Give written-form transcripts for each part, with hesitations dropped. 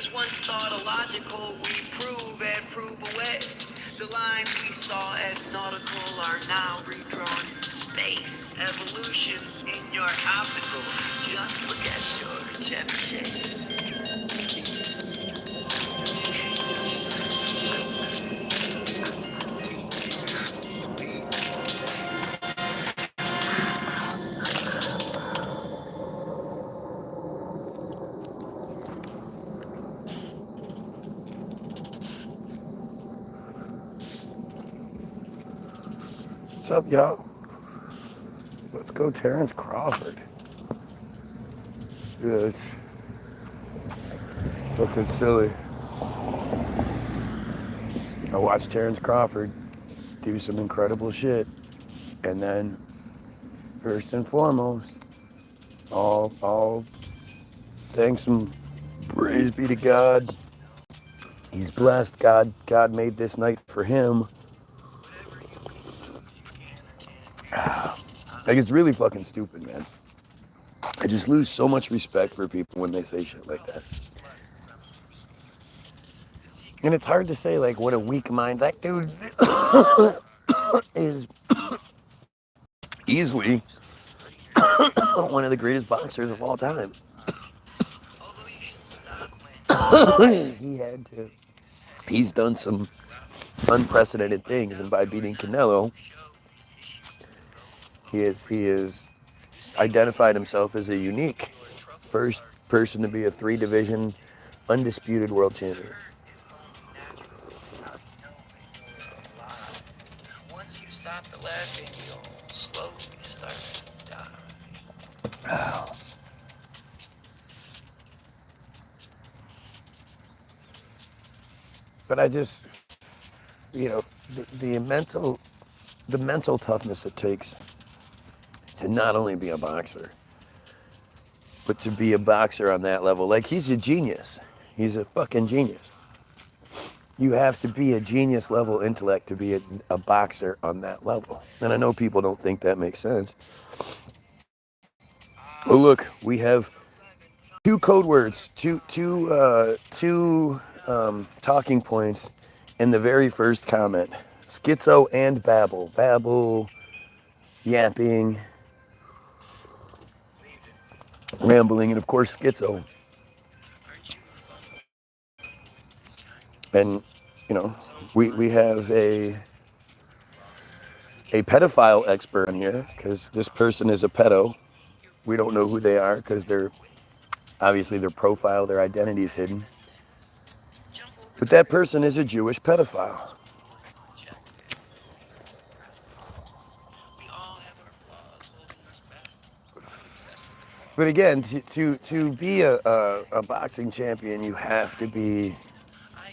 things once thought illogical, we prove and prove away. The lines we saw as nautical are now redrawn in space. Evolution's in your optical. Just look at your Chevy Chase. What's up, y'all? Let's go Terrence Crawford. Yeah, it's looking silly. I watched Terrence Crawford do some incredible shit. And then, first and foremost, all thanks and praise be to God. He's blessed. God made this night for him. Like, it's really fucking stupid, man. I just lose so much respect for people when they say shit like that. And it's hard to say, like, what a weak mind. That dude is easily one of the greatest boxers of all time. He's done some unprecedented things, and by beating Canelo, he is identified himself as a unique first person to be a 3-division undisputed world champion. Once you stop the laughing, you'll slowly start to die. But I just, the mental toughness it takes to not only be a boxer, but to be a boxer on that level. Like, he's a genius. He's a fucking genius. You have to be a genius level intellect to be a boxer on that level. And I know people don't think that makes sense. But look, we have two code words, two talking points in the very first comment. Schizo and babble. Babble, yapping, rambling, and of course schizo. And, we have a pedophile expert on here, because this person is a pedo. We don't know who they are, because obviously their profile, their identity is hidden. But that person is a Jewish pedophile. But again, to be a boxing champion, you have to be,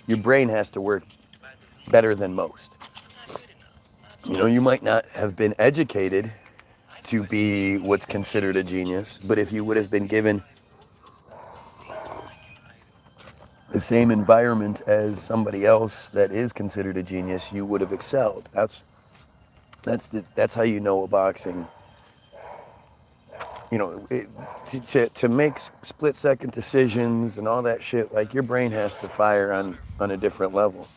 your brain has to work better than most. You might not have been educated to be what's considered a genius, but if you would have been given the same environment as somebody else that is considered a genius, you would have excelled. That's how you know a boxing. To make split-second decisions and all that shit, like, your brain has to fire on a different level.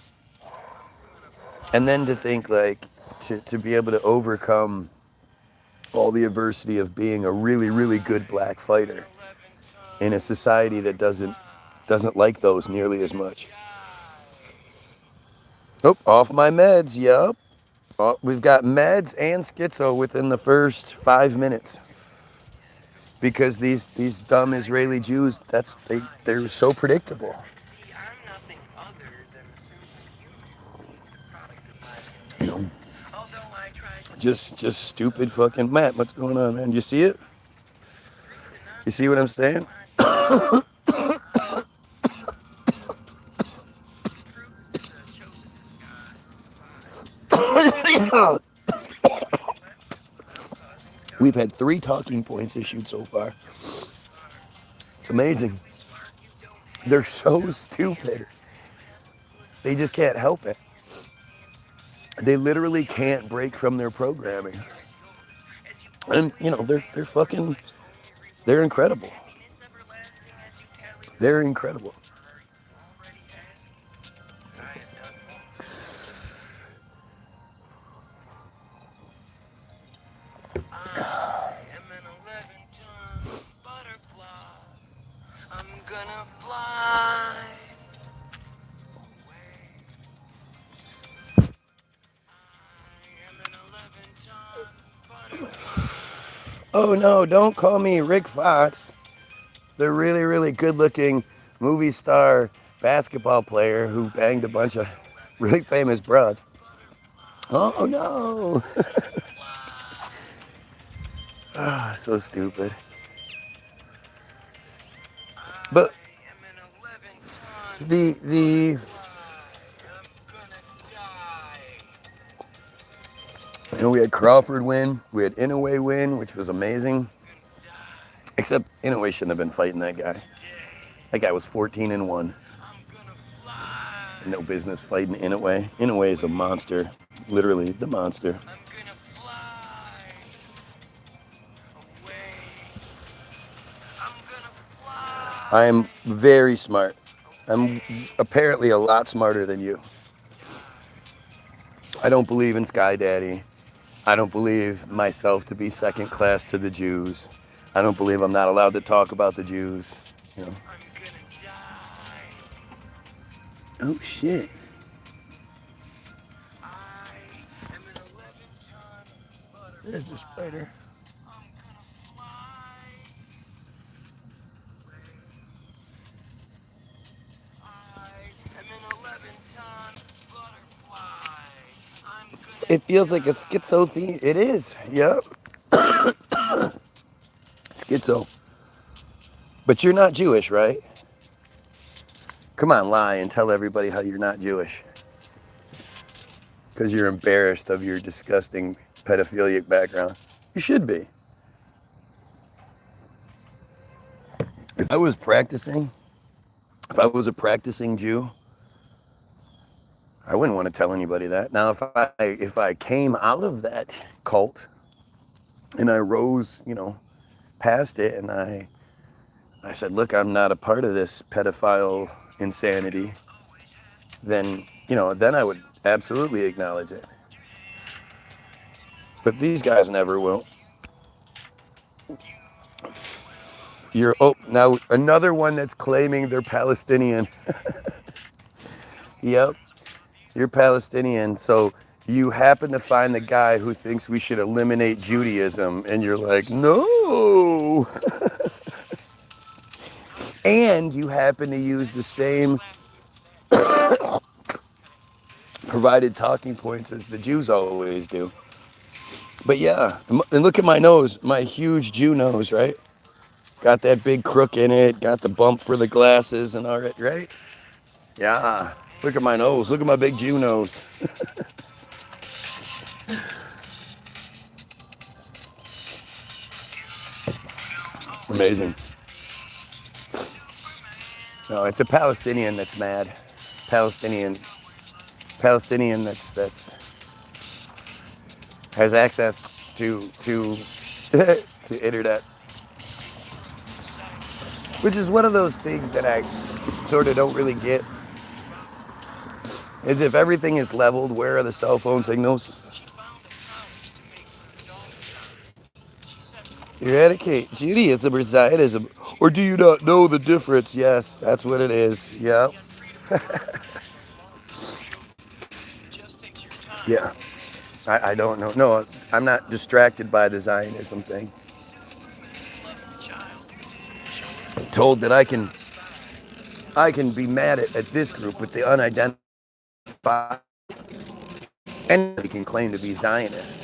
And then to think, like, to be able to overcome all the adversity of being a really, really good black fighter in a society that doesn't like those nearly as much. Oh, off my meds, yup. Oh, we've got meds and schizo within the first 5 minutes. Because these dumb Israeli Jews, they're so predictable. Just stupid fucking Matt. What's going on, man? You see it? You see what I'm saying? We've had 3 talking points issued so far. It's amazing. They're so stupid. They just can't help it. They literally can't break from their programming. And, they're incredible. They're incredible. Oh no, don't call me Rick Fox, the really, really good looking movie star basketball player who banged a bunch of really famous broads. Oh no. Ah, so stupid. But the you know, we had Crawford win, we had Inouye win, which was amazing. Except Inouye shouldn't have been fighting that guy. That guy was 14-1. No business fighting Inouye. Inouye is a monster, literally the monster. I'm very smart. I'm apparently a lot smarter than you. I don't believe in Sky Daddy. I don't believe myself to be second class to the Jews. I don't believe I'm not allowed to talk about the Jews. You know. Oh shit. There's the spider. It feels like a schizo theme. It is. Yep. Schizo. But you're not Jewish, right? Come on, lie and tell everybody how you're not Jewish. Because you're embarrassed of your disgusting pedophilic background. You should be. If I was practicing, if I was a practicing Jew, I wouldn't want to tell anybody that. Now, if I came out of that cult and I rose, you know, past it and I said, look, I'm not a part of this pedophile insanity, then, you know, then I would absolutely acknowledge it. But these guys never will. Now another one that's claiming they're Palestinian. Yep, you're Palestinian, so you happen to find the guy who thinks we should eliminate Judaism, and you're like, no. And you happen to use the same provided talking points as the Jews always do. But yeah, and look at my nose, my huge Jew nose, right? Got that big crook in it, got the bump for the glasses and all that, right? Yeah, look at my nose, look at my big Jew nose. Amazing. No, it's a Palestinian that's mad. Palestinian that's has access to to internet, which is one of those things that I sort of don't really get. Is if everything is leveled, where are the cell phone signals? Eradicate Judaism or Zionism, or do you not know the difference? Yes, that's what it is. Yep. Yeah. I don't know. No, I'm not distracted by the Zionism thing. I'm told that I can be mad at this group with the unidentified. Anybody can claim to be Zionist.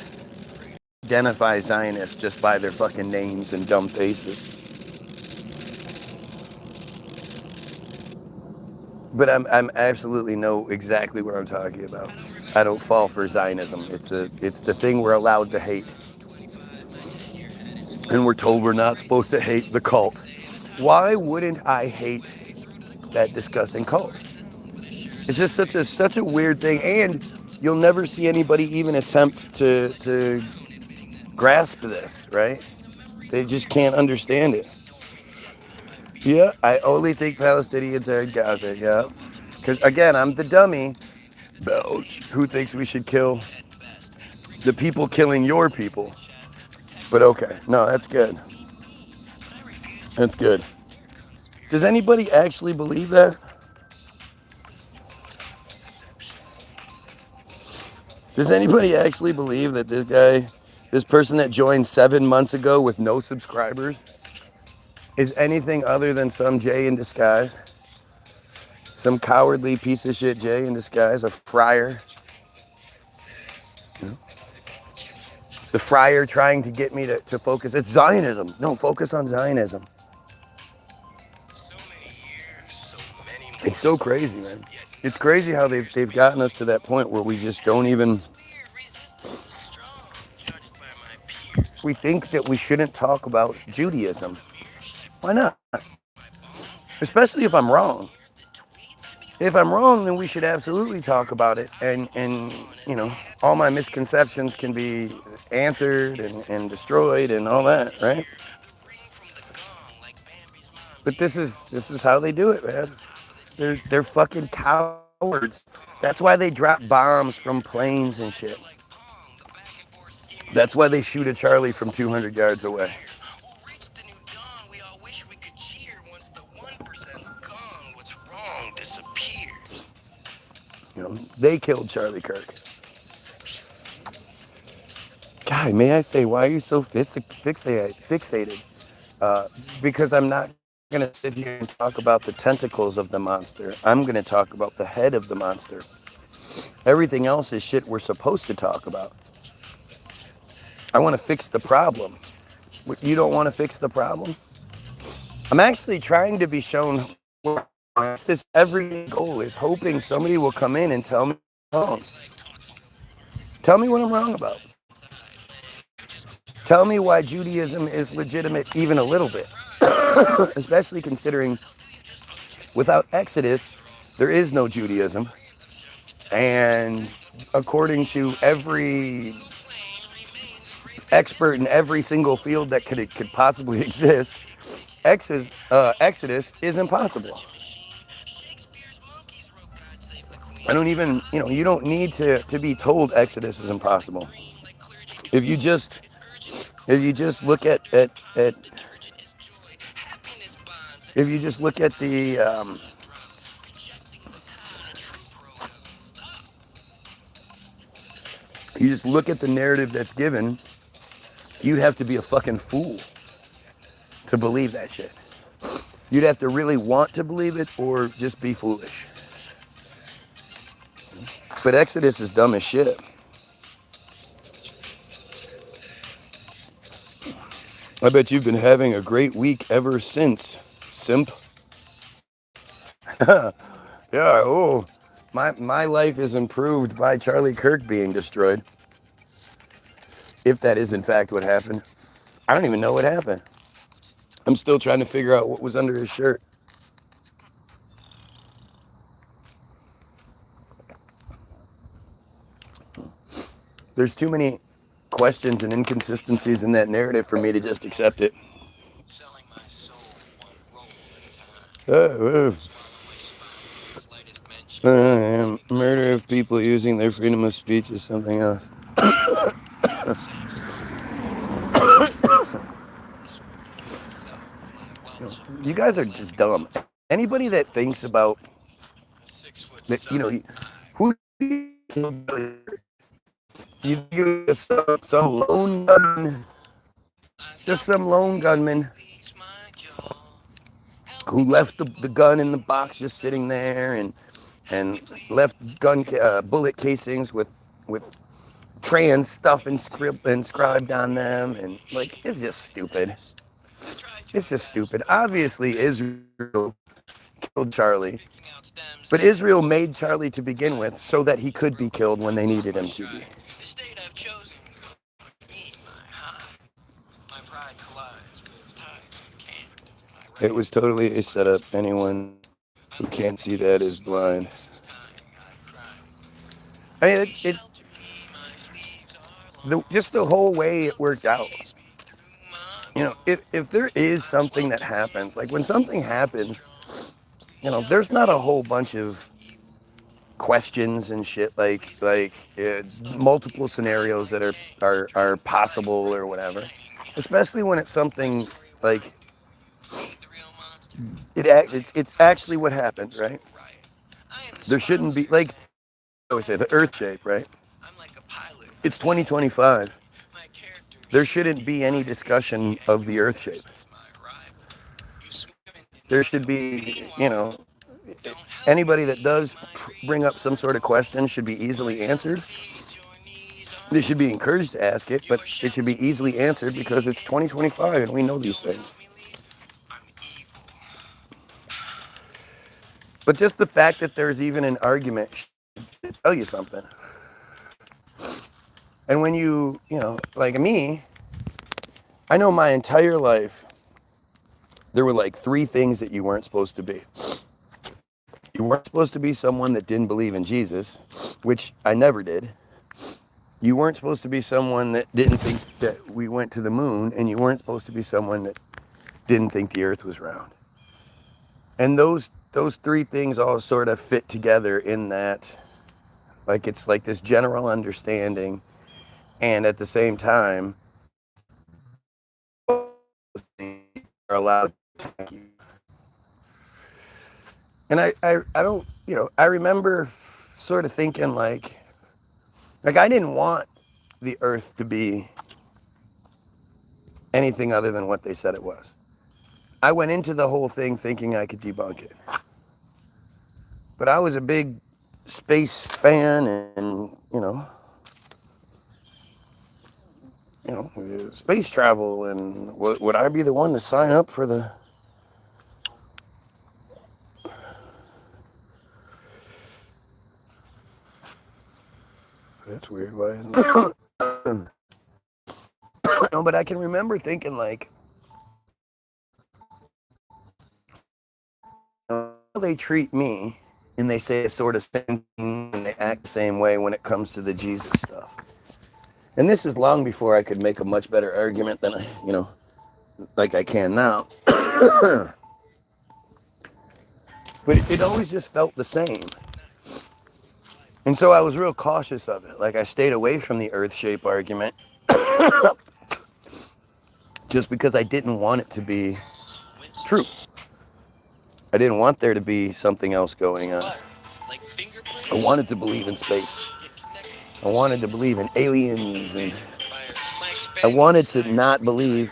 Identify Zionists just by their fucking names and dumb faces. But I'm absolutely know exactly what I'm talking about. I don't fall for Zionism. It's the thing we're allowed to hate. And we're told we're not supposed to hate the cult. Why wouldn't I hate that disgusting cult? It's just such a weird thing, and you'll never see anybody even attempt to grasp this, right? They just can't understand it. Yeah, I only think Palestinians are in Gaza, yeah. Because again, I'm the dummy, Belch, who thinks we should kill the people killing your people. But okay, no, that's good. That's good. Does anybody actually believe that? Does anybody actually believe that this guy This person that joined 7 months ago with no subscribers is anything other than some Jay in disguise, some cowardly piece of shit Jay in disguise, a friar. You know? The friar trying to get me to focus. It's Zionism. No, focus on Zionism. It's so crazy, man. It's crazy how they've gotten us to that point where we just don't even. We think that we shouldn't talk about Judaism. Why not? Especially if I'm wrong. If I'm wrong, then we should absolutely talk about it. And you know, all my misconceptions can be answered and destroyed and all that, right? But this is how they do it, man. They're fucking cowards. That's why they drop bombs from planes and shit. That's why they shoot a Charlie from 200 yards away. You know, they killed Charlie Kirk. God, may I say, why are you so fixated? Because I'm not going to sit here and talk about the tentacles of the monster. I'm going to talk about the head of the monster. Everything else is shit we're supposed to talk about. I want to fix the problem. You don't want to fix the problem? I'm actually trying to be shown where this everyday goal is, hoping somebody will come in and tell me I'm wrong. Tell me what I'm wrong about. Tell me why Judaism is legitimate even a little bit. Especially considering without Exodus, there is no Judaism. And according to every expert in every single field that could possibly exist, Exodus is impossible. I don't even, you don't need to be told Exodus is impossible. If you just look at if you just look at the you just look at the narrative that's given, you'd have to be a fucking fool to believe that shit. You'd have to really want to believe it or just be foolish. But Exodus is dumb as shit. I bet you've been having a great week ever since, simp. Yeah, oh, my life is improved by Charlie Kirk being destroyed. If that is in fact what happened. I don't even know what happened. I'm still trying to figure out what was under his shirt. There's too many questions and inconsistencies in that narrative for me to just accept it. Murder of people using their freedom of speech is something else. You guys are just dumb. Anybody that thinks about that, who you some lone gunman, just some lone gunman who left the gun in the box just sitting there and left bullet casings with trans stuff inscribed on them, and like it's just stupid. It's just stupid. Obviously, Israel killed Charlie, but Israel made Charlie to begin with so that he could be killed when they needed him to be. It was totally a setup. Anyone who can't see that is blind. I mean, just the whole way it worked out. If there is something that happens, like when something happens, there's not a whole bunch of questions and shit like multiple scenarios that are possible or whatever. Especially when it's something like it's actually what happened, right? There shouldn't be like I always say the Earth shape, right? It's 2025. there shouldn't be any discussion of the earth shape. There should be, anybody that does bring up some sort of question should be easily answered. They should be encouraged to ask it, but it should be easily answered because it's 2025 and we know these things. But just the fact that there's even an argument should tell you something. And when like me, I know my entire life, there were like 3 things that you weren't supposed to be. You weren't supposed to be someone that didn't believe in Jesus, which I never did. You weren't supposed to be someone that didn't think that we went to the moon, and you weren't supposed to be someone that didn't think the earth was round. And those 3 things all sort of fit together in that, like it's like this general understanding, and at the same time, are allowed to attack you. And I don't, I remember sort of thinking like I didn't want the earth to be anything other than what they said it was. I went into the whole thing thinking I could debunk it. But I was a big space fan and, space travel, and would I be the one to sign up for the... That's weird. Why isn't it? No, but I can remember thinking like, they treat me, and they say a sort of same thing, and they act the same way when it comes to the Jesus stuff. And this is long before I could make a much better argument than like I can now. But it always just felt the same. And so I was real cautious of it. Like I stayed away from the earth shape argument just because I didn't want it to be true. I didn't want there to be something else going on. I wanted to believe in space. I wanted to believe in aliens, and I wanted to not believe,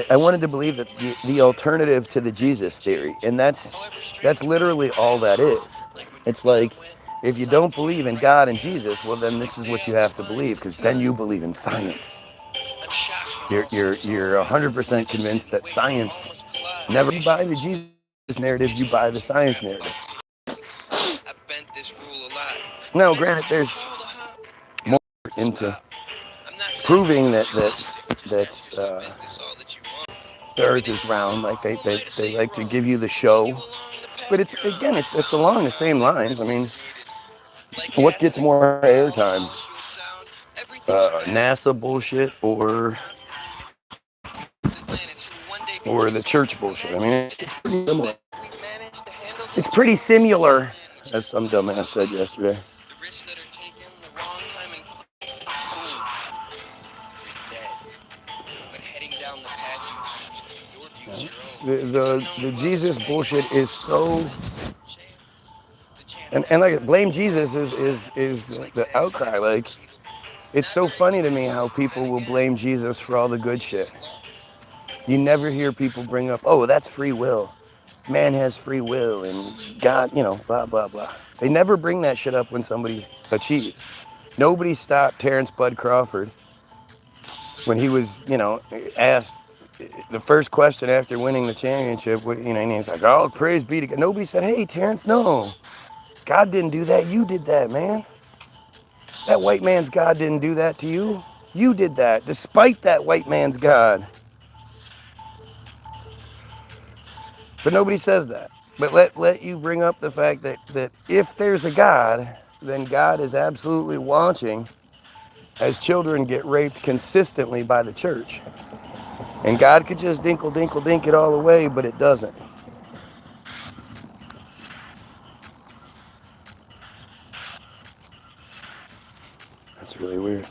I wanted to believe that the alternative to the Jesus theory. And that's literally all that is. It's like, if you don't believe in God and Jesus, well, then this is what you have to believe, because then you believe in science. You're 100% convinced that science, never you buy the Jesus narrative, you buy the science narrative. Now, granted, there's more into proving that the earth is round. Like they like to give you the show, but it's along the same lines. I mean, what gets more airtime? NASA bullshit or the church bullshit? I mean, it's pretty similar. It's pretty similar, as some dumbass said yesterday. The Jesus bullshit is so, and like blame Jesus is the outcry. Like, it's so funny to me how people will blame Jesus for all the good shit. You never hear people bring up, oh, that's free will. Man has free will, and God, blah, blah, blah. They never bring that shit up when somebody achieves. Nobody stopped Terrence Bud Crawford when he was, asked the first question after winning the championship, and he's like, oh, praise be to God. Nobody said, hey, Terrence, no. God didn't do that. You did that, man. That white man's God didn't do that to you. You did that, despite that white man's God. But nobody says that. But let you bring up the fact that if there's a God, then God is absolutely watching as children get raped consistently by the church. And God could just dinkle, dinkle, dink it all away, but it doesn't. That's really weird.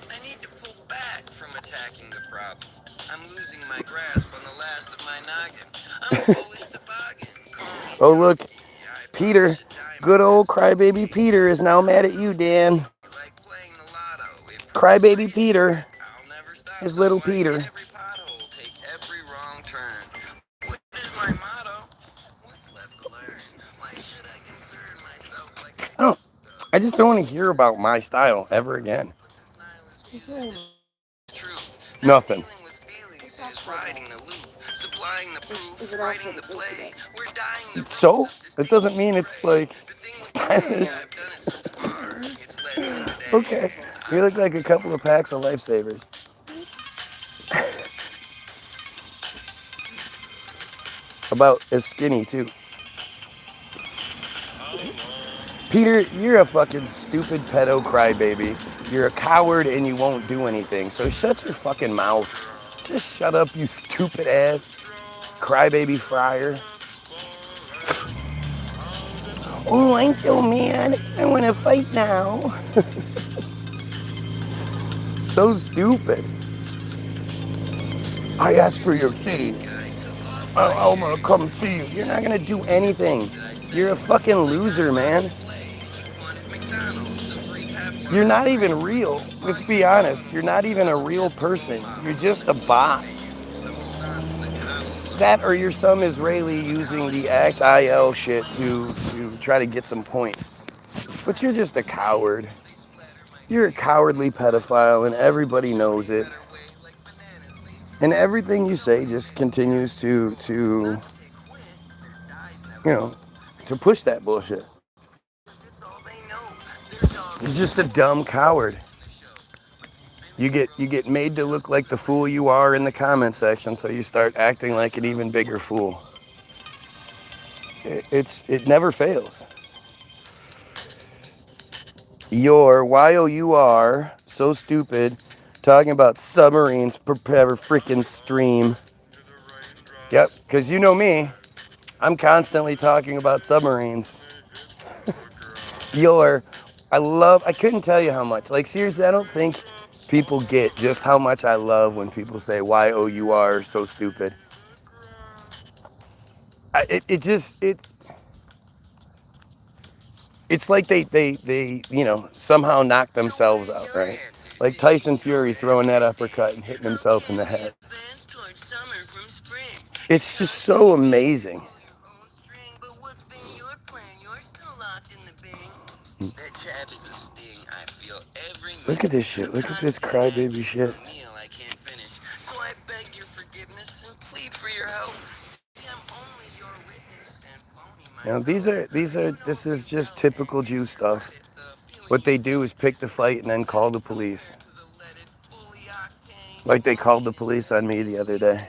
I need to pull back from attacking the problem. I'm losing my grasp on the last of my noggin. I'm a foolish toboggan. Oh, look. Peter, good old crybaby Peter is now mad at you, Dan. Like playing the lotto. If Crybaby Peter, I'll never stop, his so little I hit Peter. every pothole, take every wrong turn. What is my motto? What's left to learn? Why should I concern myself like I don't. I just don't want to hear about my style ever again. this nihilist view is the truth? Nothing. Dealing with feelings is riding the loop, supplying the proof, writing the play. We're dying the roots So of it doesn't distinction mean and it's prey. like The thing with me stylish. is I've done it so far. It's led to today. Okay, you look like a couple of packs of lifesavers. About as skinny too. Peter, you're a fucking stupid pedo crybaby. You're a coward and you won't do anything. So shut your fucking mouth. Just shut up, you stupid ass crybaby friar. Oh, I'm so mad. I want to fight now. So stupid. I asked for your city. I'm gonna come see you. You're not gonna do anything. You're a fucking loser, man. You're not even real. Let's be honest. You're not even a real person. You're just a bot. That or you're some Israeli using the act.il shit to try to get some points. But you're just a coward. You're a cowardly pedophile and everybody knows it. And everything you say just continues to you know, to push that bullshit. He's just a dumb coward. You get made to look like the fool you are in the comment section, so you start acting like an even bigger fool. It never fails. Why oh you are so stupid talking about submarines per freaking stream. Yep, because you know me, I'm constantly talking about submarines. I couldn't tell you how much. Like, seriously, I don't think people get just how much I love when people say, why, oh, you are so stupid. It's like they somehow knock themselves out, right? Like Tyson Fury throwing that uppercut and hitting himself in the head. It's just so amazing. That jab is a sting. I feel every Look at minute. this shit. Look at this Constant agony crybaby for shit. a meal I can't finish. So I beg your forgiveness and plead for your help. See, I'm only your witness and phony You know, myself. this is just typical Jew stuff. What they do is pick the fight and then call the police. Like they called the police on me the other day.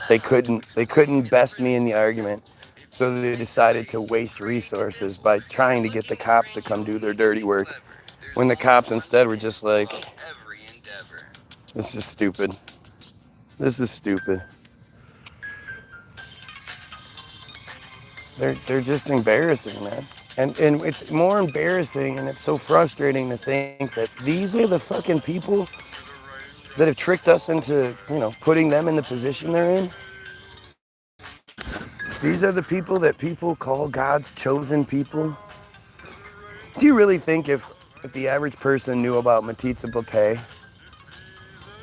They couldn't best me in the argument. So they decided to waste resources by trying to get the cops to come do their dirty work. When the cops instead were just like, this is stupid. This is stupid. They're just embarrassing, man. And it's more embarrassing and it's so frustrating to think that these are the fucking people that have tricked us into, putting them in the position they're in. These are the people that people call God's chosen people. Do you really think if the average person knew about Matitza Pape,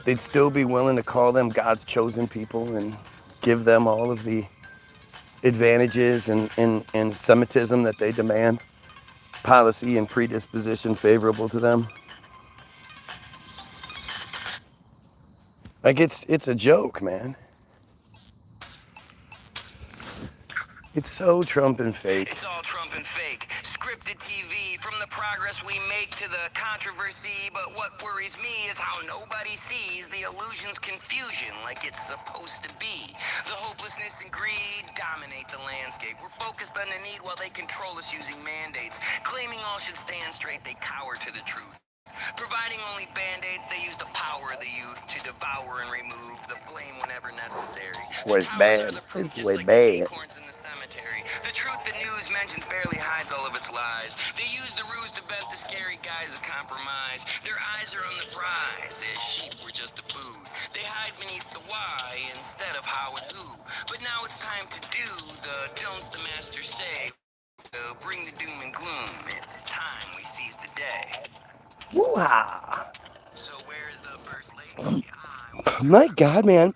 they'd still be willing to call them God's chosen people and give them all of the advantages and Semitism that they demand? Policy and predisposition favorable to them? Like it's a joke, man. It's so Trump and fake. It's all Trump and fake. Scripted TV, from the progress we make to the controversy. But what worries me is how nobody sees the illusion's confusion like it's supposed to be. The hopelessness and greed dominate the landscape. We're focused on the need while they control us using mandates. Claiming all should stand straight, they cower to the truth. Providing only band-aids, they use the power of the youth to devour and remove the blame whenever necessary. Was bad. It's way bad. In the cemetery. The truth the news mentions barely hides all of its lies. They use the ruse to vent the scary guise of compromise. Their eyes are on the prize, as sheep were just a food. They hide beneath the why instead of how and who. But now it's time to do the don'ts the masters say. Bring the doom and gloom. It's time we seize the day. Woo-ha! So where's the first lady? My God, man.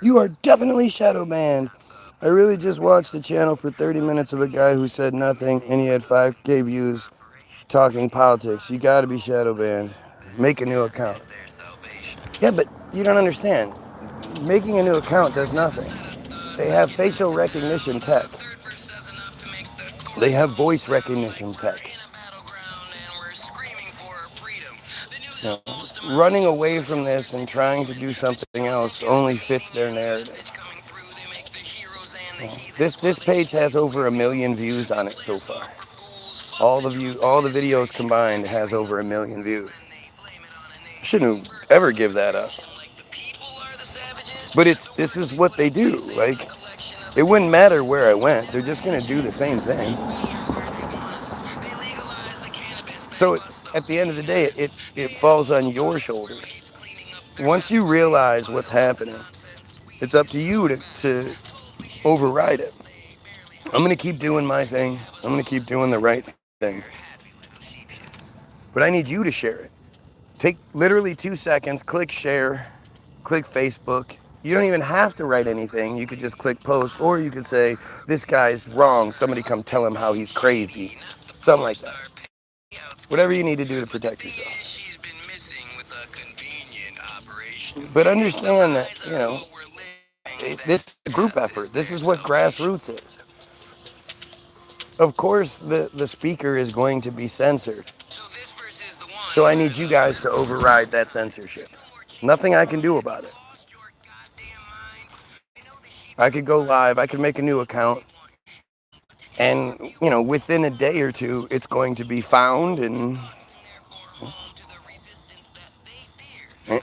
You are definitely shadow banned. I really just watched the channel for 30 minutes of a guy who said nothing and he had 5K views talking politics. You gotta be shadow banned. Make a new account. Yeah, but you don't understand. Making a new account does nothing. They have facial recognition tech. They have voice recognition tech. No. Running away from this and trying to do something else only fits their narrative. No. This page has over 1 million views on it so far. All the videos combined has over 1 million views. Shouldn't ever give that up. But this is what they do. Like, it wouldn't matter where I went. They're just gonna do the same thing. So at the end of the day, it falls on your shoulders. Once you realize what's happening, it's up to you to override it. I'm gonna keep doing my thing. I'm gonna keep doing the right thing. But I need you to share it. Take literally 2 seconds, click share, click Facebook. You don't even have to write anything. You could just click post, or you could say, this guy's wrong. Somebody come tell him how he's crazy. Something like that. Whatever you need to do to protect yourself. But understand that, this is a group effort. This is what grassroots is. Of course, the speaker is going to be censored. So I need you guys to override that censorship. Nothing I can do about it. I could go live, I could make a new account, and, within a day or two, it's going to be found and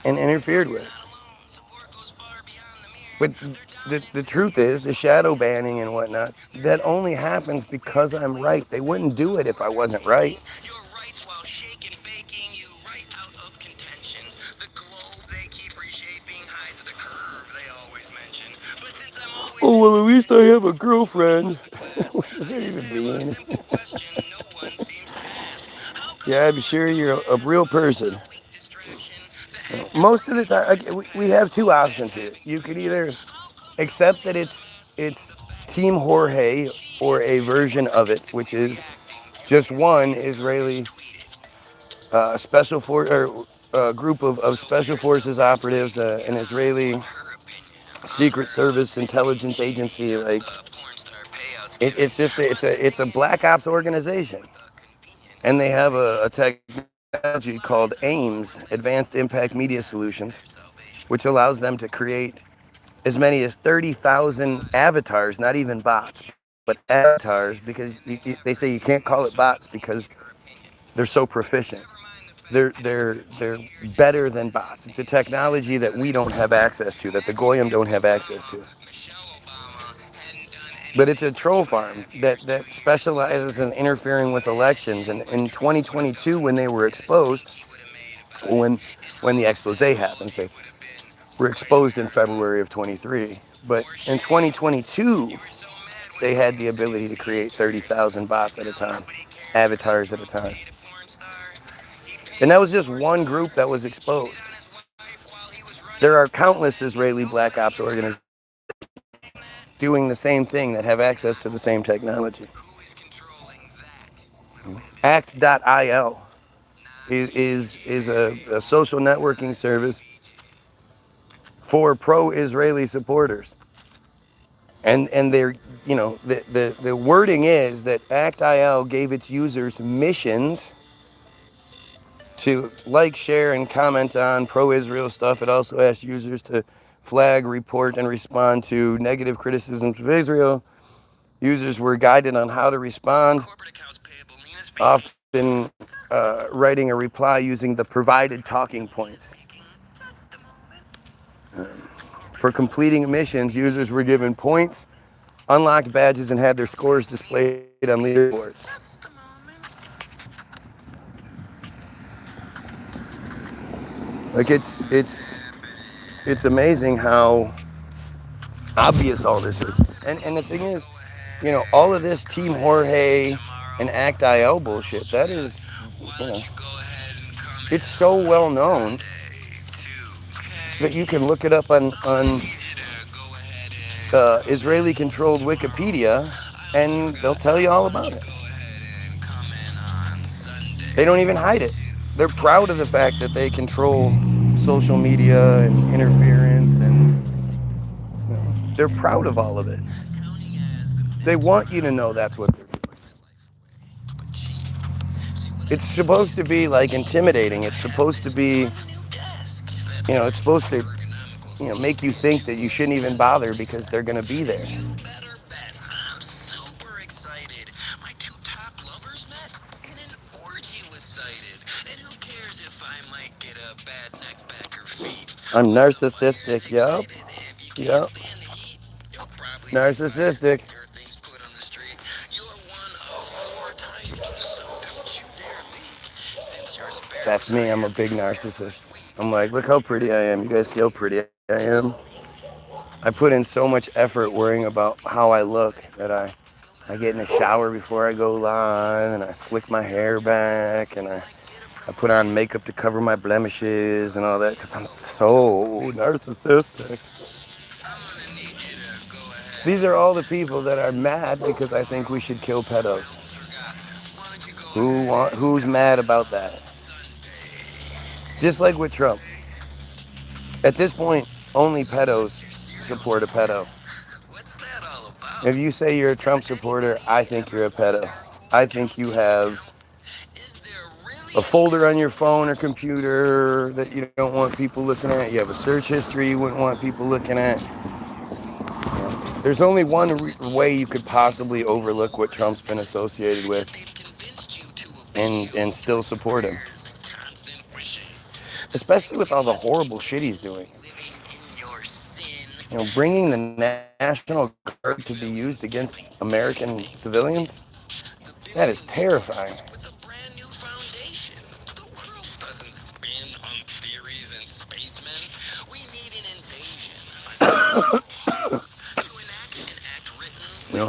interfered with. But the truth is, the shadow banning and whatnot, that only happens because I'm right. They wouldn't do it if I wasn't right. Oh, well, at least I have a girlfriend. What does that even mean? Yeah, I'm sure you're a real person. Most of the time, we have 2 options here. You could either accept that it's Team Jorge or a version of it, which is just one Israeli special force or group of special forces operatives, an Israeli secret service intelligence agency. Like, it's a black ops organization, and they have a technology called AIMS, Advanced Impact Media Solutions, which allows them to create as many as 30,000 avatars, not even bots, but avatars, because they say you can't call it bots because they're so proficient. They're better than bots. It's a technology that we don't have access to, that the Goyim don't have access to. But it's a troll farm that specializes in interfering with elections. And in 2022, when they were exposed, when the expose happened, they were exposed in February of 23. But in 2022, they had the ability to create 30,000 bots at a time, avatars at a time. And that was just one group that was exposed. There are countless Israeli black ops organizations doing the same thing that have access to the same technology. Act.il is a social networking service for pro-Israeli supporters. And they're, the wording is that act.il gave its users missions to like, share, and comment on pro-Israel stuff. It also asked users to flag, report, and respond to negative criticisms of Israel. Users were guided on how to respond, often writing a reply using the provided talking points. For completing missions, users were given points, unlocked badges, and had their scores displayed on leaderboards. Like, it's amazing how obvious all this is. And the thing is, all of this Team Jorge, and act.il bullshit, that is, you know, it's so well known that you can look it up on Israeli-controlled Wikipedia, and they'll tell you all about it. They don't even hide it. They're proud of the fact that they control social media and interference, and you know, they're proud of all of it. They want you to know that's what they're doing. It's supposed to be like intimidating. It's supposed to be, it's supposed to, make you think that you shouldn't even bother because they're going to be there. You better bet I'm super excited. My two top lovers met and an orgy was cited. And who cares if I might get a bad neck, back, or feet? I'm Once the fire's narcissistic. Yup. ignited, if you can't Yup. stand the heat, you'll probably be fired Narcissistic. when your thing's put on the street. You're one of four types, so don't you dare leak. Since your spare That's was me. I'm a hired, big you're narcissist. sweet. I'm like, look how pretty I am. You guys see how pretty I am? I put in so much effort worrying about how I look that I get in the shower before I go live, and I slick my hair back, and I put on makeup to cover my blemishes and all that because I'm so narcissistic. These are all the people that are mad because I think we should kill pedos. Who's mad about that? Just like with Trump. At this point, only pedos support a pedo. If you say you're a Trump supporter, I think you're a pedo. I think you have a folder on your phone or computer that you don't want people looking at. You have a search history you wouldn't want people looking at. There's only one way you could possibly overlook what Trump's been associated with and still support him. Especially with all the horrible shit he's doing. Bringing the National Guard to be used against American civilians, that is terrifying.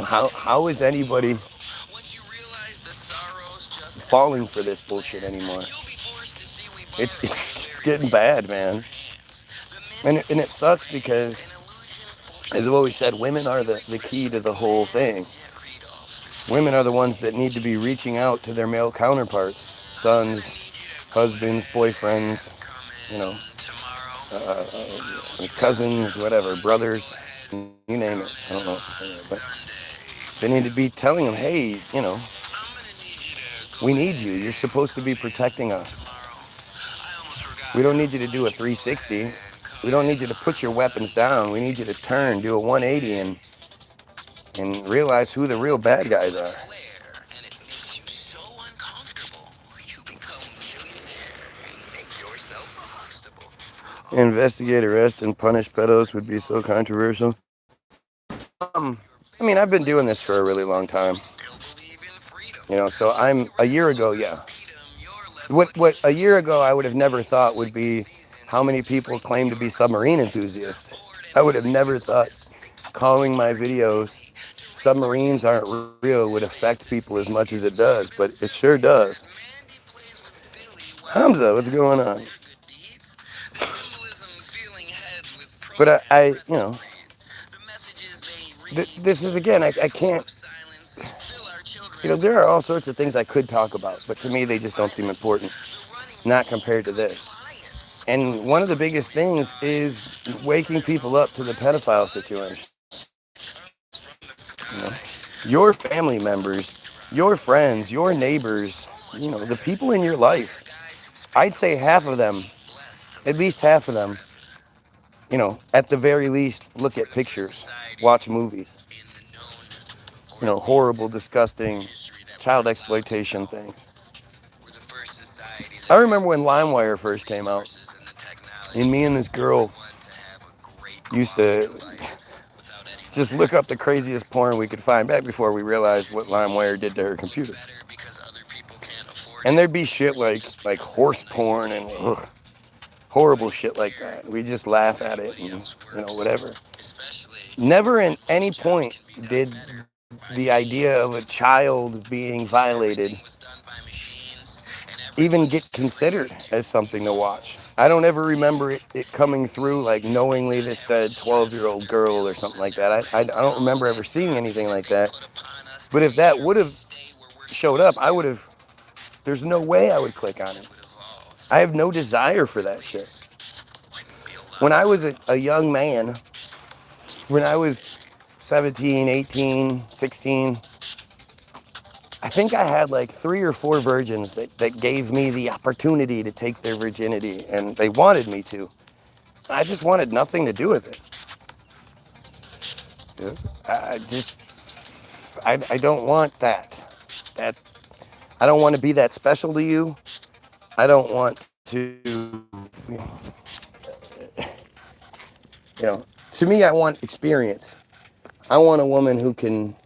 How is anybody falling for this bullshit anymore? It's getting bad, man. And it sucks because, as I've always said, women are the key to the whole thing. Women are the ones that need to be reaching out to their male counterparts, sons, husbands, boyfriends, cousins, whatever, brothers, you name it. I don't know what to say, but they need to be telling them, hey, we need you. You're supposed to be protecting us. We don't need you to do a 360. We don't need you to put your weapons down. We need you to turn, do a 180, and realize who the real bad guys are. Investigate, arrest, and punish pedos would be so controversial. I've been doing this for a really long time. So I'm a year ago, yeah. What a year ago I would have never thought would be how many people claim to be submarine enthusiasts. I would have never thought calling my videos submarines aren't real would affect people as much as it does, but it sure does. Hamza, what's going on? But this is again, I can't, there are all sorts of things I could talk about, but to me they just don't seem important, not compared to this. And one of the biggest things is waking people up to the pedophile situation. Your family members, your friends, your neighbors, the people in your life, I'd say half of them, at least half of them, at the very least, look at pictures, watch movies, horrible, disgusting child exploitation things. I remember when LimeWire first came out, and me and this girl used to just look up the craziest porn we could find back before we realized what LimeWire did to her computer. And there'd be shit like horse porn and horrible shit like that. We just laugh at it and whatever. Never at any point did the idea of a child being violated even get considered as something to watch. I don't ever remember it coming through like knowingly this said 12-year-old girl or something like that. I don't remember ever seeing anything like that. But if that would have showed up, I would have, there's no way I would click on it. I have no desire for that shit. When I was a young man, when I was 17, 18, 16, I think I had like 3 or 4 virgins that gave me the opportunity to take their virginity, and they wanted me to. I just wanted nothing to do with it. Yeah. I just, I don't want that. That I don't want to be that special to you. I don't want to, you know, to me, I want experience. I want a woman who can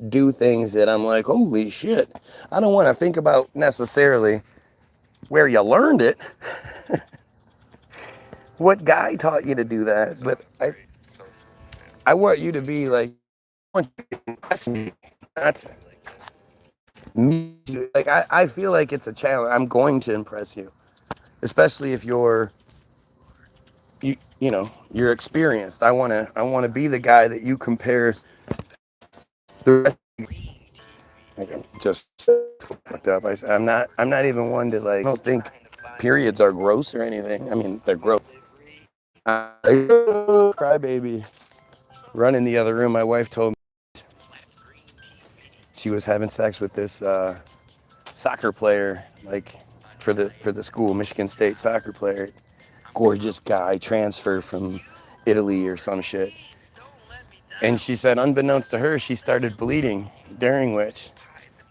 do things that I'm like, holy shit. I don't want to think about necessarily where you learned it, what guy taught you to do that, but I want you to be like, I want you to impress me. That's me. Like, I feel like it's a challenge. I'm going to impress you, especially if you know, you're experienced. I want to be the guy that you compare the rest. Just fucked up. I'm not even one to like. I don't think periods are gross or anything. I mean, they're gross. Crybaby. Run in the other room. My wife told me she was having sex with this soccer player, like for the school, Michigan State soccer player. Gorgeous guy, transfer from Italy or some shit. And she said, unbeknownst to her, she started bleeding, during which,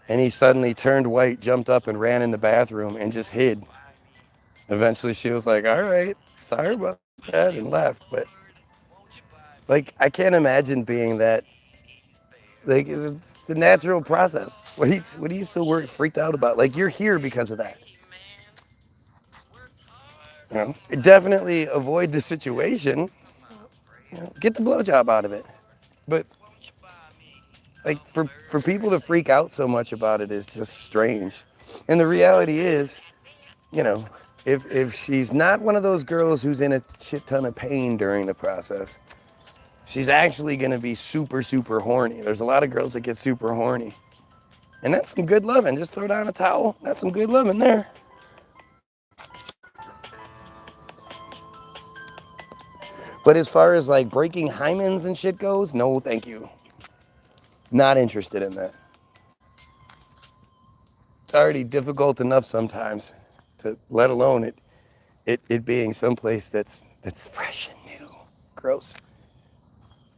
and he suddenly turned white, jumped up and ran in the bathroom and just hid. Eventually she was like, all right, sorry about that, and left. But like, I can't imagine being that. Like, it's the natural process. What are you so freaked out about? Like, you're here because of that. You know, definitely avoid the situation. You know, get the blowjob out of it. But like, for people to freak out so much about it is just strange. And the reality is, you know, if she's not one of those girls who's in a shit ton of pain during the process, she's actually gonna be super, super horny. There's a lot of girls that get super horny. And that's some good loving. Just throw down a towel. That's some good loving there. But as far as like breaking hymens and shit goes, no, thank you. Not interested in that. It's already difficult enough sometimes, to let alone it being someplace that's fresh and new. Gross.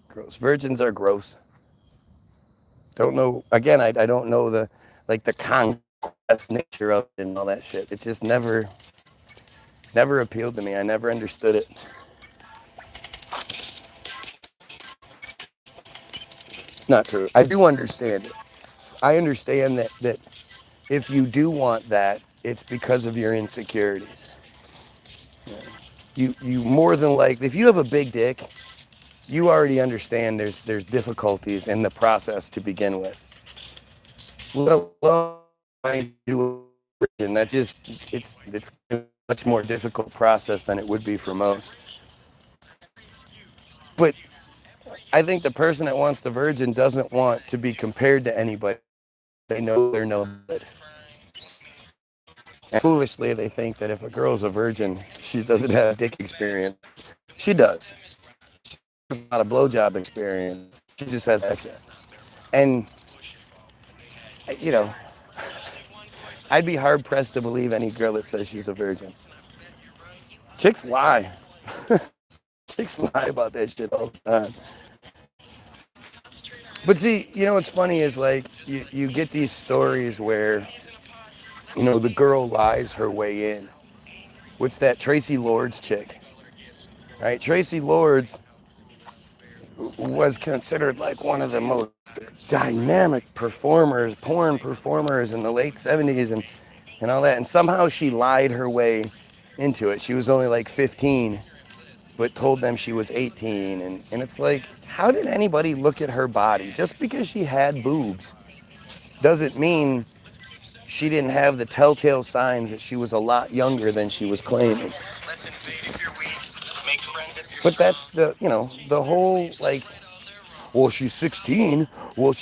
Gross. Virgins are gross. Don't know. Again, I don't know the conquest nature of it and all that shit. It just never appealed to me. I never understood it. It's not true. I do understand it. I understand that if you do want that, it's because of your insecurities. You more than likely, if you have a big dick, you already understand there's difficulties in the process to begin with. Let alone do it, and that just it's a much more difficult process than it would be for most. But I think the person that wants the virgin doesn't want to be compared to anybody. They know they're no good. And foolishly, they think that if a girl's a virgin, she doesn't have dick experience. She does. She's not a blowjob experience. She just has access. And, you know, I'd be hard pressed to believe any girl that says she's a virgin. Chicks lie. Chicks lie about that shit all the time. But see, you know what's funny is like you get these stories where, you know, the girl lies her way in. What's that Tracy Lords chick? Right? Tracy Lords was considered like one of the most dynamic performers, porn performers in the late 70s and all that. And somehow she lied her way into it. She was only like 15, but told them she was 18. And it's like, how did anybody look at her body? Just because she had boobs doesn't mean she didn't have the telltale signs that she was a lot younger than she was claiming. But that's the, the whole, like, well, she's 16. Well,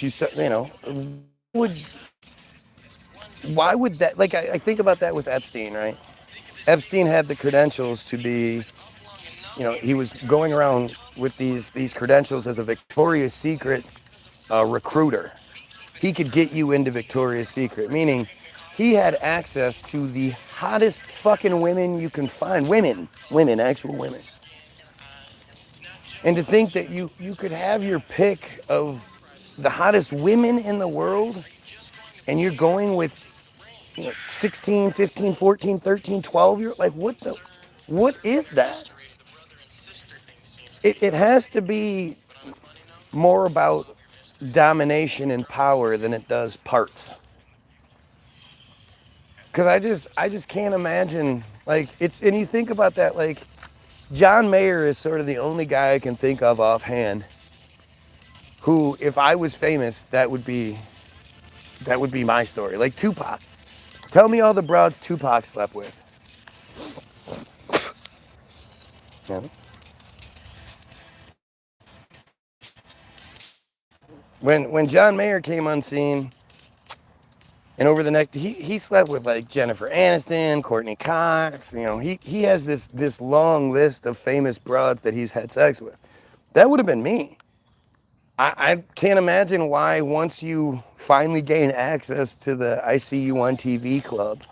would, why would that, like, I think about that with Epstein, right? Epstein had the credentials to be, he was going around with these credentials as a Victoria's Secret recruiter. He could get you into Victoria's Secret, meaning he had access to the hottest fucking women you can find. Women, actual women. And to think that you could have your pick of the hottest women in the world and you're going with 16, 15, 14, 13, 12 year, like what is that? It has to be more about domination and power than it does parts. Cause I just can't imagine, like, and you think about that, like, John Mayer is sort of the only guy I can think of offhand who, if I was famous, that would be my story. Like Tupac. Tell me all the broads Tupac slept with. Yeah. When John Mayer came on scene, and over the next, he slept with like Jennifer Aniston, Courtney Cox. He has this long list of famous broads that he's had sex with. That would have been me. I can't imagine why once you finally gain access to the I See You on TV club,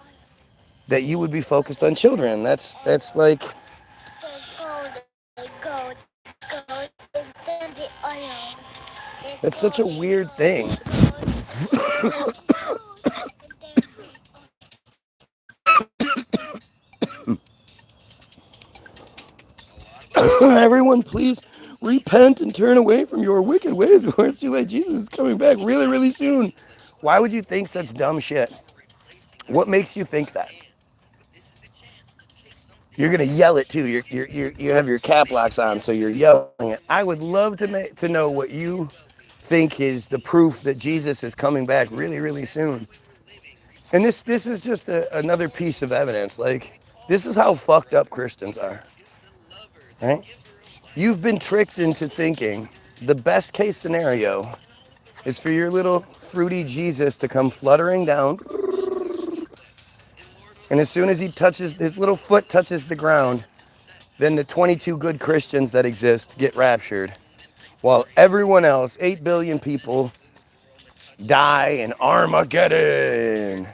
that you would be focused on children. That's like that's such a weird thing. Everyone, please repent and turn away from your wicked ways before it's too late. Jesus is coming back really, really soon. Why would you think such dumb shit? What makes you think that? You're gonna yell it too. You have your cap locks on, so you're yelling it. I would love to know what you think is the proof that Jesus is coming back really, really soon. And this is just another piece of evidence. Like, this is how fucked up Christians are, right? You've been tricked into thinking the best case scenario is for your little fruity Jesus to come fluttering down, and as soon as his little foot touches the ground, then the 22 good Christians that exist get raptured, while everyone else, 8 billion people, die in Armageddon.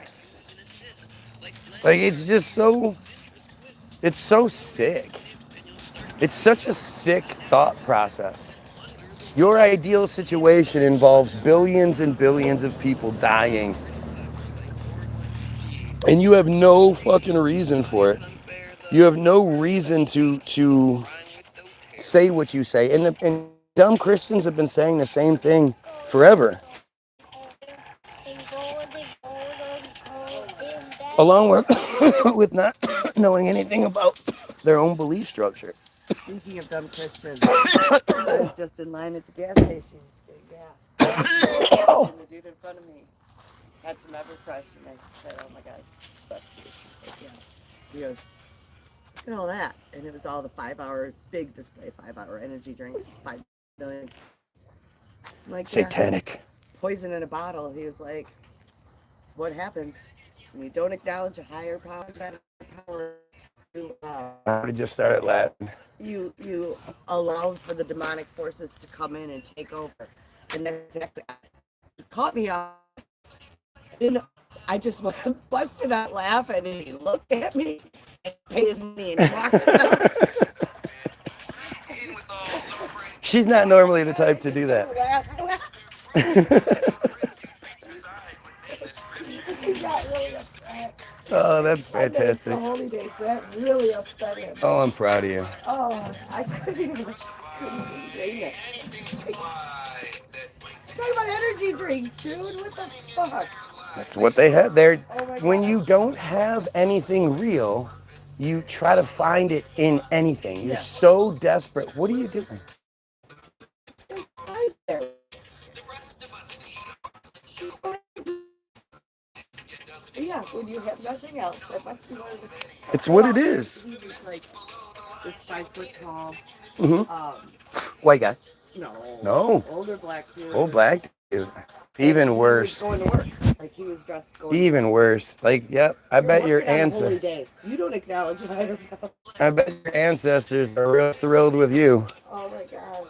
Like, it's so sick. It's such a sick thought process. Your ideal situation involves billions and billions of people dying, and you have no fucking reason for it. You have no reason to say what you say. And dumb Christians have been saying the same thing forever. Along with with not knowing anything about their own belief structure. Speaking of dumb Christians, I was just in line at the gas station getting gas. And the dude in front of me had some Everfresh, and I said, "Oh my God, best juice." He's like, "Yeah." He goes, "Look at all that," and it was all the 5-hour big display, 5-hour energy drinks, 5 million. I'm like, yeah. Satanic. Poison in a bottle. He was like, "It's what happens when you don't acknowledge a higher power, better power." I just started laughing. You allow for the demonic forces to come in and take over, and that's exactly it caught me off. I just busted out laughing, and he looked at me and paid his money and walked out. She's not normally the type to do that. He got really upset. Oh, that's I know it's fantastic. the holy day, so that really upset him. Oh, I'm proud of you. Oh, I couldn't even drain it. Talk about energy drinks, dude. What the fuck? That's what they have there. Oh my When God. you don't have anything real, you try to find it in anything. You're Yeah. so desperate. What are you doing? when you have nothing else. That must be one of the. It's what it Well, is. he was like this 5 foot tall. White guy. No, No. older black Old dude. black dude. And Even he was worse. going to work. Like he was dressed going to Even work. worse. Like, yep, I You're bet your working on a holy ancestors. day. You don't acknowledge higher power. I bet your ancestors are real thrilled with you. Oh my god.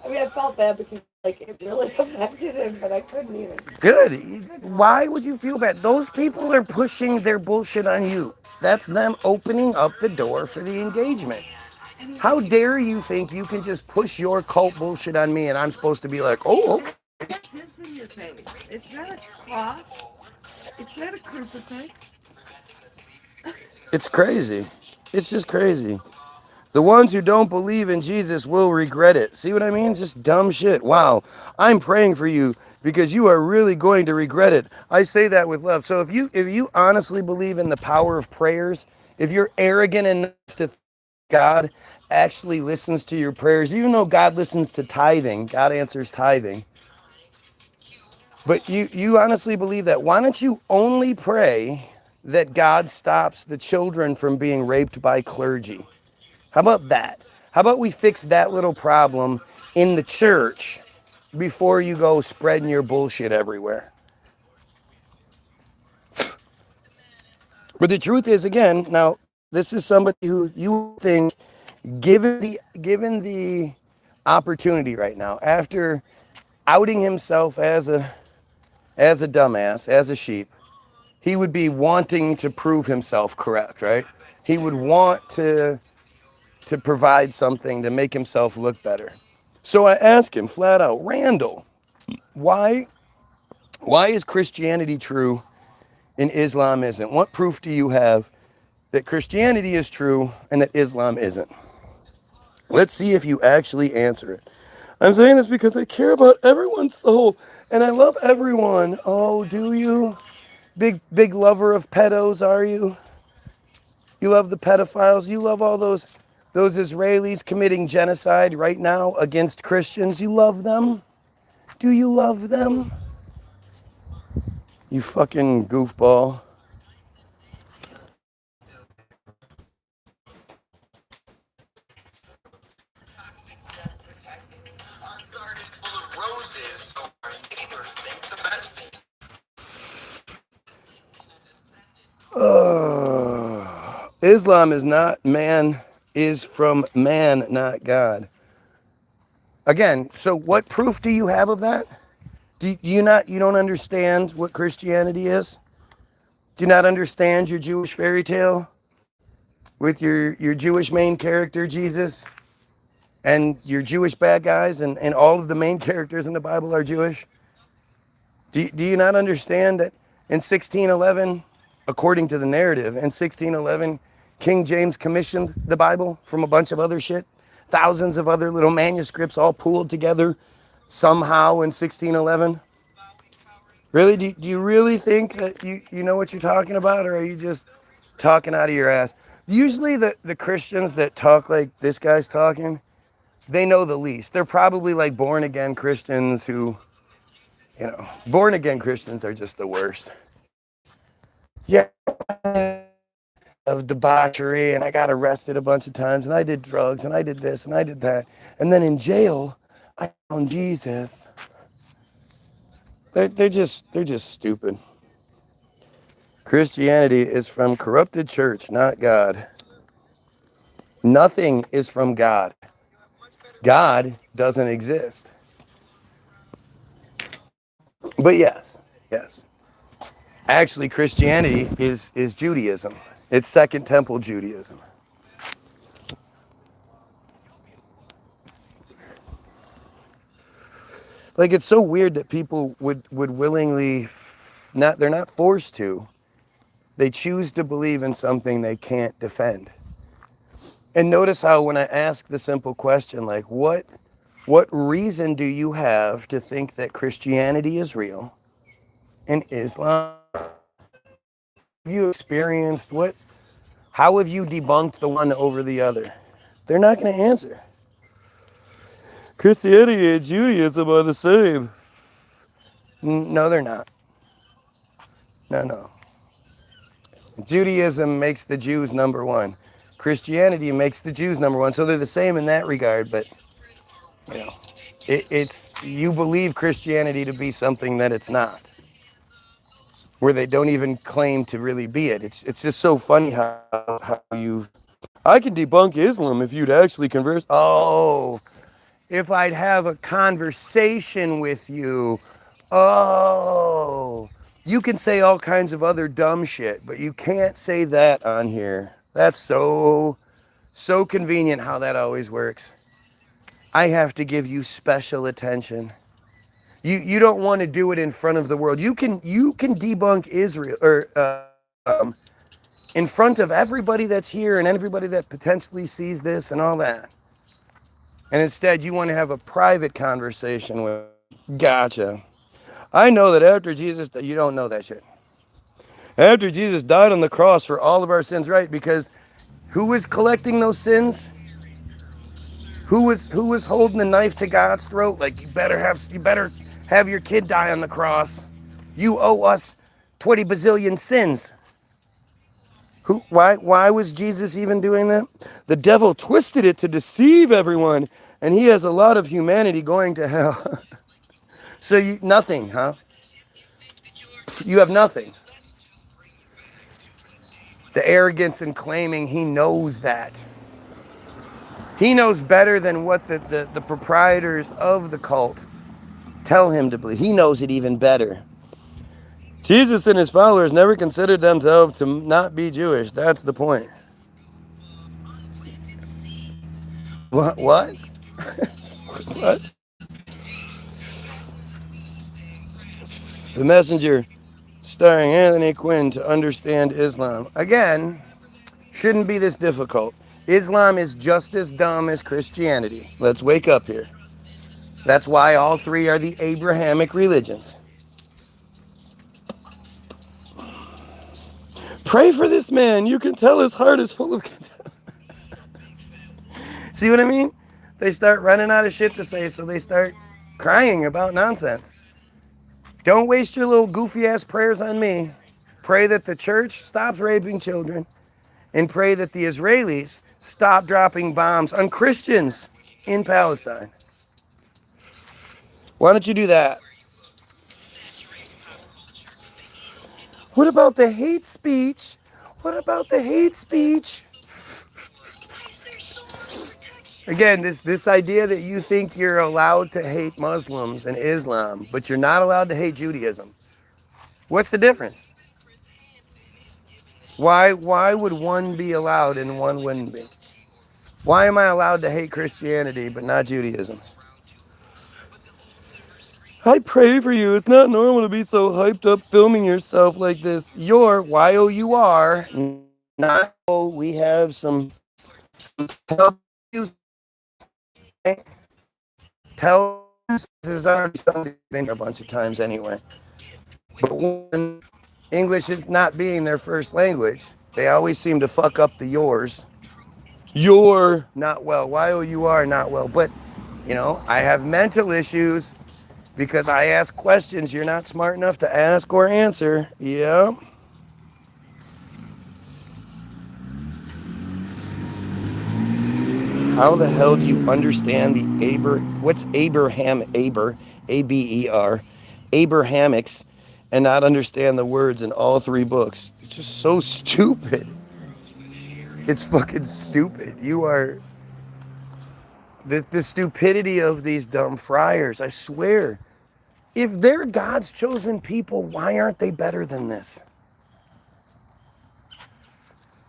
I mean, I felt bad because like it really affected him, but I couldn't even. Good. Why would you feel bad? Those people are pushing their bullshit on you. That's them opening up the door for the engagement. How dare you think you can just push your cult bullshit on me and I'm supposed to be like, oh, okay. This in your face. It's not a cross. It's not a crucifix. It's crazy. It's just crazy. The ones who don't believe in Jesus will regret it. See what I mean? Just dumb shit. Wow. I'm praying for you because you are really going to regret it. I say that with love. So if you honestly believe in the power of prayers, if you're arrogant enough to think God actually listens to your prayers, even though God listens to tithing, God answers tithing. But you honestly believe that. Why don't you only pray that God stops the children from being raped by clergy? How about that? How about we fix that little problem in the church before you go spreading your bullshit everywhere? But the truth is, again, now this is somebody who you think, given the opportunity right now, after outing himself as a dumbass, as a sheep, he would be wanting to prove himself correct, right? He would want to provide something to make himself look better. So I ask him flat out, Randall, why is Christianity true and Islam isn't? What proof do you have that Christianity is true and that Islam isn't? Let's see if you actually answer it. I'm saying this because I care about everyone's soul and I love everyone. Oh, do you? Big lover of pedos, are you? You love the pedophiles. You love all those Israelis committing genocide right now against Christians. You love them. Do you love them? You fucking goofball. Islam is not man, is from man, not God. Again, so what proof do you have of that? You don't understand what Christianity is? Do you not understand your Jewish fairy tale with your Jewish main character, Jesus, and your Jewish bad guys, and all of the main characters in the Bible are Jewish? Do you not understand that in 1611, according to the narrative, in 1611, King James commissioned the Bible from a bunch of other shit? Thousands of other little manuscripts all pooled together somehow in 1611? Really? Do you really think that you know what you're talking about, or are you just talking out of your ass? Usually the Christians that talk like this guy's talking, they know the least. They're probably like born again Christians who, born again Christians are just the worst. Yeah, of debauchery, and I got arrested a bunch of times, and I did drugs, and I did this, and I did that. And then in jail, I found Jesus. They're just stupid. Christianity is from corrupted church, not God. Nothing is from God. God doesn't exist. But yes. Actually, Christianity is Judaism. It's Second Temple Judaism. Like, it's so weird that people would willingly, they're not forced to. They choose to believe in something they can't defend. And notice how when I ask the simple question, like, what reason do you have to think that Christianity is real and Islam? Have you experienced what? How have you debunked the one over the other? They're not going to answer. Christianity and Judaism are the same. No, they're not. No. Judaism makes the Jews number one. Christianity makes the Jews number one. So they're the same in that regard, but you know, it's you believe Christianity to be something that it's not, where they don't even claim to really be it. It's just so funny how you've. I can debunk Islam if you'd actually converse. Oh, if I'd have a conversation with you. Oh, you can say all kinds of other dumb shit, but you can't say that on here. That's so convenient how that always works. I have to give you special attention. You don't want to do it in front of the world. You can debunk Israel or in front of everybody that's here and everybody that potentially sees this and all that. And instead, you want to have a private conversation with. Gotcha. I know that after Jesus, you don't know that shit. After Jesus died on the cross for all of our sins, right? Because who was collecting those sins? Who was holding the knife to God's throat? Like you better have your kid die on the cross. You owe us 20 bazillion sins. Why was Jesus even doing that? The devil twisted it to deceive everyone, and he has a lot of humanity going to hell. So nothing, huh? You have nothing. The arrogance in claiming he knows that. He knows better than what the proprietors of the cult tell him to believe. He knows it even better. Jesus and his followers never considered themselves to not be Jewish. That's the point. What? What? What? The Messenger, starring Anthony Quinn, to understand Islam. Again, shouldn't be this difficult. Islam is just as dumb as Christianity. Let's wake up here. That's why all three are the Abrahamic religions. Pray for this man. You can tell his heart is full of contempt. See what I mean? They start running out of shit to say, so they start crying about nonsense. Don't waste your little goofy ass prayers on me. Pray that the church stops raping children and pray that the Israelis stop dropping bombs on Christians in Palestine. Why don't you do that? What about the hate speech? What about the hate speech? Again, this idea that you think you're allowed to hate Muslims and Islam, but you're not allowed to hate Judaism. What's the difference? Why would one be allowed and one wouldn't be? Why am I allowed to hate Christianity but not Judaism? I pray for you. It's not normal to be so hyped up filming yourself like this. You're Y-O-U-R, not O. We have some tell this is already something been a bunch of times anyway. But when English is not being their first language, they always seem to fuck up the yours. You're not well. Y-O-U-R, not well. But, I have mental issues because I ask questions you're not smart enough to ask or answer. Yeah. How the hell do you understand what's A-B-E-R, Abrahamics, and not understand the words in all three books? It's just so stupid. It's fucking stupid. You are the stupidity of these dumb friars, I swear. If they're God's chosen people, why aren't they better than this?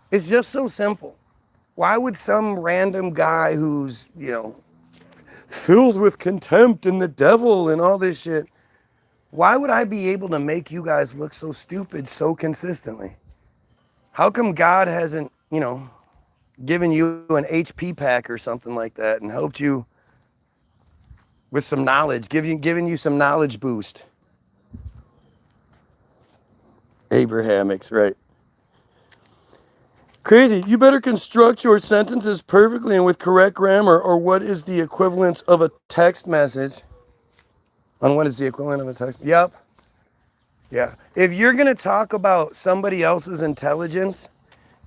It's just so simple. Why would some random guy who's, filled with contempt and the devil and all this shit, why would I be able to make you guys look so stupid so consistently? How come God hasn't, given you an HP pack or something like that and helped you with some knowledge, giving you some knowledge boost? Abrahamics, right. Crazy. You better construct your sentences perfectly and with correct grammar, or what is the equivalent of a text message? On what is the equivalent of a text? Yep. Yeah. If you're going to talk about somebody else's intelligence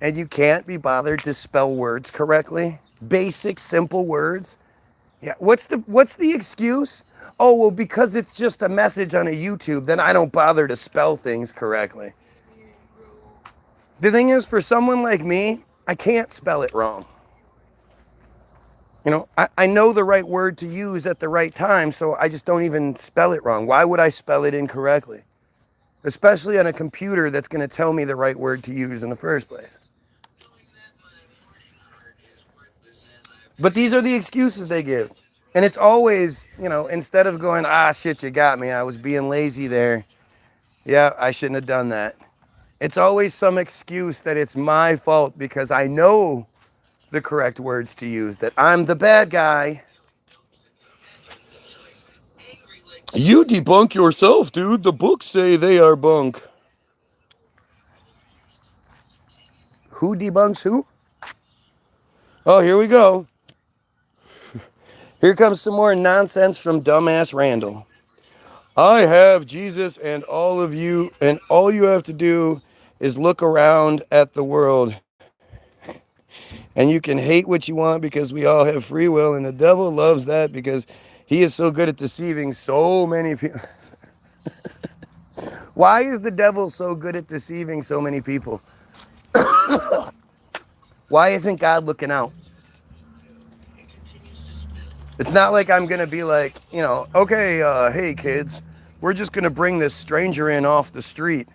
and you can't be bothered to spell words correctly, basic, simple words, yeah. What's the excuse? Oh, well, because it's just a message on a YouTube, then I don't bother to spell things correctly. The thing is, for someone like me, I can't spell it wrong. I know the right word to use at the right time, so I just don't even spell it wrong. Why would I spell it incorrectly? Especially on a computer that's going to tell me the right word to use in the first place. But these are the excuses they give. And it's always, instead of going, shit, you got me, I was being lazy there. Yeah, I shouldn't have done that. It's always some excuse that it's my fault because I know the correct words to use, that I'm the bad guy. You debunk yourself, dude. The books say they are bunk. Who debunks who? Oh, here we go. Here comes some more nonsense from dumbass Randall. I have Jesus and all of you, and all you have to do is look around at the world. And you can hate what you want because we all have free will, and the devil loves that because he is so good at deceiving so many people. Why is the devil so good at deceiving so many people? Why isn't God looking out? It's not like I'm going to be like, okay, hey kids, we're just going to bring this stranger in off the street.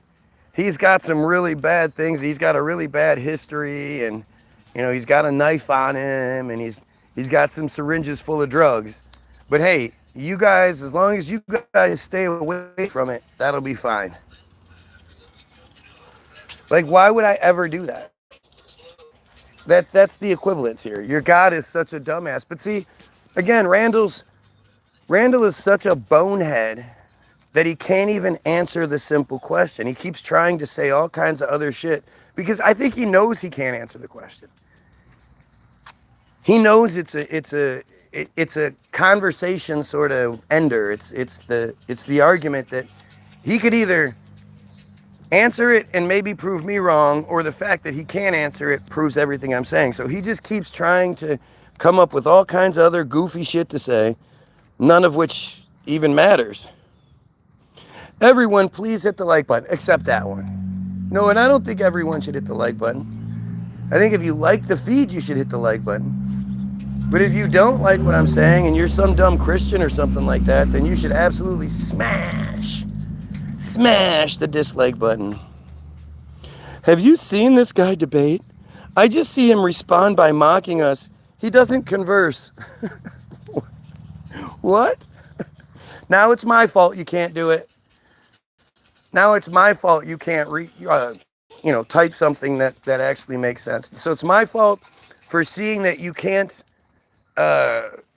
He's got some really bad things. He's got a really bad history, and he's got a knife on him, and he's got some syringes full of drugs. But hey, you guys, as long as you guys stay away from it, that'll be fine. Like, why would I ever do that? That's the equivalence here. Your God is such a dumbass. But see, again, Randall is such a bonehead that he can't even answer the simple question. He keeps trying to say all kinds of other shit because I think he knows he can't answer the question. He knows it's a conversation sort of ender. It's the argument that he could either answer it and maybe prove me wrong, or the fact that he can't answer it proves everything I'm saying. So he just keeps trying to come up with all kinds of other goofy shit to say, none of which even matters. Everyone, please hit the like button, except that one. No, and I don't think everyone should hit the like button. I think if you like the feed, you should hit the like button. But if you don't like what I'm saying and you're some dumb Christian or something like that, then you should absolutely smash the dislike button. Have you seen this guy debate? I just see him respond by mocking us. He doesn't converse. What? Now it's my fault you can't do it. Now it's my fault you can't type something that actually makes sense. So it's my fault for seeing that you can't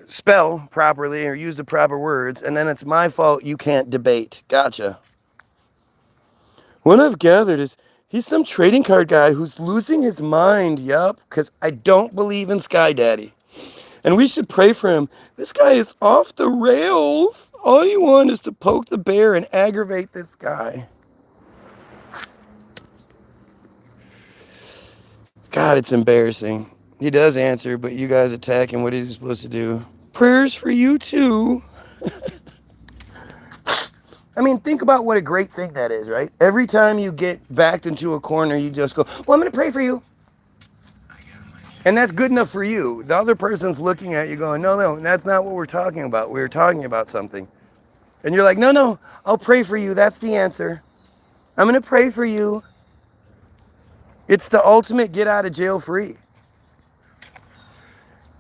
spell properly or use the proper words, and then it's my fault you can't debate. Gotcha. What I've gathered is he's some trading card guy who's losing his mind, yup, because I don't believe in Sky Daddy. And we should pray for him. This guy is off the rails. All you want is to poke the bear and aggravate this guy. God, it's embarrassing. He does answer, but you guys attack him. What is he supposed to do? Prayers for you too. I mean, think about what a great thing that is, right? Every time you get backed into a corner, you just go, well, I'm going to pray for you. And that's good enough for you. The other person's looking at you going, no, that's not what we're talking about. We're talking about something. And you're like, no, I'll pray for you. That's the answer. I'm going to pray for you. It's the ultimate get out of jail free.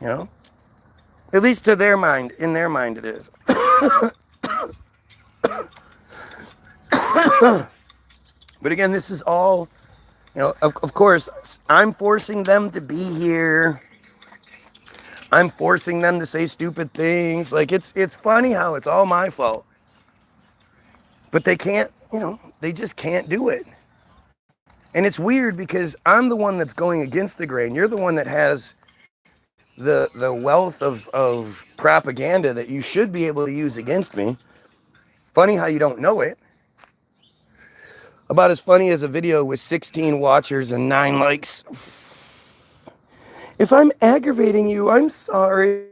At least to their mind, in their mind it is. But again, this is all, of course, I'm forcing them to be here. I'm forcing them to say stupid things. Like, it's funny how it's all my fault. But they can't, they just can't do it. And it's weird because I'm the one that's going against the grain. You're the one that has the wealth of propaganda that you should be able to use against me. Funny how you don't know it. About as funny as a video with 16 watchers and 9 likes. If I'm aggravating you, I'm sorry.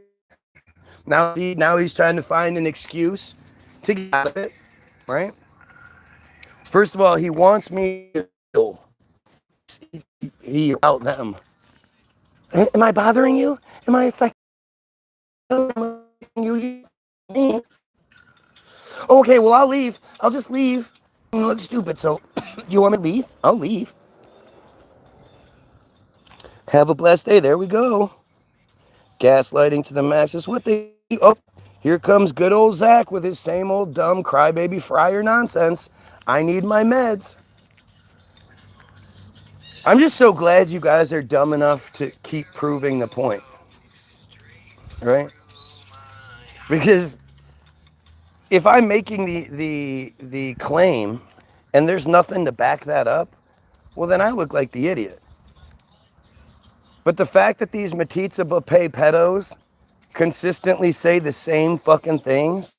Now he's trying to find an excuse to get out of it, right? First of all, he wants me to feel he out them. Am I bothering you? Am I affecting you? Me? Okay, well, I'll leave. I'll just leave. You look stupid, so you want me to leave? I'll leave. Have a blessed day. There we go. Gaslighting to the max is what they do. Oh, here comes good old Zach with his same old dumb crybaby friar nonsense. I need my meds. I'm just so glad you guys are dumb enough to keep proving the point, right? Because if I'm making the claim and there's nothing to back that up, well, then I look like the idiot. But the fact that these Matitza Bupe pedos consistently say the same fucking things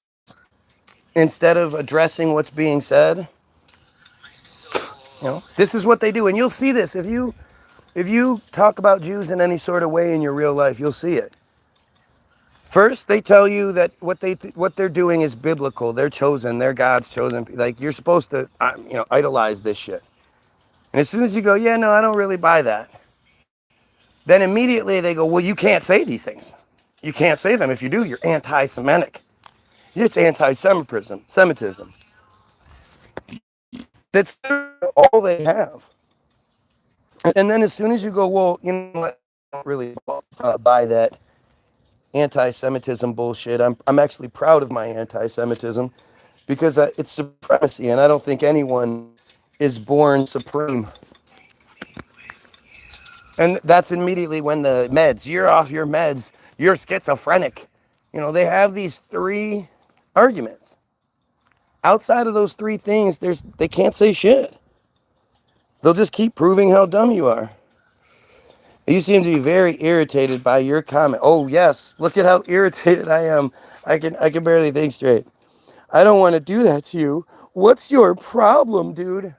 instead of addressing what's being said, this is what they do. And you'll see this if you talk about Jews in any sort of way in your real life, you'll see it. First, they tell you that what they're doing is biblical. They're chosen. They're God's chosen. Like, you're supposed to, idolize this shit. And as soon as you go, yeah, no, I don't really buy that, then immediately they go, well, you can't say these things. You can't say them. If you do, you're anti-Semitic. It's anti-Semitism. Semitism. That's all they have. And then as soon as you go, well, you know what, I don't really buy that anti-Semitism bullshit. I'm actually proud of my anti-Semitism because it's supremacy, and I don't think anyone is born supreme. And that's immediately when the meds, you're off your meds, you're schizophrenic. They have these 3 arguments. Outside of those 3 things, they can't say shit. They'll just keep proving how dumb you are. You seem to be very irritated by your comment. Oh yes, look at how irritated I am. I can barely think straight. I don't want to do that to you. What's your problem, dude?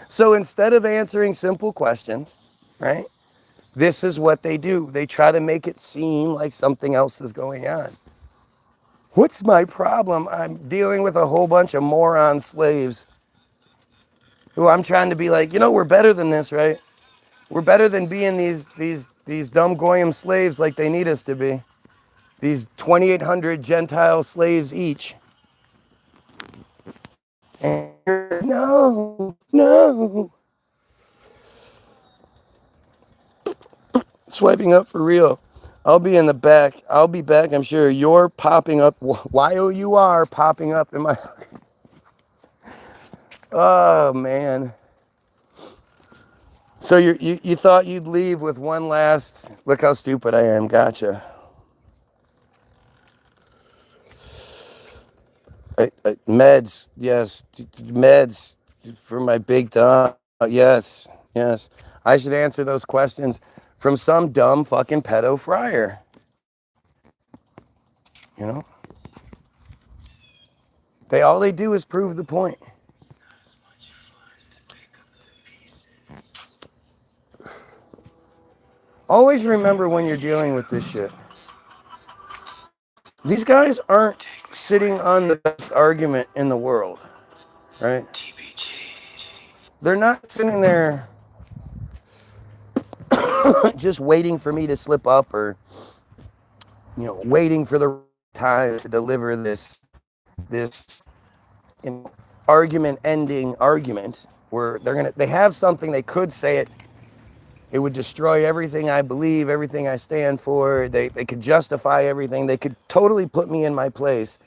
So instead of answering simple questions, right? This is what they do. They try to make it seem like something else is going on. What's my problem? I'm dealing with a whole bunch of moron slaves who I'm trying to be like, we're better than this, right? We're better than being these dumb goyim slaves like they need us to be. These 2,800 Gentile slaves each. And no. Swiping up for real. I'll be in the back. I'll be back, I'm sure. You're popping up. Y-O-U-R popping up in my... Oh, man. So you thought you'd leave with one last... Look how stupid I am. Gotcha. Meds. Yes. Meds for my big dumb. Yes. I should answer those questions from some dumb fucking pedo friar. All they do is prove the point. Always remember when you're dealing with this shit. These guys aren't sitting on the best argument in the world, right? They're not sitting there just waiting for me to slip up or, waiting for the time to deliver this argument-ending argument where they have something, they could say it. It would destroy everything I believe, everything I stand for. They could justify everything. They could totally put me in my place.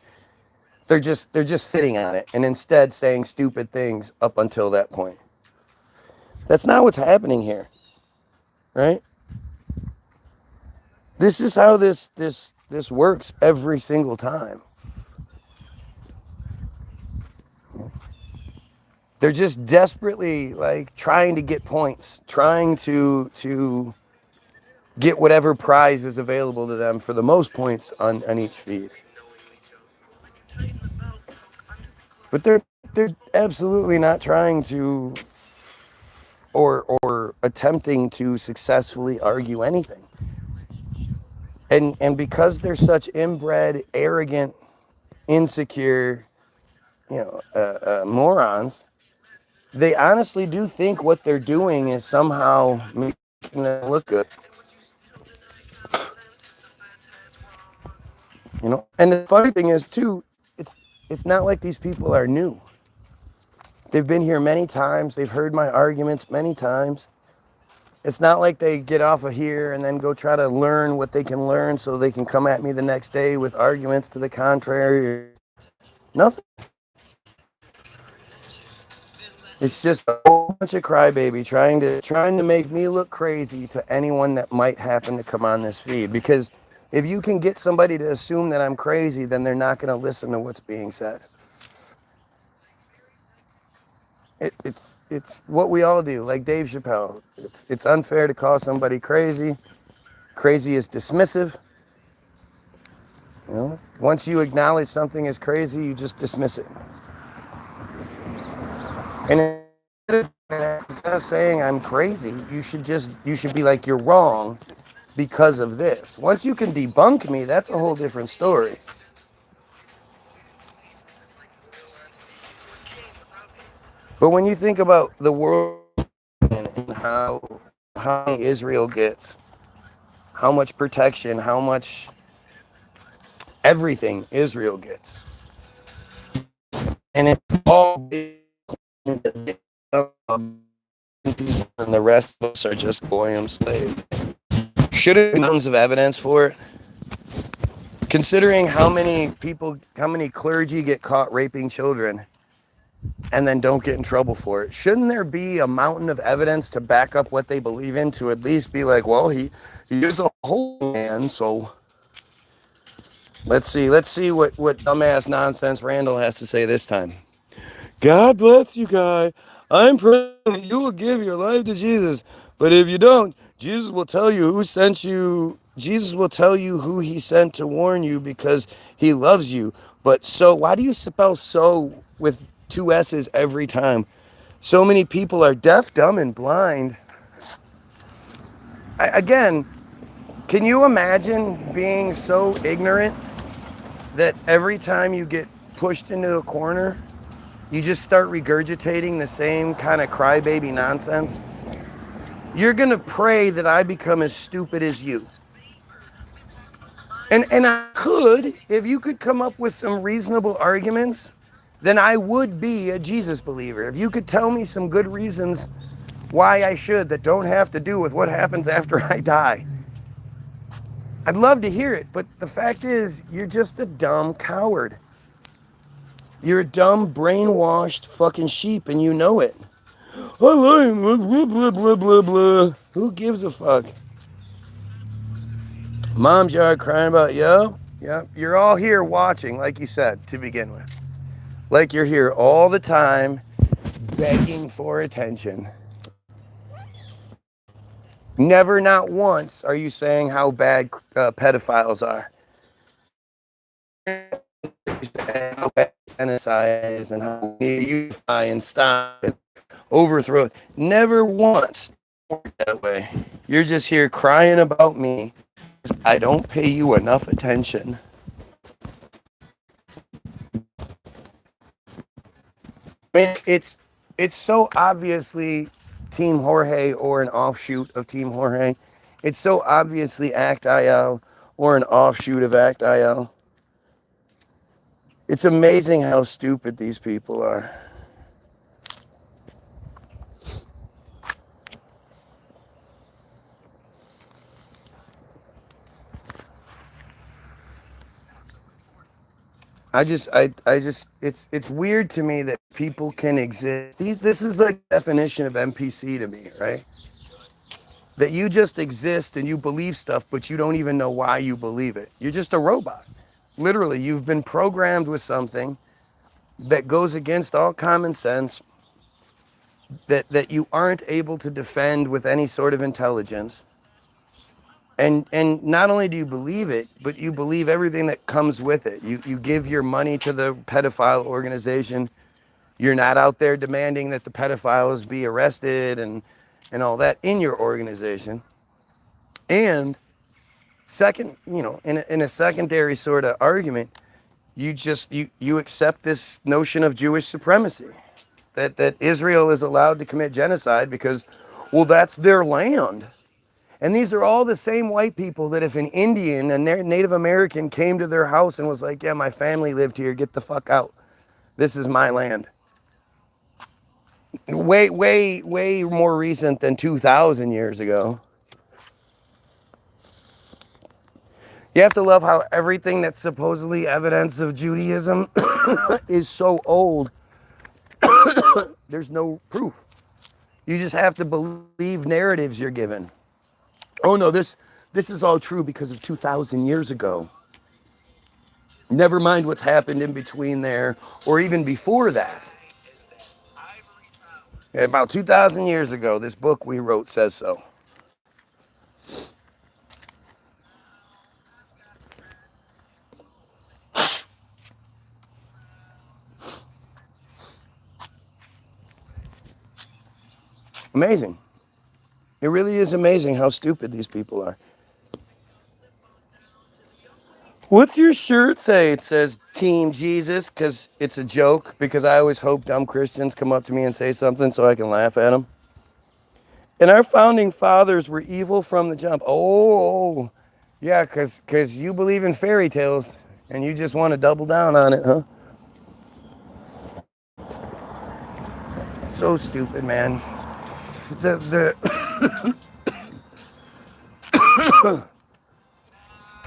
They're just sitting on it and instead saying stupid things up until that point. That's not what's happening here, right? This is how this works every single time. They're just desperately trying to get points, trying to get whatever prize is available to them for the most points on each feed. But they're absolutely not trying to or attempting to successfully argue anything. And because they're such inbred, arrogant, insecure, morons, they honestly do think what they're doing is somehow making them look good. And the funny thing is too, it's not like these people are new. They've been here many times. They've heard my arguments many times. It's not like they get off of here and then go try to learn what they can learn so they can come at me the next day with arguments to the contrary. Nothing. It's just a whole bunch of crybaby trying to make me look crazy to anyone that might happen to come on this feed. Because if you can get somebody to assume that I'm crazy, then they're not going to listen to what's being said. It's what we all do, like Dave Chappelle. It's unfair to call somebody crazy. Crazy is dismissive. Once you acknowledge something is crazy, you just dismiss it. And instead of saying I'm crazy, you should be like, you're wrong because of this. Once you can debunk me, that's a whole different story. But when you think about the world and how Israel gets, how much protection, how much everything Israel gets, and it's all and the rest of us are just goyim slaves. Should have been mountains of evidence for it. Considering how many clergy get caught raping children and then don't get in trouble for it, shouldn't there be a mountain of evidence to back up what they believe in, to at least be like, well, he is a holy man, so let's see what dumbass nonsense Randall has to say this time. God bless you, guy. I'm praying that you will give your life to Jesus. But if you don't, Jesus will tell you who sent you. Jesus will tell you who he sent to warn you because he loves you. But so, why do you spell so with two S's every time? So many people are deaf, dumb, and blind. Again, can you imagine being so ignorant that every time you get pushed into a corner, you just start regurgitating the same kind of crybaby nonsense? You're going to pray that I become as stupid as you. And I could, if you could come up with some reasonable arguments, then I would be a Jesus believer. If you could tell me some good reasons why I should that don't have to do with what happens after I die, I'd love to hear it. But the fact is, you're just a dumb coward. You're a dumb, brainwashed fucking sheep, and you know it. I like blah, blah, blah, blah, blah. Who gives a fuck? Mom's yard crying about, yo. Yeah, you're all here watching, like you said, to begin with. Like you're here all the time, begging for attention. Never, not once, are you saying how bad pedophiles are. How bad genocide is and how we need to unify and stop and overthrow. Never once that way. You're just here crying about me. I don't pay you enough attention. I mean, it's so obviously Team Jorge or an offshoot of Team Jorge. It's so obviously act.il or an offshoot of act.il. It's amazing how stupid these people are. It's weird to me that people can exist. This is like the definition of NPC to me, right? That you just exist and you believe stuff, but you don't even know why you believe it. You're just a robot. Literally, you've been programmed with something that goes against all common sense, that you aren't able to defend with any sort of intelligence. And not only do you believe it, but you believe everything that comes with it. You give your money to the pedophile organization. You're not out there demanding that the pedophiles be arrested and all that in your organization. And second, in a secondary sort of argument, you accept this notion of Jewish supremacy, that Israel is allowed to commit genocide because, well, that's their land. And these are all the same white people that if an Indian, a Native American came to their house and was like, yeah, my family lived here, get the fuck out. This is my land. Way, way, way more recent than 2,000 years ago. You have to love how everything that's supposedly evidence of Judaism is so old. There's no proof. You just have to believe narratives you're given. Oh no, this is all true because of 2,000 years ago. Never mind what's happened in between there or even before that. About 2,000 years ago, this book we wrote says so. Amazing. It really is amazing how stupid these people are. What's your shirt say? It says Team Jesus because it's a joke, because I always hope dumb Christians come up to me and say something so I can laugh at them. And our founding fathers were evil from the jump. Oh, yeah, because you believe in fairy tales and you just want to double down on it, huh? So stupid, man. The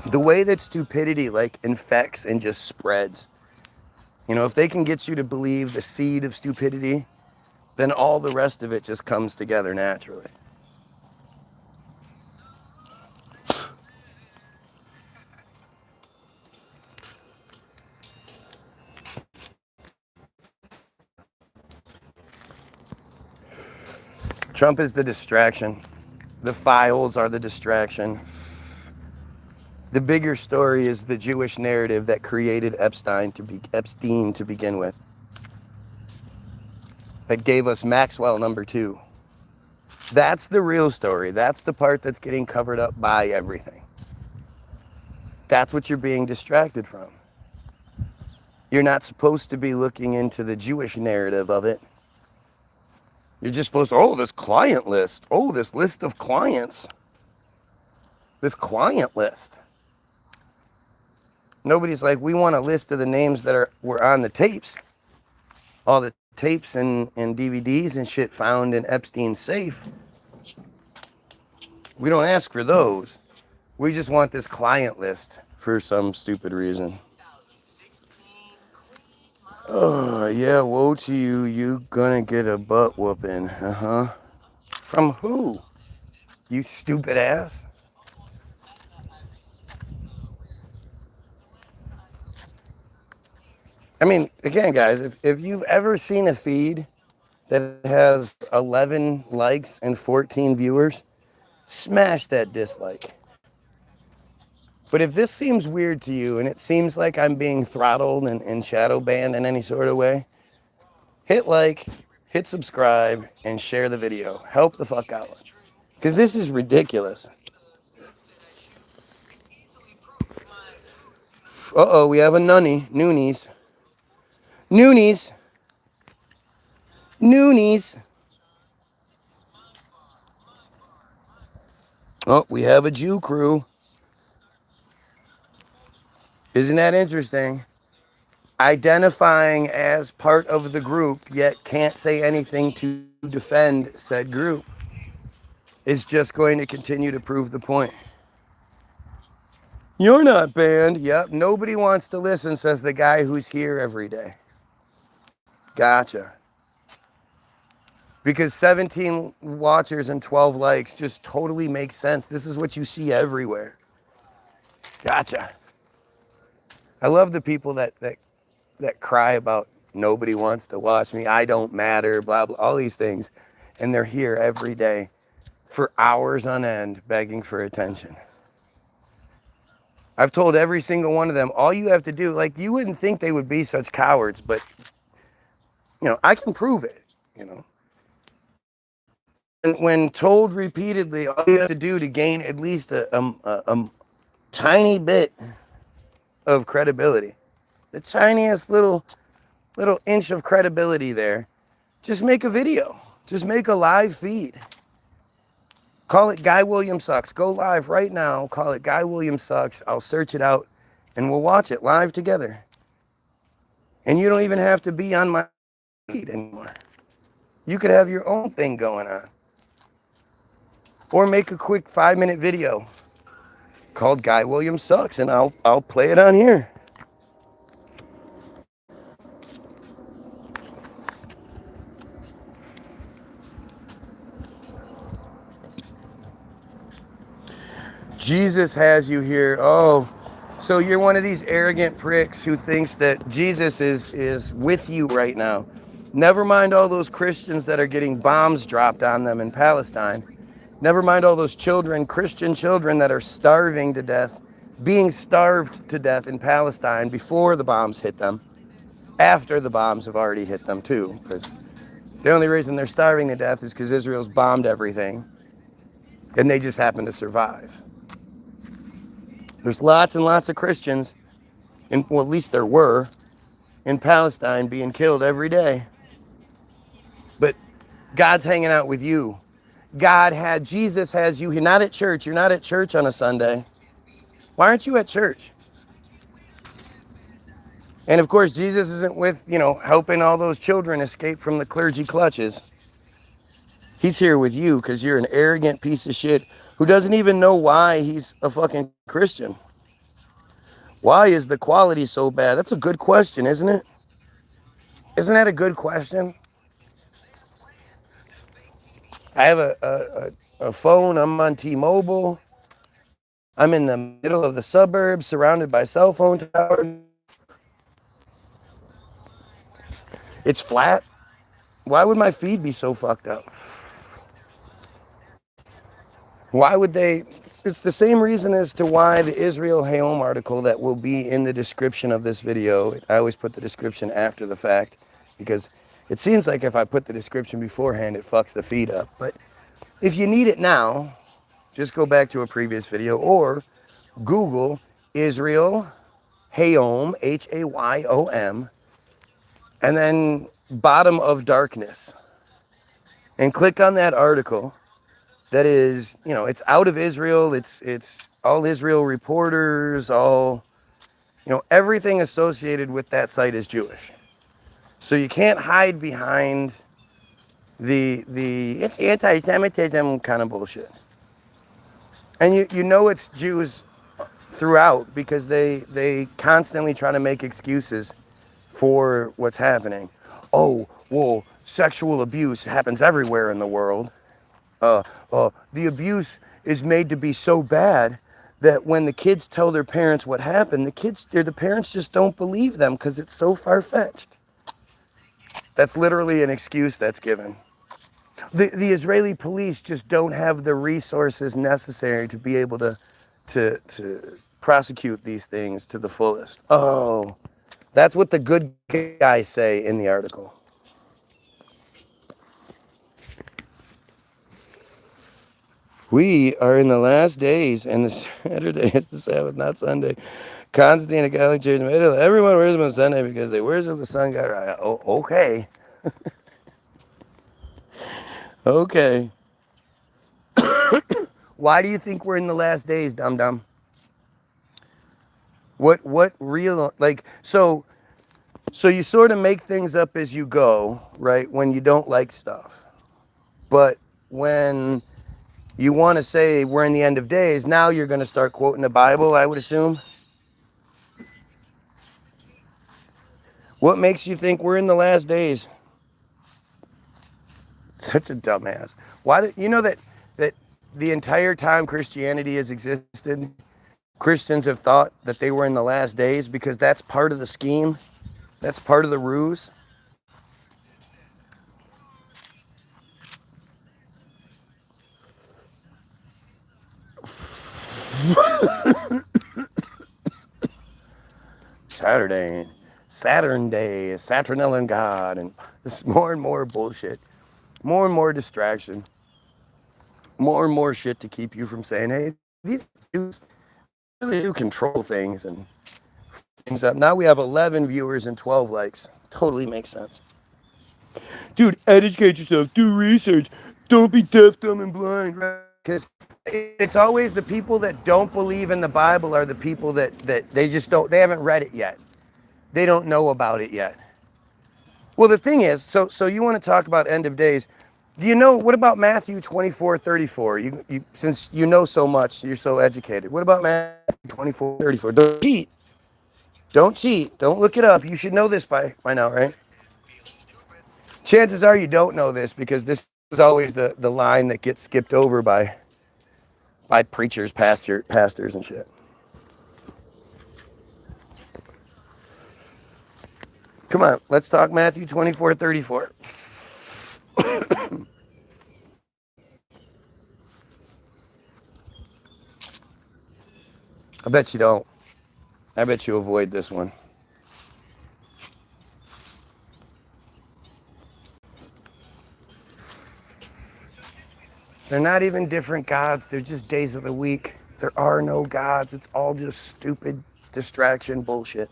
the way that stupidity like infects and just spreads. If they can get you to believe the seed of stupidity, then all the rest of it just comes together naturally. Trump is the distraction. The files are the distraction. The bigger story is the Jewish narrative that created Epstein to begin with. That gave us Maxwell #2. That's the real story. That's the part that's getting covered up by everything. That's what you're being distracted from. You're not supposed to be looking into the Jewish narrative of it. You're just supposed to, oh, this client list. Oh, this list of clients. This client list. Nobody's like, we want a list of the names that were on the tapes. All the tapes and DVDs and shit found in Epstein's safe. We don't ask for those. We just want this client list for some stupid reason. Oh, yeah, woe to you. You gonna get a butt whooping. Uh-huh. From who? You stupid ass. I mean, again, guys, if you've ever seen a feed that has 11 likes and 14 viewers, smash that dislike. But if this seems weird to you and it seems like I'm being throttled and shadow banned in any sort of way, hit like, hit subscribe, and share the video. Help the fuck out. Because this is ridiculous. Uh-oh, we have a Noonies. Oh, we have a Jew crew. Isn't that interesting? Identifying as part of the group, yet can't say anything to defend said group, is just going to continue to prove the point. You're not banned. Yep, nobody wants to listen, says the guy who's here every day. Gotcha. Because 17 watchers and 12 likes just totally makes sense. This is what you see everywhere. Gotcha. I love the people that cry about nobody wants to watch me, I don't matter, blah, blah, all these things. And they're here every day for hours on end begging for attention. I've told every single one of them, all you have to do, like, you wouldn't think they would be such cowards, but I can prove it, you know. And when told repeatedly, all you have to do to gain at least a tiny bit of credibility, the tiniest little inch of credibility there, just make a video. Just make a live feed. Call it Guy Williams Sucks. Go live right now. Call it Guy Williams Sucks. I'll search it out and we'll watch it live together. And you don't even have to be on my feed anymore. You could have your own thing going on. Or make a quick 5-minute video called Guy Williams Sucks and I'll play it on here. Jesus has you here. Oh, so you're one of these arrogant pricks who thinks that Jesus is with you right now. Never mind all those Christians that are getting bombs dropped on them in Palestine. Never mind all those children, Christian children that are starving to death, being starved to death in Palestine before the bombs hit them, after the bombs have already hit them too, because the only reason they're starving to death is because Israel's bombed everything and they just happen to survive. There's lots and lots of Christians, well, at least there were, in Palestine being killed every day. But God's hanging out with you. Jesus has you. You're not at church. You're not at church on a Sunday. Why aren't you at church? And of course, Jesus isn't with, helping all those children escape from the clergy clutches. He's here with you because you're an arrogant piece of shit who doesn't even know why he's a fucking Christian. Why is the quality so bad? That's a good question, isn't it? Isn't that a good question? I have a phone. I'm on T-Mobile. I'm in the middle of the suburbs, surrounded by cell phone towers. It's flat. Why would my feed be so fucked up? Why would they? It's the same reason as to why the Israel Hayom article that will be in the description of this video. I always put the description after the fact because it seems like if I put the description beforehand, it fucks the feed up. But if you need it now, just go back to a previous video or Google Israel Hayom, Hayom, and then bottom of darkness. And click on that article that is, it's out of Israel. It's all Israel reporters, all, everything associated with that site is Jewish. So you can't hide behind the it's anti-Semitism kind of bullshit. And you know it's Jews throughout because they constantly try to make excuses for what's happening. Oh, well, sexual abuse happens everywhere in the world. The abuse is made to be so bad that when the kids tell their parents what happened, the parents just don't believe them because it's so far-fetched. That's literally an excuse that's given. The Israeli police just don't have the resources necessary to be able to prosecute these things to the fullest. Oh, that's what the good guys say in the article. We are in the last days, and the Saturday is the Sabbath, not Sunday. Constantine, a Catholic church, everyone worships on Sunday because they worship the sun god. Oh, okay. Okay. Why do you think we're in the last days, dum-dum? What real, so you sort of make things up as you go, right, when you don't like stuff. But when you want to say we're in the end of days, now you're going to start quoting the Bible, I would assume. What makes you think we're in the last days? Such a dumbass. Why do you know that the entire time Christianity has existed, Christians have thought that they were in the last days because that's part of the scheme. That's part of the ruse. Saturday, Saturn Day, a Saturnine God, and this more and more bullshit, more and more distraction, more and more shit to keep you from saying, hey, these Jews really do control things and things up. Now we have 11 viewers and 12 likes. Totally makes sense. Dude, educate yourself, do research, don't be deaf, dumb, and blind, right? Because it's always the people that don't believe in the Bible are the people that they just don't, they haven't read it yet. They don't know about it yet. Well, the thing is, so you want to talk about end of days. Do you know, what about Matthew 24:34? Since you know so much, you're so educated. What about Matthew 24:34? Don't cheat. Don't cheat. Don't look it up. You should know this by now, right? Chances are you don't know this because this is always the line that gets skipped over by preachers, pastors and shit. Come on, let's talk Matthew 24:34. I bet you don't. I bet you avoid this one. They're not even different gods. They're just days of the week. There are no gods. It's all just stupid distraction bullshit.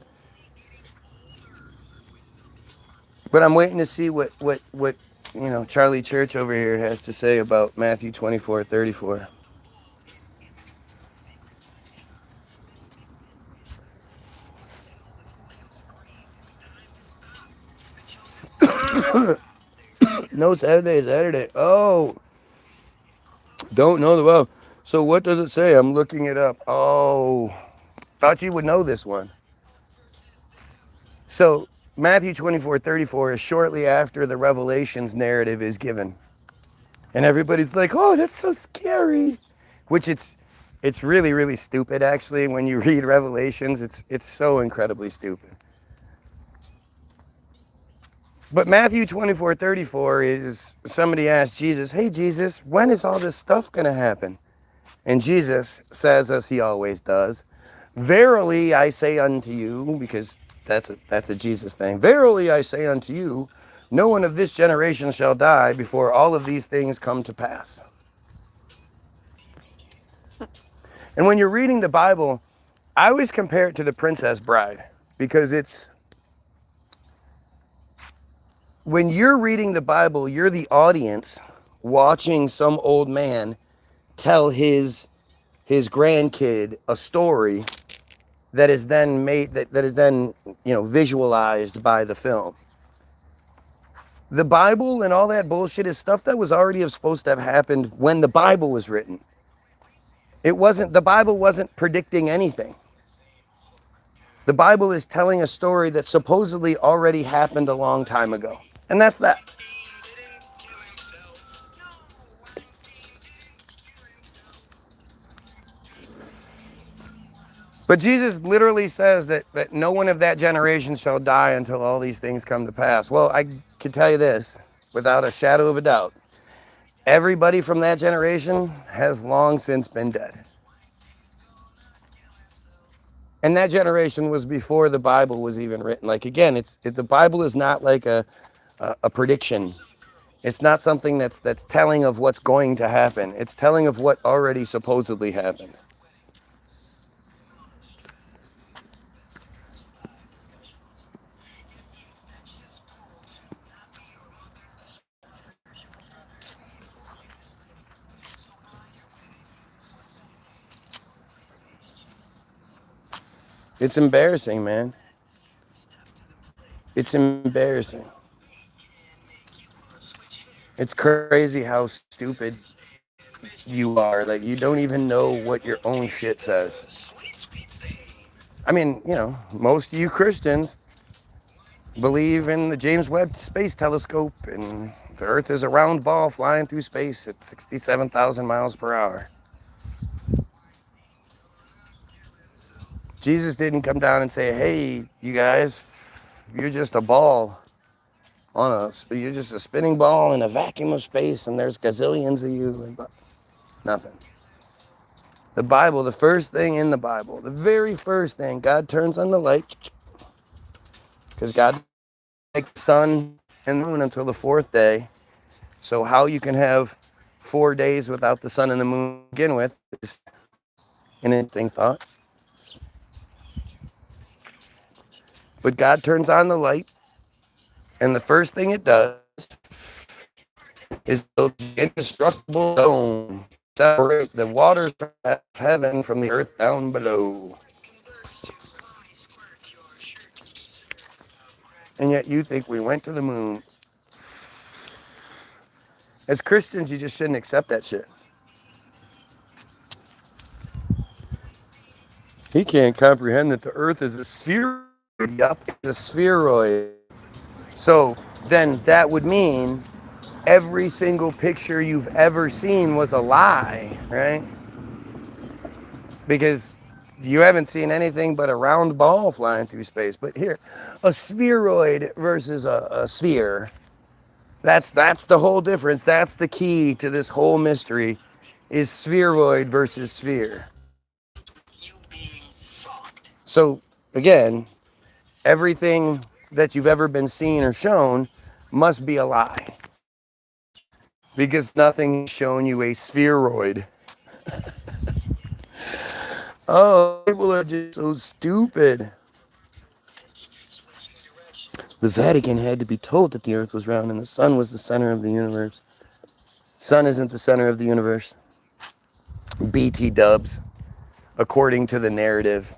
But I'm waiting to see what Charlie Church over here has to say about Matthew 24:34. No Saturday. Oh, don't know the well. So what does it say? I'm looking it up. Oh, thought you would know this one. So Matthew 24:34 is shortly after the Revelations narrative is given. And everybody's like, oh, that's so scary. Which it's really, really stupid actually. When you read Revelations, it's so incredibly stupid. But Matthew 24:34 is somebody asked Jesus, hey Jesus, when is all this stuff gonna happen? And Jesus says, as he always does, verily I say unto you, because that's a Jesus thing. Verily I say unto you, no one of this generation shall die before all of these things come to pass. And when you're reading the Bible, I always compare it to the Princess Bride, because it's, when you're reading the Bible, you're the audience watching some old man tell his grandkid a story that is then that is then visualized by the film. The Bible and all that bullshit is stuff that was already supposed to have happened when the Bible was written. The Bible wasn't predicting anything. The Bible is telling a story that supposedly already happened a long time ago. And that's that. But Jesus literally says that no one of that generation shall die until all these things come to pass. Well, I can tell you this, without a shadow of a doubt. Everybody from that generation has long since been dead. And that generation was before the Bible was even written. Like, again, the Bible is not like a prediction. It's not something that's telling of what's going to happen. It's telling of what already supposedly happened. It's embarrassing, man. It's embarrassing. It's crazy how stupid you are. Like, you don't even know what your own shit says. I mean, most of you Christians believe in the James Webb Space Telescope and the Earth is a round ball flying through space at 67,000 miles per hour. Jesus didn't come down and say, hey, you guys, you're just a ball you're just a spinning ball in a vacuum of space and there's gazillions of you. And nothing. The Bible, the first thing in the Bible, the very first thing, God turns on the light. Because God make the sun and the moon until the fourth day. So how you can have 4 days without the sun and the moon to begin with is an interesting thought. But God turns on the light, and the first thing it does is build the indestructible dome, separate the waters of heaven from the earth down below. And yet you think we went to the moon. As Christians, you just shouldn't accept that shit. He can't comprehend that the earth is a sphere. Yup, it's a spheroid. So then that would mean every single picture you've ever seen was a lie, right? Because you haven't seen anything but a round ball flying through space. But here, a spheroid versus a sphere. That's the whole difference. That's the key to this whole mystery is spheroid versus sphere. So again, everything that you've ever been seen or shown must be a lie. Because nothing has shown you a spheroid. Oh, people are just so stupid. The Vatican had to be told that the earth was round and the sun was the center of the universe. Sun isn't the center of the universe. BT dubs. According to the narrative,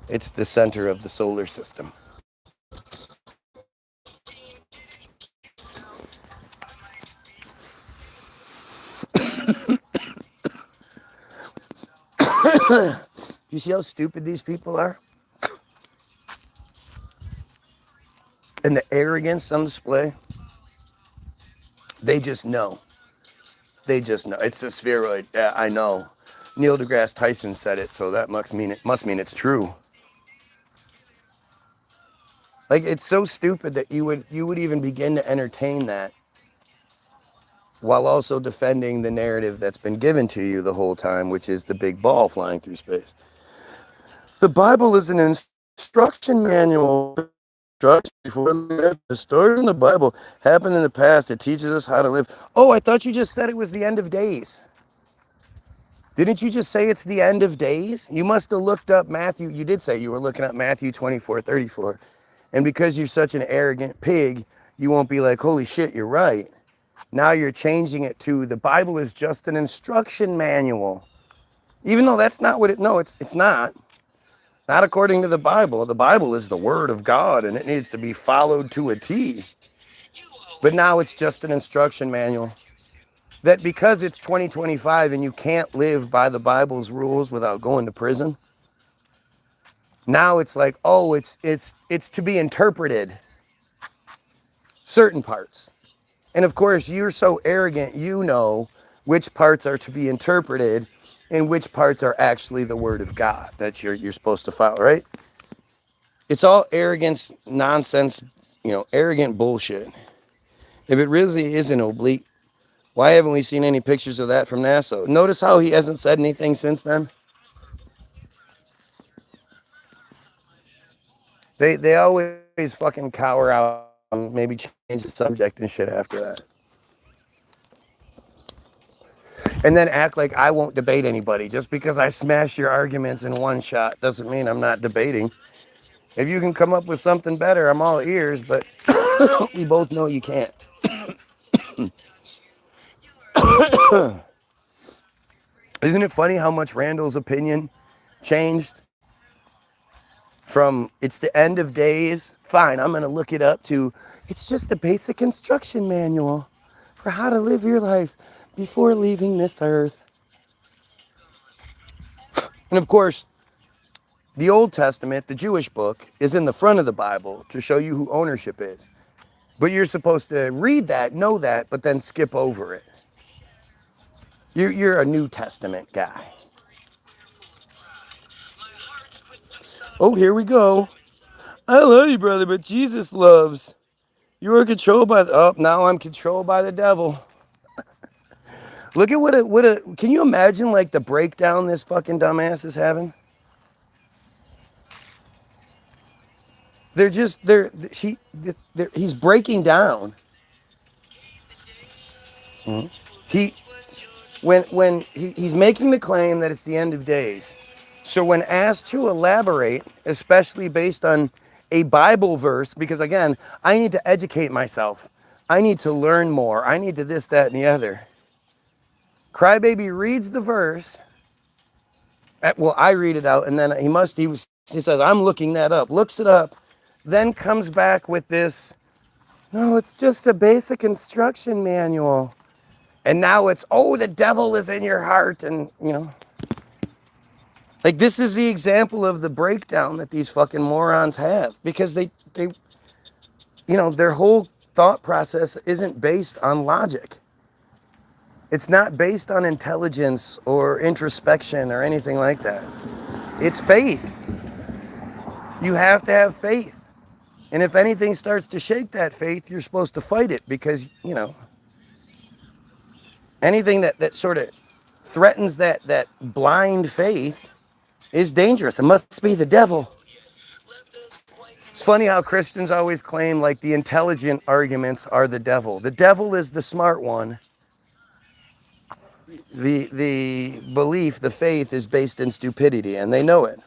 it's the center of the solar system. You see how stupid these people are? And the arrogance on display? They just know. They just know. It's a spheroid. Yeah, I know. Neil deGrasse Tyson said it, so that must mean it's true. Like it's so stupid that you would even begin to entertain that while also defending the narrative that's been given to you the whole time, which is the big ball flying through space. The Bible is an instruction manual. Before the stories in the Bible happened in the past. It teaches us how to live. Oh, I thought you just said it was the end of days. Didn't you just say it's the end of days? You must have looked up Matthew. You did say you were looking up Matthew 24:34. And because you're such an arrogant pig, you won't be like, holy shit, you're right. Now you're changing it to the Bible is just an instruction manual. Even though that's not what it's not. Not according to the Bible. The Bible is the word of God and it needs to be followed to a T. But now it's just an instruction manual. That because it's 2025 and you can't live by the Bible's rules without going to prison. Now it's like, oh, it's to be interpreted. Certain parts. And of course, you're so arrogant, you know which parts are to be interpreted and which parts are actually the word of God that you're supposed to follow, right? It's all arrogance, nonsense, arrogant bullshit. If it really is an oblique, why haven't we seen any pictures of that from NASA? Notice how he hasn't said anything since then? They always fucking cower out and maybe change the subject and shit after that. And then act like I won't debate anybody. Just because I smash your arguments in one shot doesn't mean I'm not debating. If you can come up with something better, I'm all ears, but we both know you can't. Isn't it funny how much Randall's opinion changed? From it's the end of days, fine, I'm going to look it up, to it's just a basic instruction manual for how to live your life before leaving this earth. And of course, the Old Testament, the Jewish book, is in the front of the Bible to show you who ownership is. But you're supposed to read that, know that, but then skip over it. You're a New Testament guy. Oh, here we go. I love you, brother, but Jesus loves. You were controlled by now I'm controlled by the devil. Look at can you imagine like the breakdown this fucking dumbass is having? They're just he's breaking down. He he's making the claim that it's the end of days. So when asked to elaborate, especially based on a Bible verse, because again, I need to educate myself. I need to learn more. I need to this, that, and the other. Crybaby reads the verse. Well, I read it out, and then he says, I'm looking that up, looks it up, then comes back with this, no, it's just a basic instruction manual. And now it's, oh, the devil is in your heart. And, like this is the example of the breakdown that these fucking morons have because they their whole thought process isn't based on logic. It's not based on intelligence or introspection or anything like that. It's faith. You have to have faith. And if anything starts to shake that faith, you're supposed to fight it because, anything that sort of threatens that blind faith is dangerous. It must be the devil. It's funny how Christians always claim like the intelligent arguments are the devil. The devil is the smart one. The belief, the faith is based in stupidity, and they know it.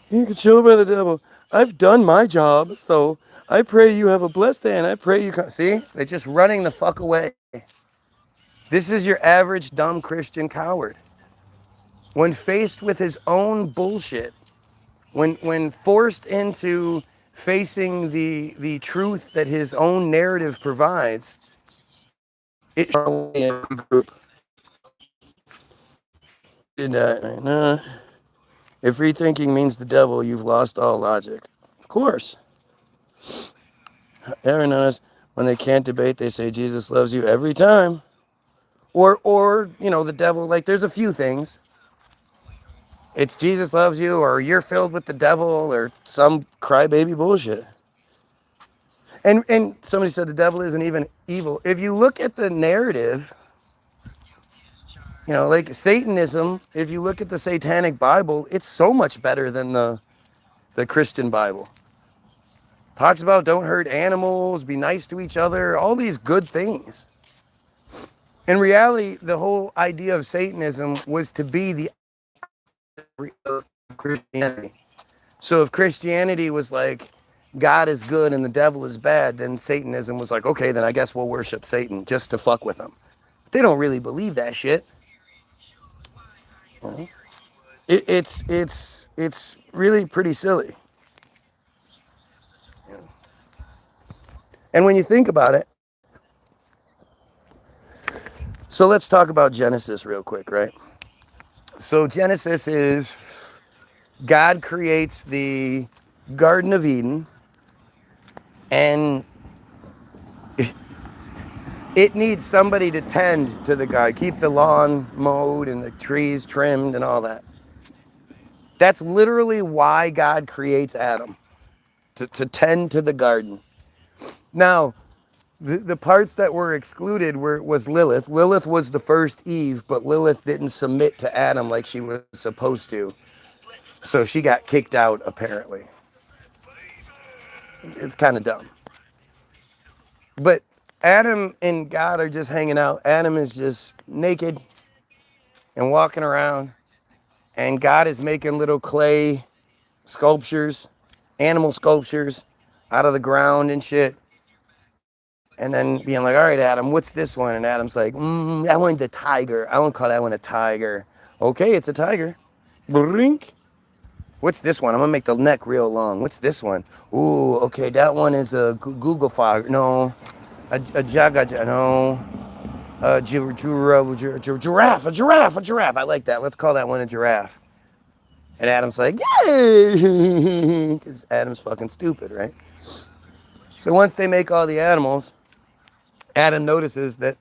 You can show by the devil. I've done my job, so I pray you have a blessed day, and I pray you come. See? They're just running the fuck away. This is your average dumb Christian coward. When faced with his own bullshit, when forced into facing the truth that his own narrative provides, it group. If rethinking means the devil, you've lost all logic. Of course. Aaron knows when they can't debate, they say Jesus loves you every time. Or the devil, like there's a few things. It's Jesus loves you, or you're filled with the devil, or some crybaby bullshit. And somebody said the devil isn't even evil. If you look at the narrative, like Satanism, if you look at the Satanic Bible, it's so much better than the Christian Bible. Talks about don't hurt animals, be nice to each other, all these good things. In reality, the whole idea of Satanism was to be the of Christianity. So if Christianity was like, God is good and the devil is bad, then Satanism was like, okay, then I guess we'll worship Satan just to fuck with him. They don't really believe that shit. It's really pretty silly. And when you think about it, so let's talk about Genesis real quick, right? So Genesis is God creates the Garden of Eden, and it needs somebody to tend to the garden, keep the lawn mowed and the trees trimmed and all that. That's literally why God creates Adam, to tend to the garden. Now, the parts that were excluded was Lilith. Lilith was the first Eve, but Lilith didn't submit to Adam like she was supposed to. So she got kicked out, apparently. It's kind of dumb. But Adam and God are just hanging out. Adam is just naked and walking around. And God is making little clay sculptures, animal sculptures out of the ground and shit. And then being like, all right, Adam, what's this one? And Adam's like, that one's a tiger. I won't call that one a tiger. Okay, it's a tiger. Brink. What's this one? I'm going to make the neck real long. What's this one? Ooh, okay, that one is a Google fog. No, a jaga, no. A giraffe. I like that. Let's call that one a giraffe. And Adam's like, yay! Because Adam's fucking stupid, right? So once they make all the animals, Adam notices that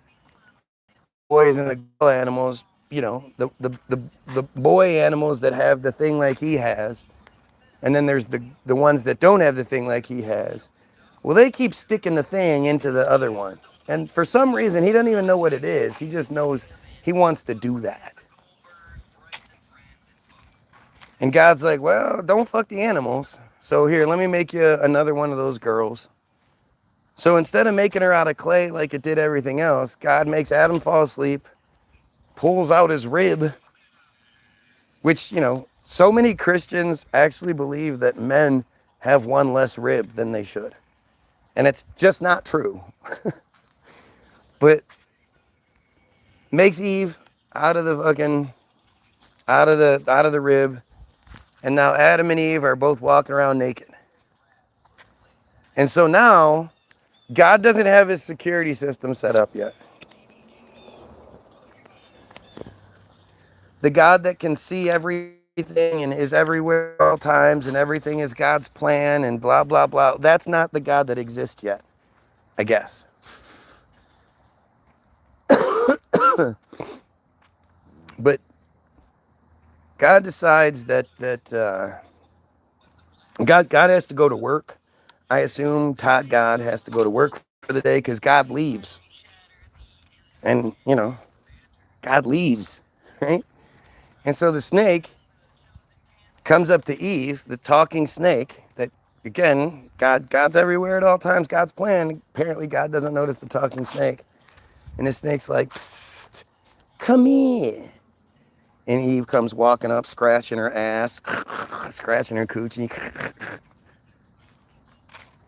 boys and the girl animals, the boy animals that have the thing like he has, and then there's the ones that don't have the thing like he has. Well, they keep sticking the thing into the other one. And for some reason, he doesn't even know what it is. He just knows he wants to do that. And God's like, well, don't fuck the animals. So here, let me make you another one of those girls. So instead of making her out of clay like it did everything else, God makes Adam fall asleep, pulls out his rib, which, so many Christians actually believe that men have one less rib than they should. And it's just not true. But makes Eve out of the fucking out of the rib, and now Adam and Eve are both walking around naked. And so now God doesn't have his security system set up yet. The God that can see everything and is everywhere at all times and everything is God's plan and blah blah blah. That's not the God that exists yet, I guess. But God decides that God has to go to work. I assume Todd God has to go to work for the day because God leaves. And, God leaves, right? And so the snake comes up to Eve, the talking snake, that, again, God's everywhere at all times, God's plan. Apparently, God doesn't notice the talking snake. And the snake's like, psst, come here. And Eve comes walking up, scratching her ass, scratching her coochie.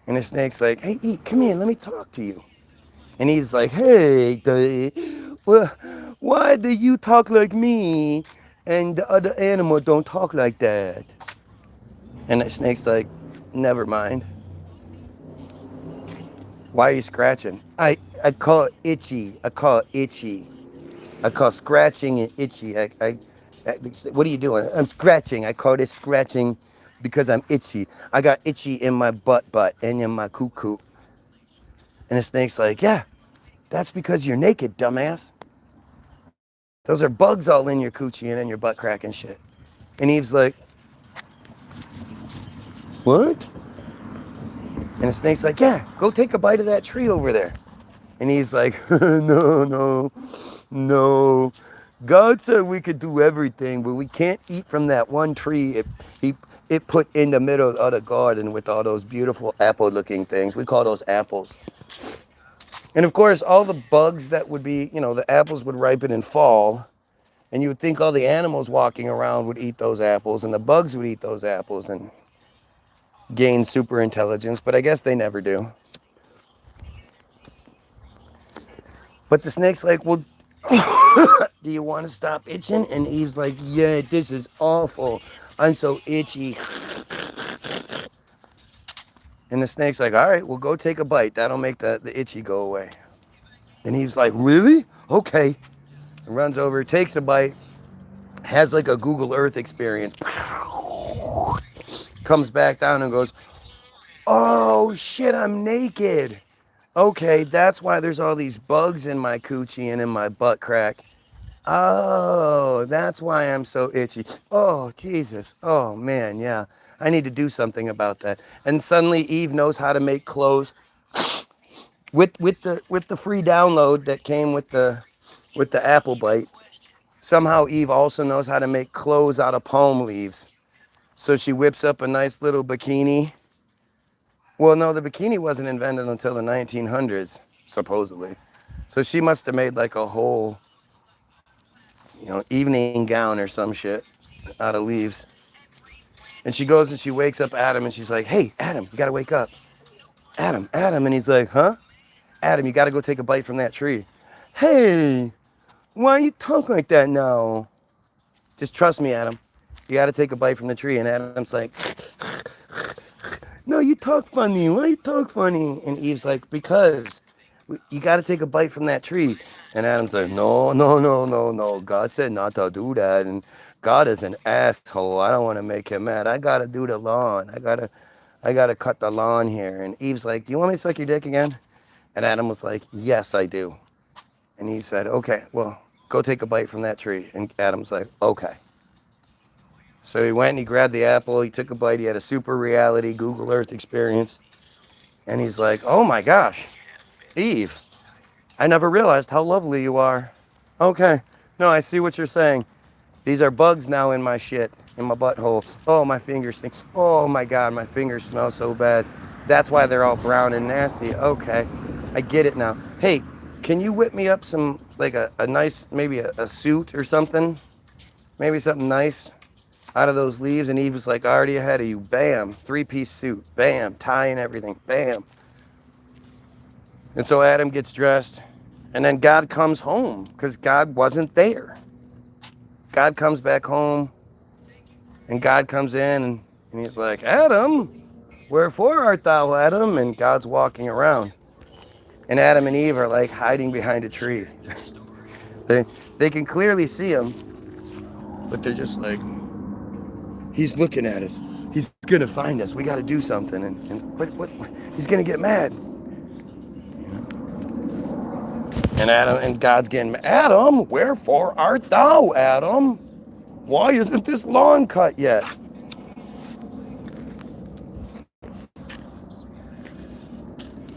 And the snake's like, hey, Eve, come here, let me talk to you. And he's like, hey, well, why do you talk like me and the other animal don't talk like that? And the snake's like, never mind. Why are you scratching? I call it itchy. I call it itchy. I call scratching and itchy. What are you doing? I'm scratching. I call this scratching because I'm itchy. I got itchy in my butt and in my cuckoo. And the snake's like, yeah, that's because you're naked, dumbass. Those are bugs all in your coochie and in your butt crack and shit. And Eve's like, what? And the snake's like, yeah, go take a bite of that tree over there. And he's like, no, no, no. God said we could do everything, but we can't eat from that one tree it put in the middle of the garden with all those beautiful apple-looking things. We call those apples. And of course, all the bugs that would be, the apples would ripen in fall. And you would think all the animals walking around would eat those apples, and the bugs would eat those apples and gain super intelligence, but I guess they never do. But the snake's like, well, do you want to stop itching? And Eve's like, yeah, this is awful. I'm so itchy. And the snake's like, all right, well, go take a bite. That'll make the itchy go away. And Eve's like, really? Okay. And runs over, takes a bite, has like a Google Earth experience. Comes back down and goes, oh, shit, I'm naked. Okay, that's why there's all these bugs in my coochie and in my butt crack. Oh, that's why I'm so itchy. Oh, Jesus. Oh, man, yeah. I need to do something about that. And suddenly Eve knows how to make clothes with the free download that came with the apple bite. Somehow Eve also knows how to make clothes out of palm leaves. So she whips up a nice little bikini. Well, no, the bikini wasn't invented until the 1900s, supposedly. So she must have made like a whole, evening gown or some shit out of leaves. And she goes and she wakes up Adam and she's like, hey, Adam, you gotta wake up. Adam. And he's like, huh? Adam, you gotta go take a bite from that tree. Hey, why you talk like that now? Just trust me, Adam. You gotta take a bite from the tree. And Adam's like, no, you talk funny. Why you talk funny? And Eve's like, because you got to take a bite from that tree. And Adam's like, no, no, no, no, no. God said not to do that. And God is an asshole. I don't want to make him mad. I got to do the lawn. I gotta cut the lawn here. And Eve's like, do you want me to suck your dick again? And Adam was like, yes, I do. And Eve said, okay, well, go take a bite from that tree. And Adam's like, okay. So he went and he grabbed the apple. He took a bite. He had a super reality Google Earth experience. And he's like, oh my gosh, Eve, I never realized how lovely you are. Okay, no, I see what you're saying. These are bugs now in my shit. in my butthole. Oh, my fingers stink. Oh my God, my fingers smell so bad. That's why they're all brown and nasty. Okay, I get it now. Hey, can you whip me up some, like a nice, maybe a suit or something? Maybe something nice out of those leaves. And Eve was like, already ahead of you. Bam, 3-piece suit. Bam, tie and everything. Bam. And so Adam gets dressed. And then God comes home because God wasn't there. God comes back home. And God comes in and he's like, Adam, wherefore art thou, Adam? And God's walking around. And Adam and Eve are like hiding behind a tree. they, they can clearly see him, but they're just like, he's looking at us. He's gonna find us. We gotta do something. But he's gonna get mad. And Adam and God's getting mad. Adam, wherefore art thou, Adam? Why isn't this lawn cut yet?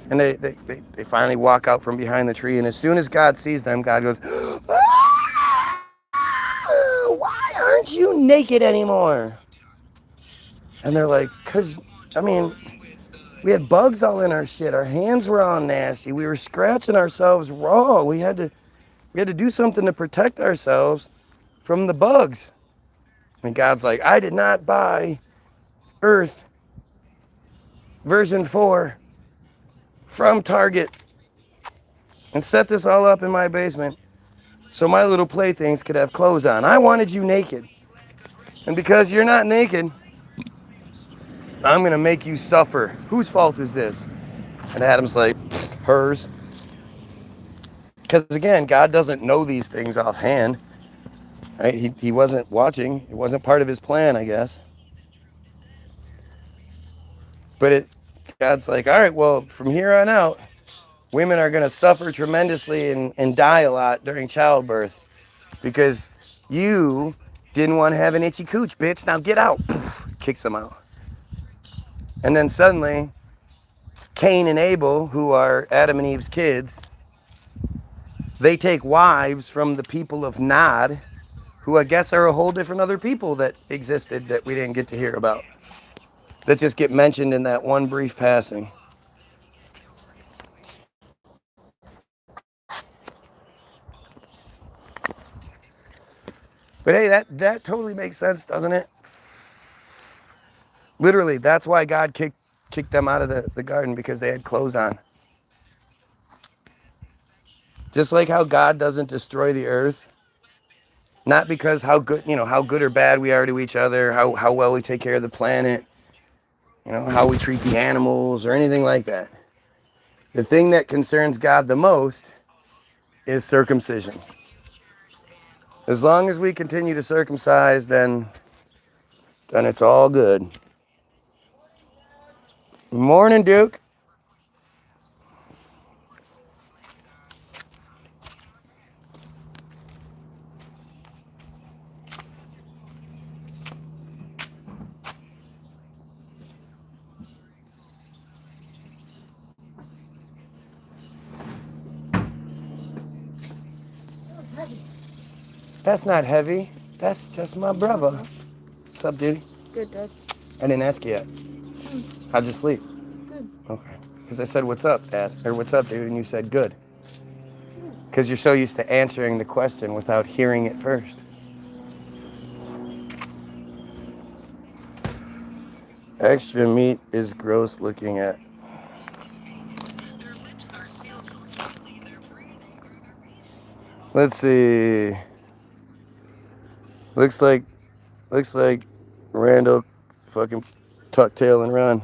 And they finally walk out from behind the tree, and as soon as God sees them, God goes, ah, why aren't you naked anymore? And they're like, because, I mean, we had bugs all in our shit. Our hands were all nasty. We were scratching ourselves raw. We had to do something to protect ourselves from the bugs. And God's like, I did not buy Earth version 4 from Target and set this all up in my basement so my little playthings could have clothes on. I wanted you naked. And because you're not naked, I'm going to make you suffer. Whose fault is this? And Adam's like, hers. Because again, God doesn't know these things offhand. Right? He wasn't watching. It wasn't part of his plan, I guess. But God's like, all right, well, from here on out, women are going to suffer tremendously and die a lot during childbirth because you didn't want to have an itchy cooch, bitch. Now get out. Poof, kicks them out. And then suddenly, Cain and Abel, who are Adam and Eve's kids, they take wives from the people of Nod, who I guess are a whole different other people that existed that we didn't get to hear about, that just get mentioned in that one brief passing. But hey, that totally makes sense, doesn't it? Literally, that's why God kicked them out of the garden, because they had clothes on. Just like how God doesn't destroy the earth, not because how good or bad we are to each other, how well we take care of the planet, how we treat the animals or anything like that. The thing that concerns God the most is circumcision. As long as we continue to circumcise, then it's all good. Morning, Duke. That's not heavy. That's just my brother. What's up, dude? Good, Dad. I didn't ask you yet. How'd you sleep? Good. Okay. Because I said, what's up, Dad? Or what's up, dude? And you said, good. Because you're so used to answering the question without hearing it first. Extra meat is gross looking at. Let's see. Looks like Randall fucking tuck tail and run.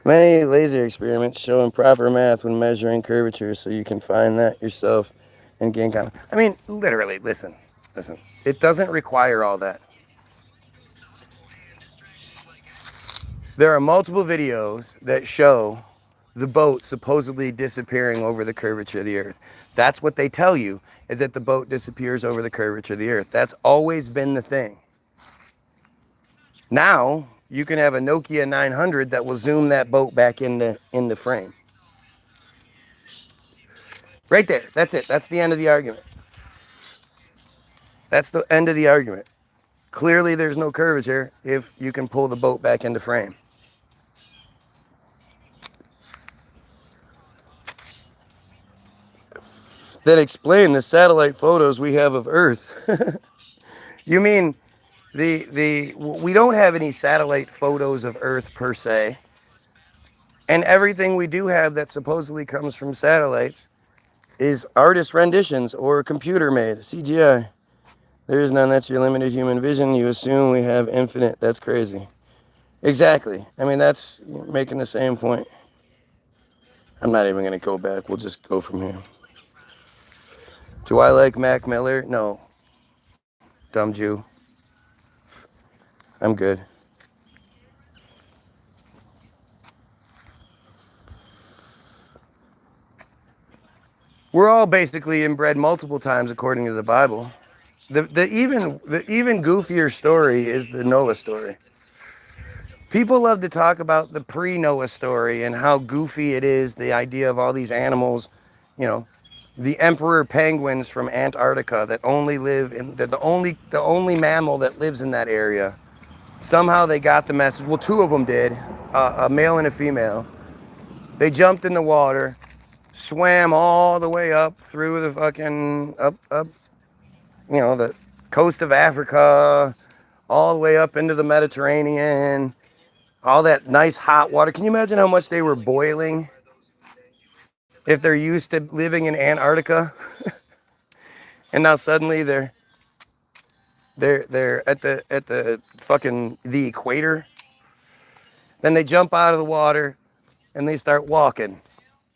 Many laser experiments show improper math when measuring curvature, so you can find that yourself and gain confidence. I mean, literally, listen. It doesn't require all that. There are multiple videos that show the boat supposedly disappearing over the curvature of the earth. That's what they tell you, is that the boat disappears over the curvature of the earth. That's always been the thing. Now, you can have a Nokia 900 that will zoom that boat back in the frame. Right there. That's it. That's the end of the argument. That's the end of the argument. Clearly, there's no curvature if you can pull the boat back into frame. That explain the satellite photos we have of Earth. You mean we don't have any satellite photos of Earth per se, and everything we do have that supposedly comes from satellites is artist renditions or computer made CGI. There is none. That's your limited human vision. You assume we have infinite. That's crazy. Exactly. I mean, that's making the same point. I'm not even going to go back. We'll just go from here. Do I like Mac Miller? No. Dumb Jew. I'm good. We're all basically inbred multiple times according to the Bible. The even goofier story is the Noah story. People love to talk about the pre-Noah story and how goofy it is, the idea of all these animals, you know, the emperor penguins from Antarctica that only live in the only mammal that lives in that area. Somehow they got the message. Well, two of them did, a male and a female. They jumped in the water, swam all the way up through the fucking up, the coast of Africa, all the way up into the Mediterranean, all that nice hot water. Can you imagine how much they were boiling if they're used to living in Antarctica? And now suddenly they're at the fucking the equator. Then they jump out of the water and they start walking,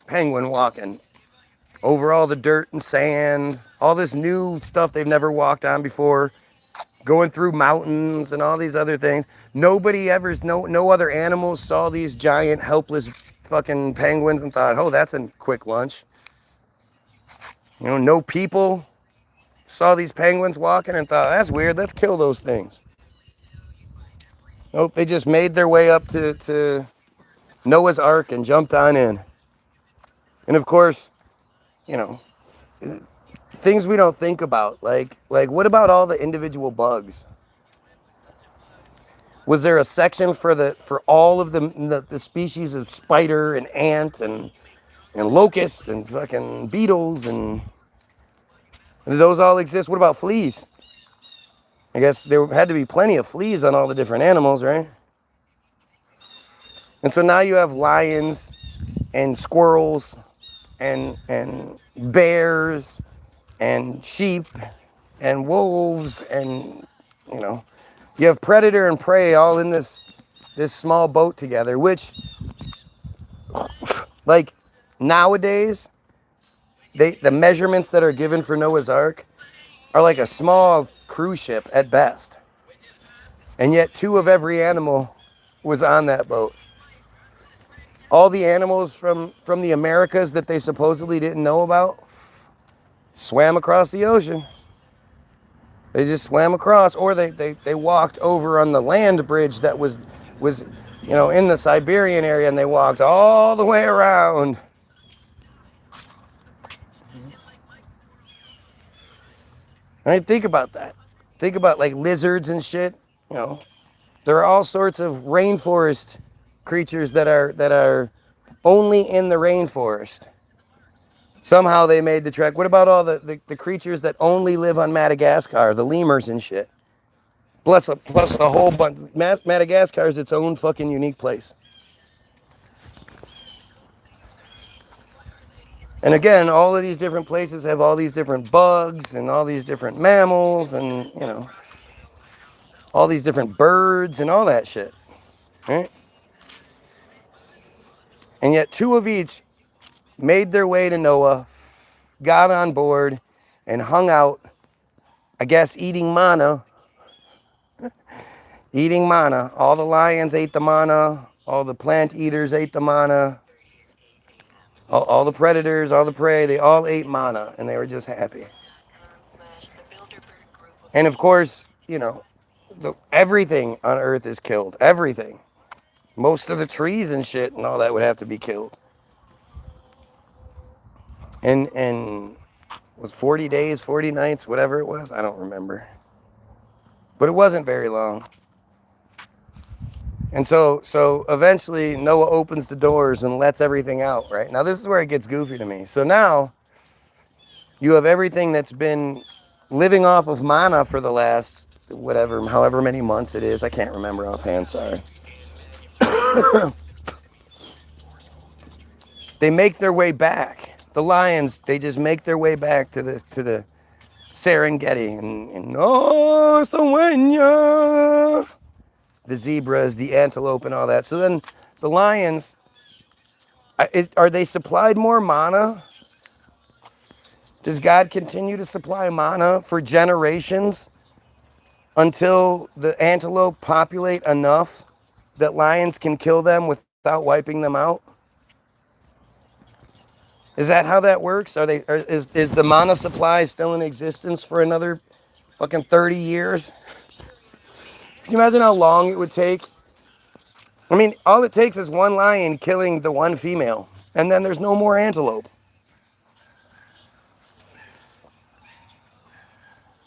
penguin walking, over all the dirt and sand, all this new stuff they've never walked on before, going through mountains and all these other things. Nobody ever, no other animals saw these giant, helpless fucking penguins and thought, oh, that's a quick lunch. No people saw these penguins walking and thought, that's weird, let's kill those things. Nope, they just made their way up to Noah's Ark and jumped on in. And of course, you know, things we don't think about, like what about all the individual bugs? Was there a section for all of the species of spider and ant and locusts and fucking beetles and do those all exist? What about fleas? I guess there had to be plenty of fleas on all the different animals, right? And so now you have lions and squirrels and bears and sheep and wolves and you have predator and prey all in this small boat together, which like nowadays the measurements that are given for Noah's Ark are like a small cruise ship at best. And yet two of every animal was on that boat. All the animals from the Americas that they supposedly didn't know about swam across the ocean. They just swam across, or they walked over on the land bridge that was in the Siberian area, and they walked all the way around. I mean, think about that. Think about like lizards and shit. There are all sorts of rainforest creatures that are only in the rainforest. Somehow they made the trek. What about all the creatures that only live on Madagascar, the lemurs and shit? Plus a whole bunch. Madagascar is its own fucking unique place. And again, all of these different places have all these different bugs and all these different mammals and, all these different birds and all that shit. Right? And yet two of each made their way to Noah, got on board, and hung out, I guess, eating manna. Eating manna. All the lions ate the manna. All the plant eaters ate the manna. All the predators, all the prey, they all ate manna, and they were just happy. And of course, everything on Earth is killed. Everything. Most of the trees and shit and all that would have to be killed. And was 40 days, 40 nights, whatever it was, I don't remember. But it wasn't very long. And so eventually Noah opens the doors and lets everything out, right? Now this is where it gets goofy to me. So now you have everything that's been living off of mana for the last whatever, however many months it is. I can't remember offhand, sorry. They make their way back. The lions, they just make their way back to the Serengeti and oh, Sawenya. The zebras, the antelope, and all that. So then the lions, are they supplied more mana? Does God continue to supply mana for generations until the antelope populate enough that lions can kill them without wiping them out? Is that how that works? Is the mana supply still in existence for another fucking 30 years? Can you imagine how long it would take? I mean, all it takes is one lion killing the one female, and then there's no more antelope.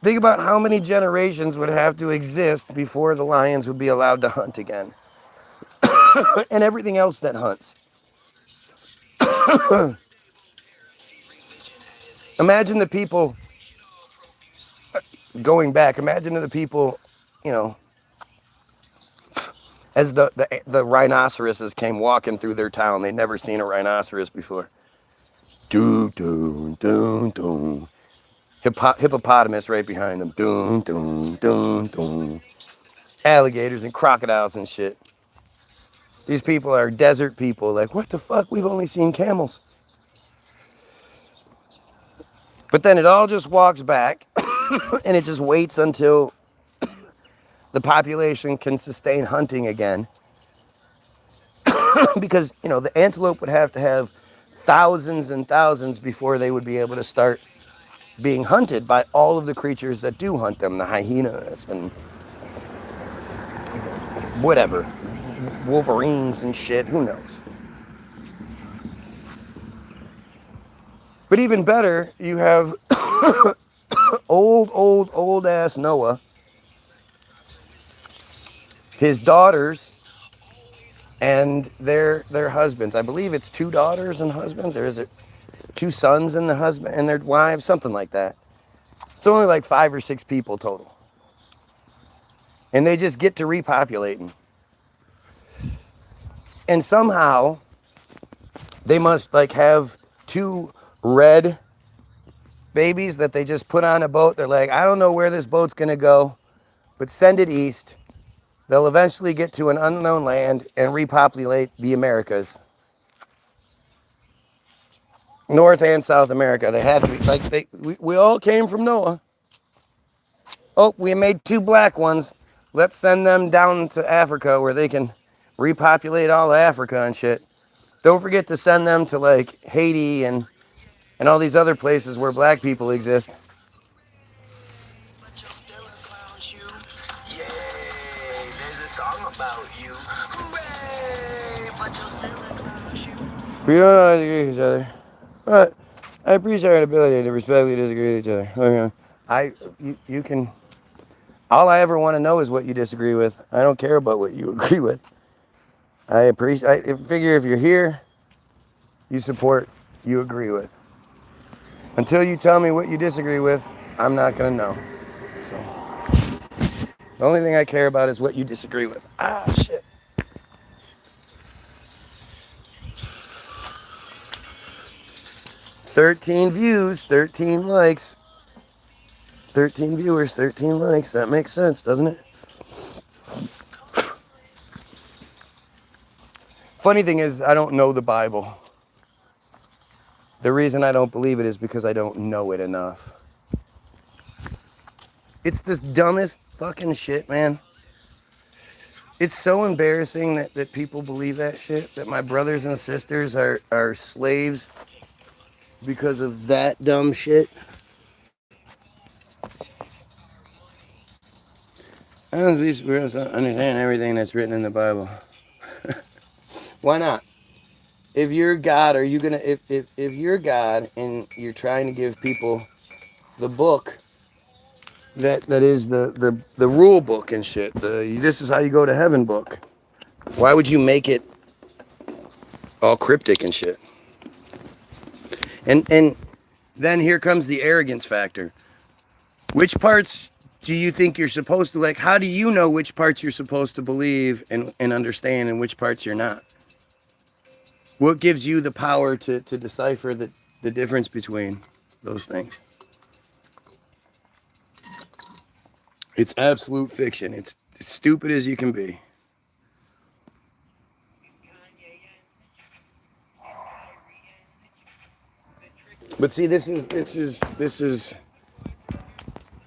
Think about how many generations would have to exist before the lions would be allowed to hunt again. And everything else that hunts. Imagine the people, going back, imagine the people, you know, as the rhinoceroses came walking through their town. They'd never seen a rhinoceros before. Doo, doo, doo, doo. Hippopotamus right behind them. Doo, doo, doo, doo. Alligators and crocodiles and shit. These people are desert people. Like, what the fuck? We've only seen camels. But then it all just walks back and it just waits until the population can sustain hunting again. Because, you know, the antelope would have to have thousands and thousands before they would be able to start being hunted by all of the creatures that do hunt them, the hyenas and whatever, wolverines and shit, who knows. But even better, you have old ass Noah, his daughters, and their husbands. I believe it's 2 daughters and husbands, or is it 2 sons and the husband and their wives, something like that. It's only like 5 or 6 people total. And they just get to repopulating. And somehow they must like have 2 red babies that they just put on a boat. They're like, I don't know where this boat's gonna go, but send it east. They'll eventually get to an unknown land and repopulate the Americas. North and South America. They had to be like we all came from Noah. Oh, we made 2 black ones. Let's send them down to Africa where they can repopulate all of Africa and shit. Don't forget to send them to like Haiti and all these other places where black people exist. But you're still a clown shoe. Yay, there's a song about you. Hooray, but you're still a clown shoe. We don't always agree with each other, but I appreciate our ability to respectfully disagree with each other. Okay. You can. All I ever want to know is what you disagree with. I don't care about what you agree with. I figure if you're here, you support, you agree with. Until you tell me what you disagree with, I'm not gonna know. So the only thing I care about is what you disagree with. Ah, shit. "13 views, 13 likes. 13 viewers, 13 likes. That makes sense, doesn't it?" Funny thing is, I don't know the Bible. The reason I don't believe it is because I don't know it enough. It's this dumbest fucking shit, man. It's so embarrassing that people believe that shit, that my brothers and sisters are slaves because of that dumb shit. I don't be supposed to understand everything that's written in the Bible. Why not? If you're God, are you gonna if you're God and you're trying to give people the book, that is the rule book and shit. This is how you go to heaven book. Why would you make it all cryptic and shit? And then here comes the arrogance factor. Which parts do you think you're supposed to like? How do you know which parts you're supposed to believe and understand and which parts you're not? What gives you the power to decipher the difference between those things? It's absolute fiction. It's stupid as you can be. But see, this is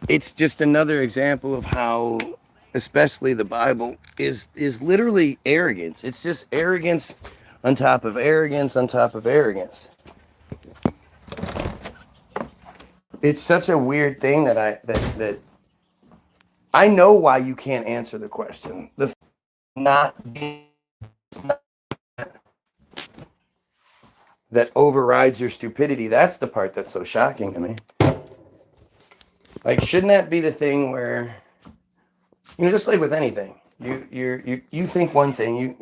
it's just another example of how, especially the Bible, is literally arrogance. It's just arrogance on top of arrogance on top of arrogance. It's such a weird thing that I know why you can't answer the question. The not that overrides your stupidity. That's the part that's so shocking to me. Like, shouldn't that be the thing where, just like with anything, you think one thing, you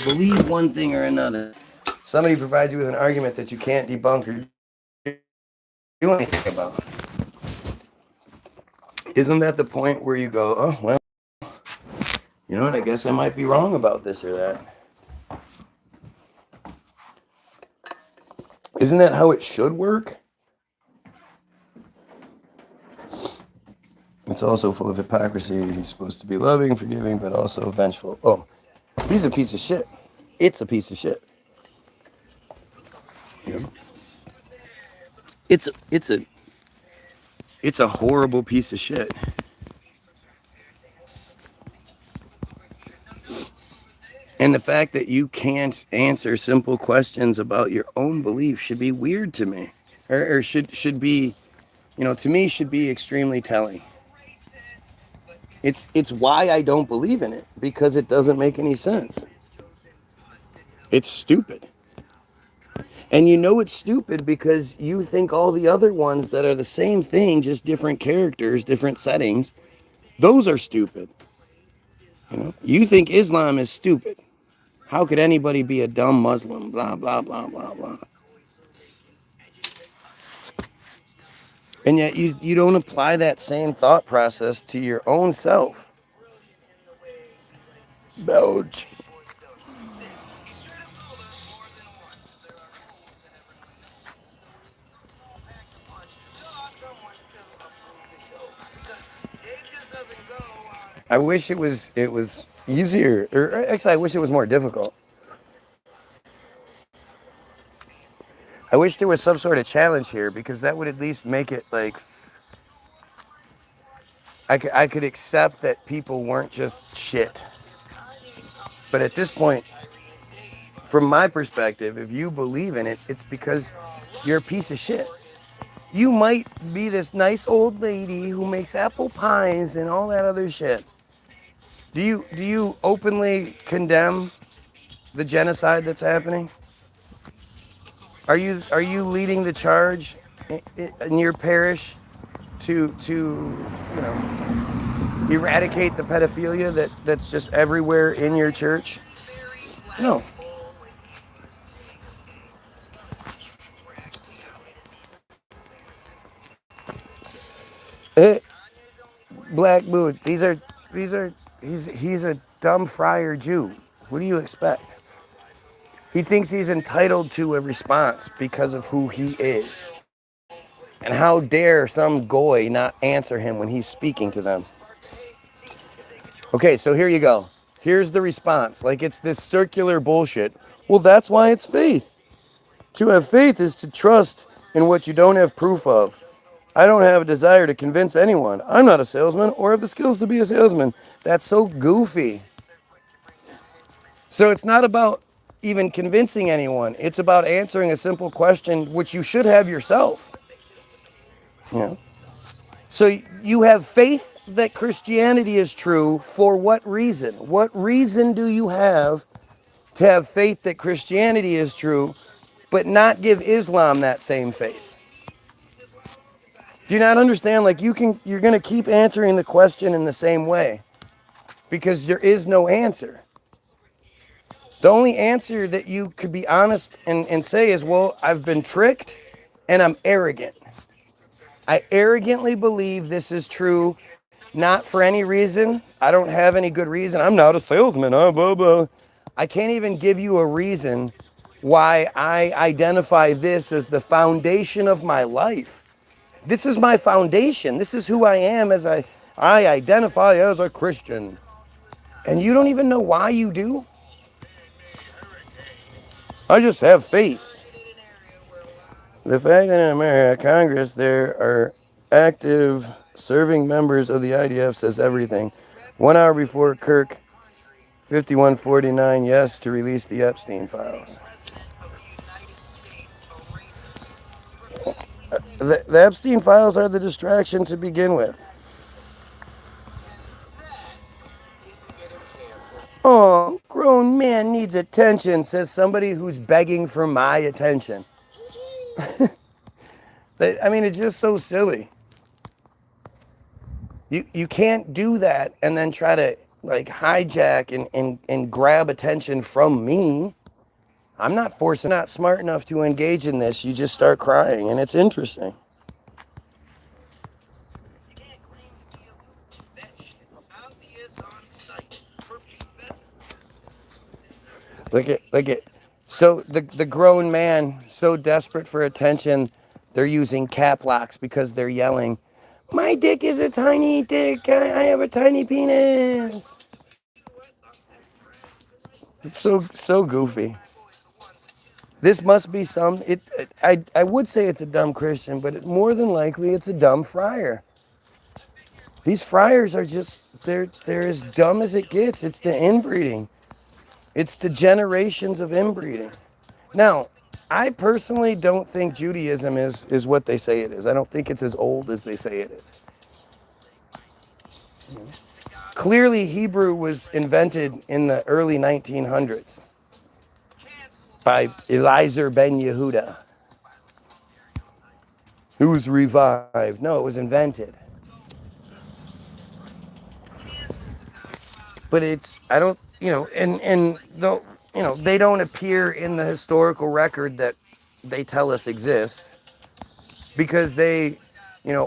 believe one thing or another. Somebody provides you with an argument that you can't debunk or do anything about. Isn't that the point where you go, oh well, you know what? I guess I might be wrong about this or that. Isn't that how it should work? It's also full of hypocrisy. He's supposed to be loving, forgiving, but also vengeful. Oh, he's a piece of shit. It's a piece of shit. You know? It's a horrible piece of shit. And the fact that you can't answer simple questions about your own belief should be weird to me, or should be, to me should be extremely telling. It's why I don't believe in it, because it doesn't make any sense. It's stupid. And you know it's stupid because you think all the other ones that are the same thing, just different characters, different settings, those are stupid. You think Islam is stupid. How could anybody be a dumb Muslim? Blah, blah, blah, blah, blah. And yet you don't apply that same thought process to your own self. Belch. I wish it was easier, or actually I wish it was more difficult. I wish there was some sort of challenge here, because that would at least make it like I could accept that people weren't just shit. But at this point, from my perspective, if you believe in it, it's because you're a piece of shit. You might be this nice old lady who makes apple pies and all that other shit. Do you openly condemn the genocide that's happening? Are you leading the charge in your parish to eradicate the pedophilia that's just everywhere in your church? No. Black Mood. He's a dumb friar Jew. What do you expect? He thinks he's entitled to a response because of who he is. And how dare some goy not answer him when he's speaking to them? Okay, so here you go. Here's the response. Like, it's this circular bullshit. Well, that's why it's faith. To have faith is to trust in what you don't have proof of. I don't have a desire to convince anyone. I'm not a salesman or have the skills to be a salesman. That's so goofy. So it's not about even convincing anyone. It's about answering a simple question, which you should have yourself. Yeah. So you have faith that Christianity is true. For what reason? What reason do you have to have faith that Christianity is true, but not give Islam that same faith? Do you not understand? Like you're going to keep answering the question in the same way because there is no answer. The only answer that you could be honest and say is, well, I've been tricked and I'm arrogant. I arrogantly believe this is true, not for any reason. I don't have any good reason. I'm not a salesman. Blah, blah. I can't even give you a reason why I identify this as the foundation of my life. This is my foundation. This is who I am as I identify as a Christian. And you don't even know why you do? I just have faith. The fact that in America, Congress, there are active serving members of the IDF says everything. 1 hour before Kirk, 5149, yes, to release the Epstein files. The Epstein files are the distraction to begin with. Oh, grown man needs attention, says somebody who's begging for my attention. I mean, it's just so silly. You can't do that and then try to like hijack and grab attention from me. I'm not forcing, not smart enough to engage in this. You just start crying and it's interesting. Look at. So the grown man, so desperate for attention, they're using cap locks because they're yelling, my dick is a tiny dick. I have a tiny penis. It's so goofy. This must be I would say it's a dumb Christian, but more than likely it's a dumb friar. These friars are just, they're as dumb as it gets. It's the inbreeding. It's the generations of inbreeding. Now, I personally don't think Judaism is what they say it is. I don't think it's as old as they say it is. Clearly, Hebrew was invented in the early 1900s by Eliezer ben Yehuda. It was revived. No, it was invented. But I don't, and though, they don't appear in the historical record that they tell us exists because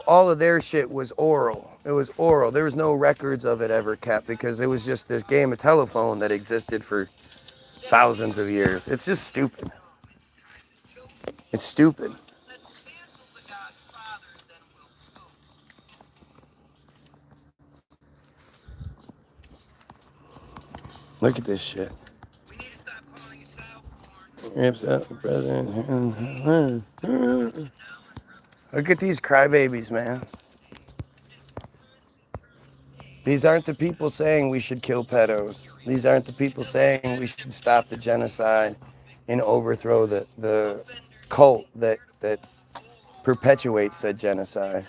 all of their shit was oral. It was oral. There was no records of it ever kept because it was just this game of telephone that existed for thousands of years. It's just stupid. It's stupid. Look at this shit. Look at these crybabies, man. These aren't the people saying we should kill pedos. These aren't the people saying we should stop the genocide and overthrow the cult that perpetuates said genocide.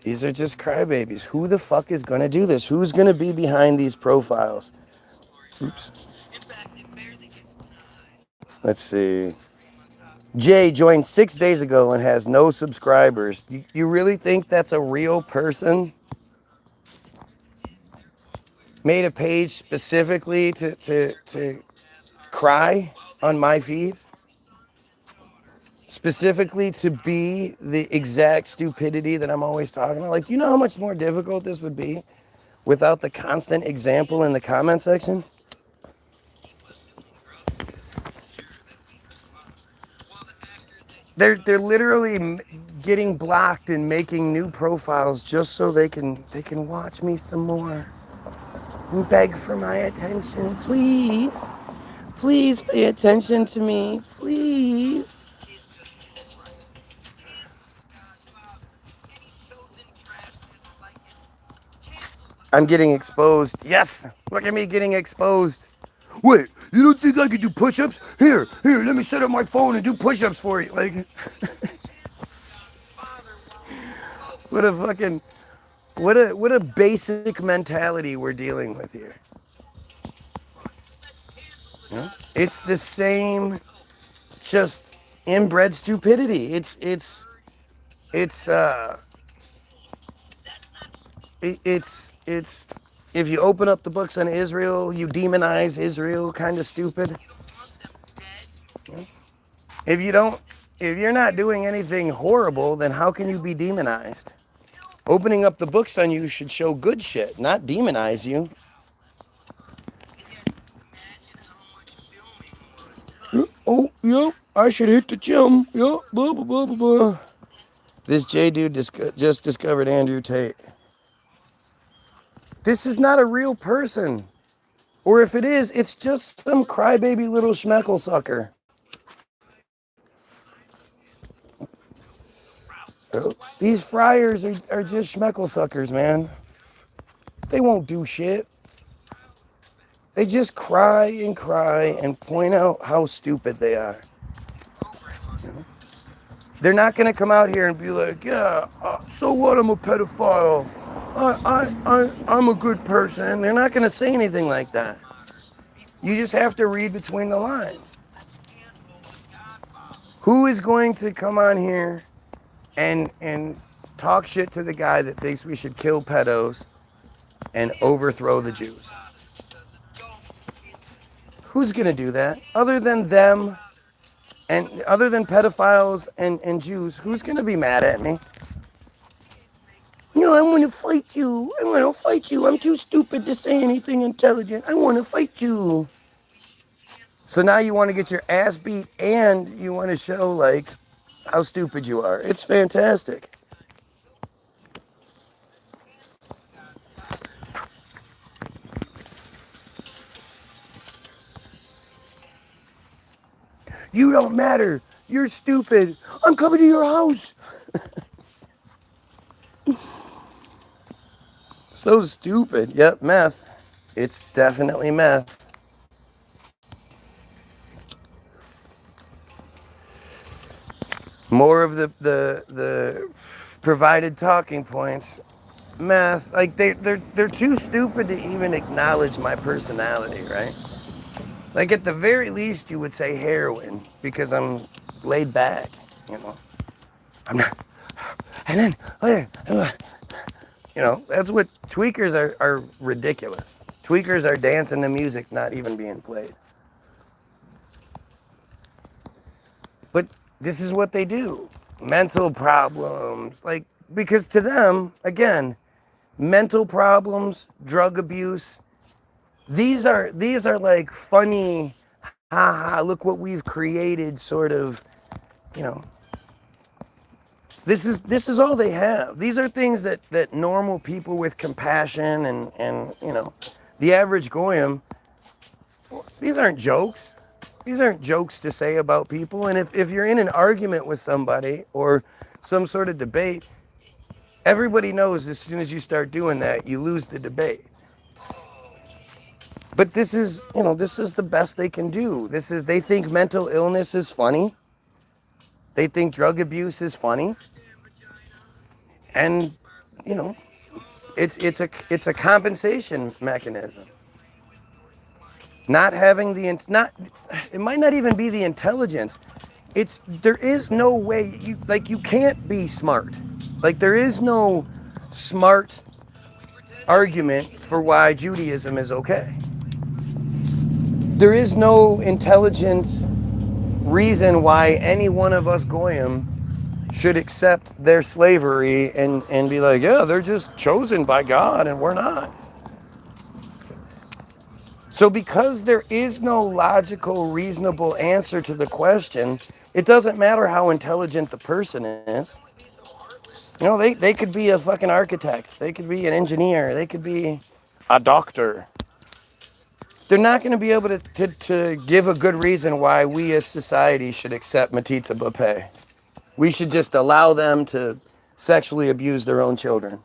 These are just crybabies. Who the fuck is going to do this? Who's going to be behind these profiles? Oops. Let's see. Jay joined 6 days ago and has no subscribers. You really think that's a real person? Made a page specifically to cry on my feed? Specifically to be the exact stupidity that I'm always talking about? Like, do you know how much more difficult this would be without the constant example in the comment section? They're literally getting blocked and making new profiles just so they can watch me some more and beg for my attention. Please pay attention to me, please. I'm getting exposed. Yes, look at me getting exposed. Wait, you don't think I could do push-ups? Here, let me set up my phone and do push-ups for you. Like, what a basic mentality we're dealing with here. Yeah? It's the same, just inbred stupidity. It's it's it's if you open up the books on Israel, you demonize Israel, kind of stupid. If you don't, if you're not doing anything horrible, then how can you be demonized? Opening up the books on you should show good shit, not demonize you. Oh, yeah, I should hit the gym. Yeah, blah, blah, blah, blah, blah. This J dude just discovered Andrew Tate. This is not a real person. Or if it is, it's just some crybaby little schmeckle sucker. These friars are just schmeckle suckers, man. They won't do shit. They just cry and point out how stupid they are. They're not going to come out here and be like, yeah, so what, I'm a pedophile. I'm a good person. They're not going to say anything like that. You just have to read between the lines. Who is going to come on here and talk shit to the guy that thinks we should kill pedos and overthrow the Jews? Who's going to do that? Other than them and other than pedophiles and Jews, who's going to be mad at me? You know, I want to fight you. I want to fight you. I'm too stupid to say anything intelligent. I want to fight you. So now you want to get your ass beat and you want to show, like, how stupid you are. It's fantastic. You don't matter. You're stupid. I'm coming to your house. So stupid. Yep, meth. It's definitely meth. More of the provided talking points. Meth. Like they're too stupid to even acknowledge my personality, right? Like at the very least you would say heroin because I'm laid back, you know. I'm not. And then, you know, that's what tweakers are ridiculous. Tweakers are dancing to music not even being played. But this is what they do. Mental problems. Like, because to them, again, mental problems, drug abuse, these are like funny, haha, look what we've created sort of, you know. This is all they have. These are things that normal people with compassion and you know, the average goyim, these aren't jokes. These aren't jokes to say about people. And if you're in an argument with somebody or some sort of debate, everybody knows as soon as you start doing that, you lose the debate. But this is, you know, this is the best they can do. They think mental illness is funny. They think drug abuse is funny. And, you know, it's a compensation mechanism. Not having it might not even be the intelligence. There is no way you can't be smart. Like there is no smart argument for why Judaism is okay. There is no intelligence reason why any one of us goyim should accept their slavery and be like, yeah, they're just chosen by God and we're not. So because there is no logical, reasonable answer to the question, it doesn't matter how intelligent the person is. You know, they could be a fucking architect. They could be an engineer. They could be a doctor. They're not going to be able to give a good reason why we as society should accept Matitza B'Peh. We should just allow them to sexually abuse their own children.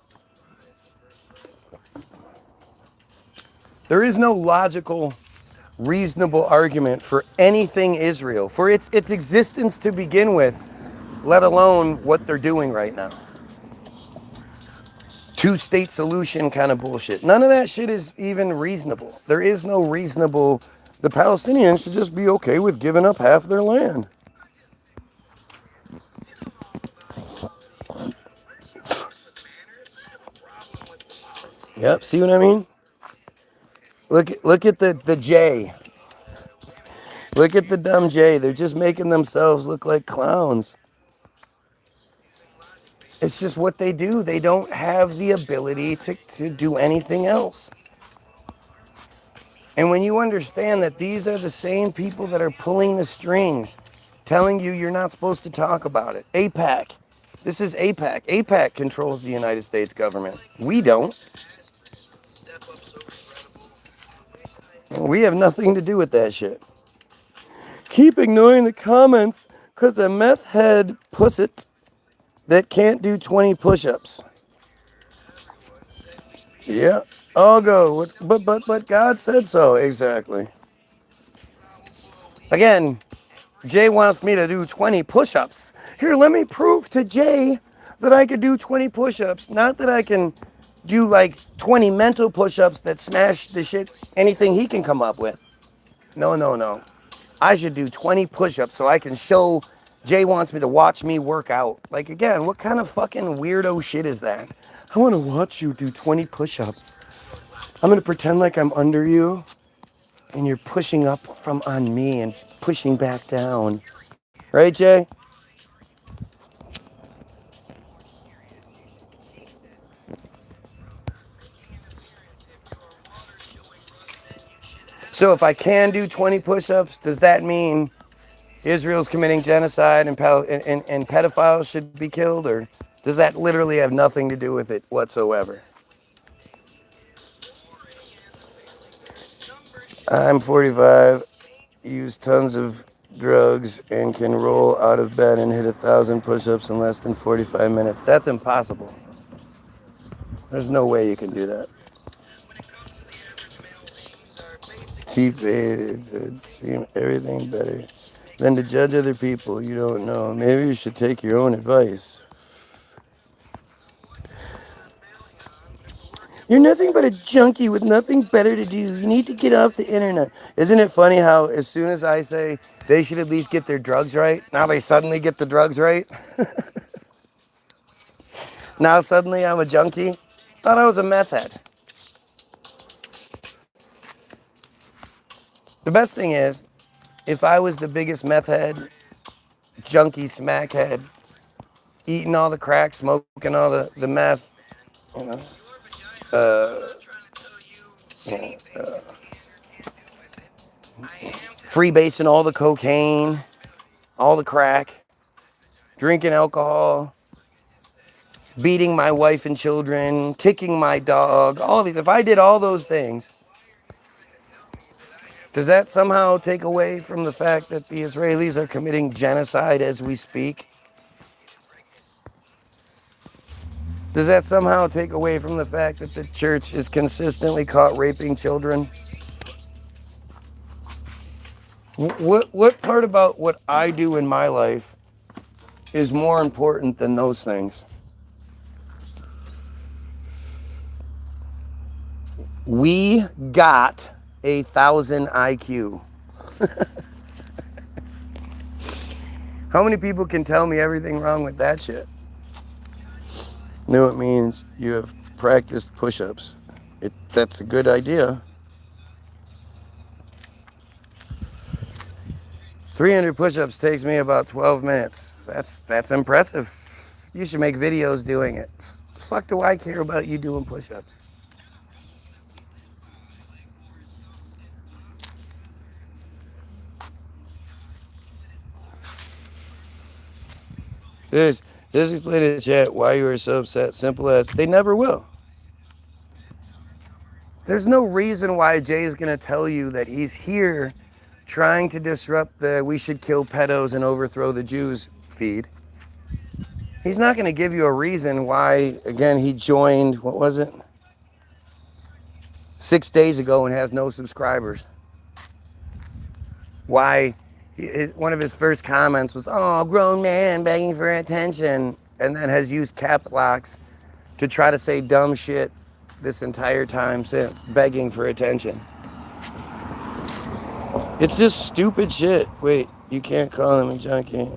There is no logical, reasonable argument for anything Israel, for its existence to begin with, let alone what they're doing right now. Two-state solution kind of bullshit. None of that shit is even reasonable. There is no reasonable, the Palestinians should just be okay with giving up half their land. Yep. See what I mean? Look at the J. Look at the dumb J. They're just making themselves look like clowns. It's just what they do. They don't have the ability to do anything else. And when you understand that these are the same people that are pulling the strings, telling you you're not supposed to talk about it. APAC. This is APAC. APAC controls the United States government. We don't. We have nothing to do with that shit. Keep ignoring the comments because a meth head pussit that can't do 20 push-ups. Yeah, I'll go. But God said so. Exactly. Again, Jay wants me to do 20 push-ups. Here, let me prove to Jay that I could do 20 push-ups. Not that I can do like 20 mental push-ups that smash the shit, anything he can come up with. No, no, no. I should do 20 push-ups so I can show Jay wants me to watch me work out. Like, again, what kind of fucking weirdo shit is that? I want to watch you do 20 push-ups. I'm going to pretend like I'm under you and you're pushing up from on me and pushing back down. Right, Jay? So if I can do 20 push-ups, does that mean Israel's committing genocide and pedophiles should be killed? Or does that literally have nothing to do with it whatsoever? I'm 45, use tons of drugs, and can roll out of bed and hit 1,000 push-ups in less than 45 minutes. That's impossible. There's no way you can do that. T-paid to seem everything better than to judge other people you don't know. Maybe you should take your own advice. You're nothing but a junkie with nothing better to do. You need to get off the internet. Isn't it funny how as soon as I say they should at least get their drugs right, now they suddenly get the drugs right? Now suddenly I'm a junkie? Thought I was a meth head. The best thing is, if I was the biggest meth head, junkie smackhead, eating all the crack, smoking all the meth, you know, uh, freebasing all the cocaine, all the crack, drinking alcohol, beating my wife and children, kicking my dog, all these. If I did all those things, does that somehow take away from the fact that the Israelis are committing genocide as we speak? Does that somehow take away from the fact that the church is consistently caught raping children? What part about what I do in my life is more important than those things? We got 1,000 IQ. How many people can tell me everything wrong with that shit? No, it means you have practiced push-ups. That's a good idea. 300 push-ups takes me about 12 minutes. That's impressive. You should make videos doing it. The fuck do I care about you doing push-ups? Just explain in the chat why you are so upset. Simple as they never will. There's no reason why Jay is going to tell you that he's here trying to disrupt the we should kill pedos and overthrow the Jews feed. He's not going to give you a reason why, again, he joined, what was it? 6 days ago and has no subscribers. Why one of his first comments was, oh, grown man begging for attention, and then has used cap locks to try to say dumb shit this entire time since, begging for attention. It's just stupid shit. Wait, you can't call him a junkie,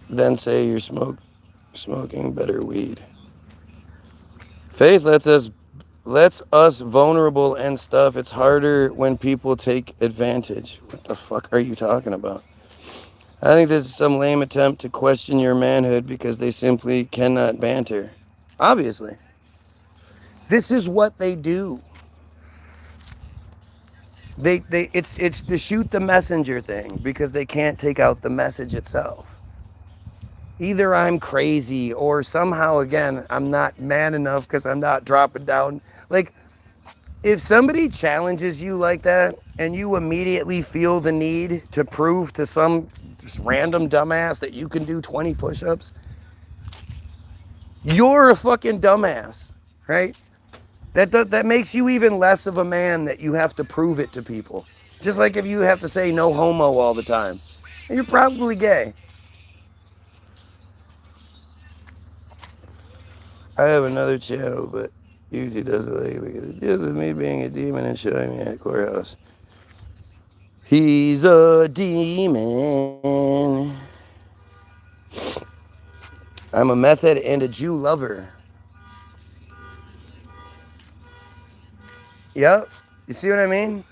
then say you're smoking better weed. Faith lets us lets us vulnerable and stuff. It's harder when people take advantage. What the fuck are you talking about? I think this is some lame attempt to question your manhood because they simply cannot banter. Obviously. This is what they do. It's the shoot the messenger thing because they can't take out the message itself. Either I'm crazy or somehow, again, I'm not man enough because I'm not dropping down. Like, if somebody challenges you like that and you immediately feel the need to prove to some just random dumbass that you can do 20 push-ups, you're a fucking dumbass, right? That makes you even less of a man that you have to prove it to people. Just like if you have to say no homo all the time. You're probably gay. I have another channel, but usually doesn't like it because it deals with me being a demon and showing me at a courthouse. He's a demon. I'm a method and a Jew lover. Yep. You see what I mean?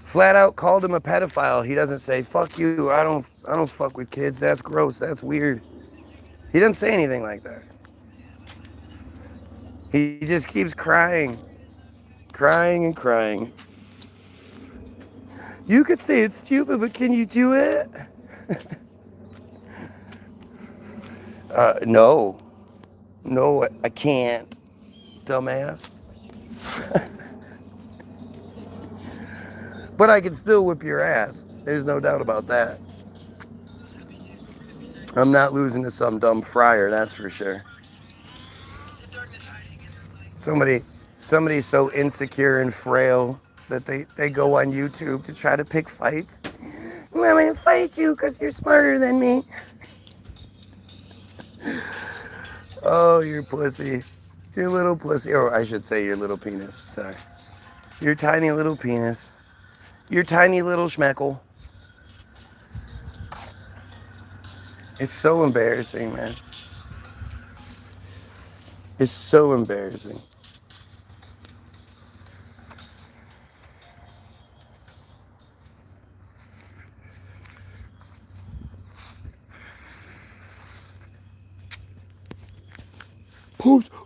Flat out called him a pedophile. He doesn't say, fuck you, I don't fuck with kids. That's gross. That's weird. He doesn't say anything like that. He just keeps crying. Crying and crying. You could say it's stupid, but can you do it? No. No, I can't. Dumbass. But I can still whip your ass. There's no doubt about that. I'm not losing to some dumb friar, that's for sure. Somebody, somebody's so insecure and frail that they go on YouTube to try to pick fights. I'm going to fight you because you're smarter than me. Oh, you pussy. Your little pussy. Or I should say your little penis. Sorry. Your tiny little penis. Your tiny little schmeckle. It's so embarrassing, man. It's so embarrassing.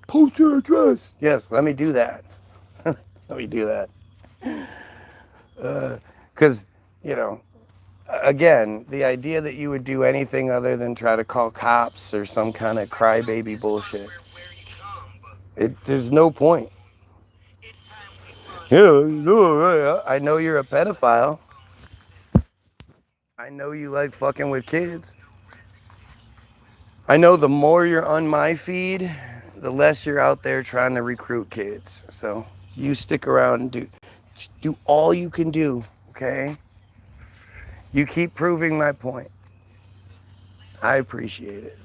Post your address. Yes, let me do that. Let me do that. Because, you know, again, the idea that you would do anything other than try to call cops or some kind of crybaby bullshit, there's no point. Yeah, I know you're a pedophile. I know you like fucking with kids. I know the more you're on my feed, the less you're out there trying to recruit kids. So you stick around and do all you can do, okay? You keep proving my point. I appreciate it.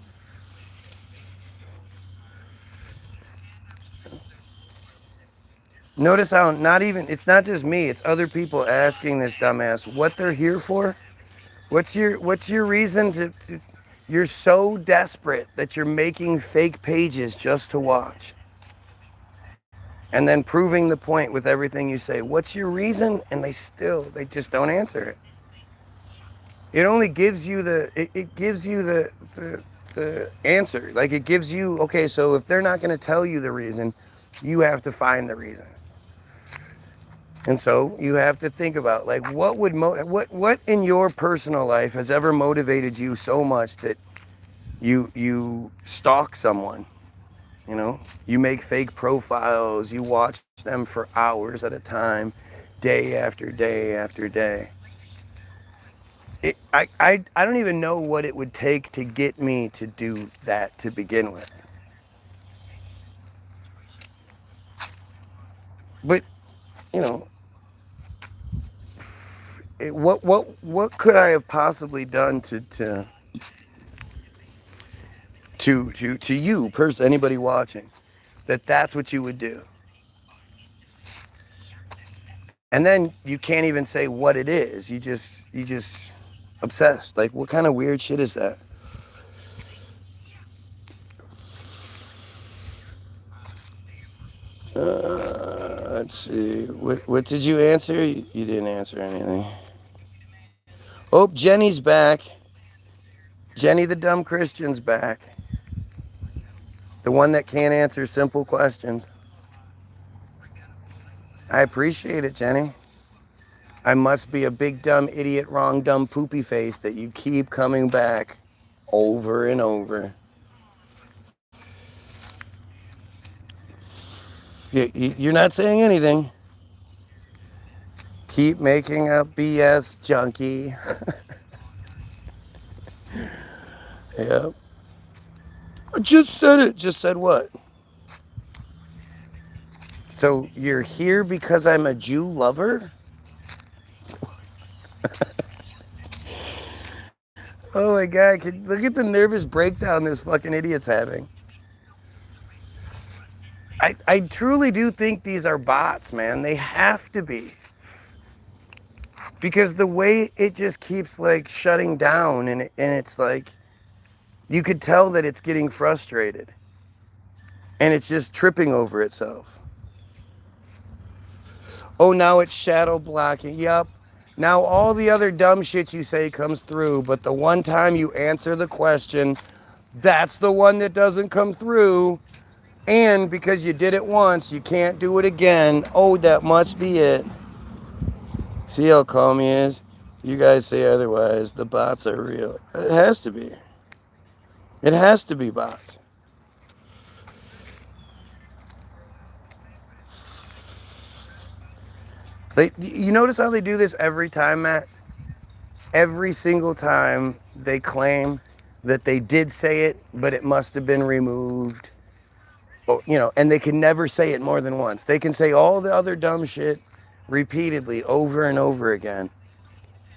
Notice how it's not just me, it's other people asking this dumbass what they're here for. What's your reason you're so desperate that you're making fake pages just to watch? And then proving the point with everything you say. What's your reason? And they just don't answer it. It only gives you it gives you the answer. Like it gives you, okay, so if they're not going to tell you the reason, you have to find the reason. And so you have to think about like what in your personal life has ever motivated you so much that you stalk someone, you know? You make fake profiles, you watch them for hours at a time, day after day after day. I don't even know what it would take to get me to do that to begin with. But, you know, what could I have possibly done to you, anybody watching, that's what you would do? And then you can't even say what it is. You just obsessed. Like, what kind of weird shit is that? Let's see. What did you answer? You didn't answer anything. Oh, Jenny's back. Jenny the dumb Christian's back. The one that can't answer simple questions. I appreciate it, Jenny. I must be a big dumb idiot, wrong dumb poopy face that you keep coming back over and over. You're not saying anything. Keep making up BS, junkie. Yep. I just said it. Just said what? So you're here because I'm a Jew lover? Oh my God, look at the nervous breakdown this fucking idiot's having. I truly do think these are bots, man. They have to be. Because the way it just keeps like shutting down and it's like, you could tell that it's getting frustrated. And it's just tripping over itself. Oh, now it's shadow blocking. Yep. Now all the other dumb shit you say comes through, but the one time you answer the question, that's the one that doesn't come through. And because you did it once, you can't do it again. Oh, that must be it. See how calm he is? You guys say otherwise. The bots are real. It has to be. It has to be bots. You notice how they do this every time, Matt? Every single time they claim that they did say it, but it must have been removed. Oh, you know, and they can never say it more than once. They can say all the other dumb shit repeatedly over and over again.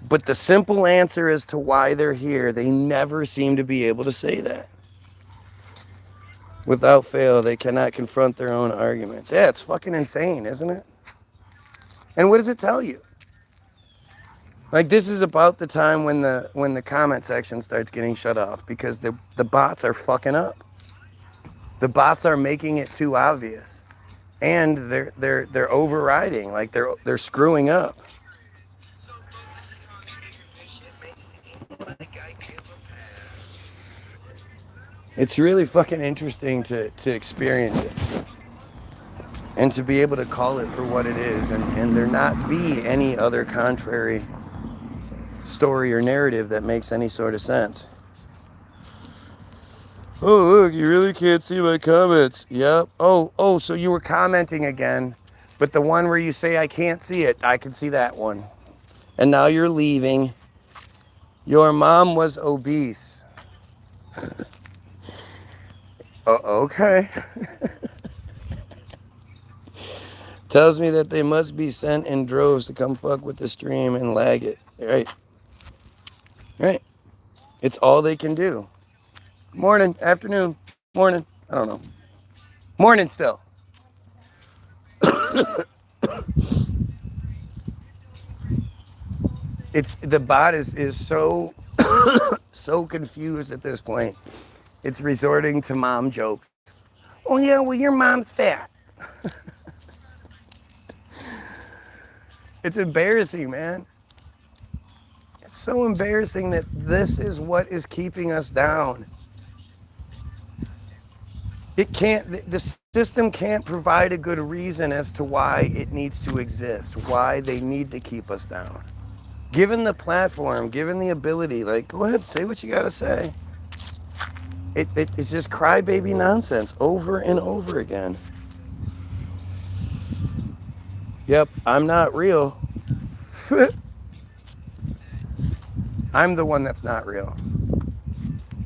But the simple answer as to why they're here, they never seem to be able to say that. Without fail, they cannot confront their own arguments. Yeah, it's fucking insane, isn't it? And what does it tell you? Like, this is about the time when the comment section starts getting shut off because the bots are fucking up. The bots are making it too obvious, and they're overriding. Like they're screwing up. It's really fucking interesting to experience it and to be able to call it for what it is, and there not be any other contrary story or narrative that makes any sort of sense. Oh, look, you really can't see my comments. Yep. Oh, so you were commenting again, but the one where you say I can't see it, I can see that one. And now you're leaving. Your mom was obese. Okay. Tells me that they must be sent in droves to come fuck with the stream and lag it. Right. It's all they can do. Morning, afternoon, morning. I don't know. Morning still. It's the bot is so so confused at this point. It's resorting to mom jokes. Oh yeah, well your mom's fat. It's embarrassing, man. It's so embarrassing that this is what is keeping us down. It can't, the system can't provide a good reason as to why it needs to exist, why they need to keep us down. Given the platform, given the ability, like, go ahead, say what you gotta say. It's just crybaby nonsense over and over again. Yep, I'm not real. I'm the one that's not real.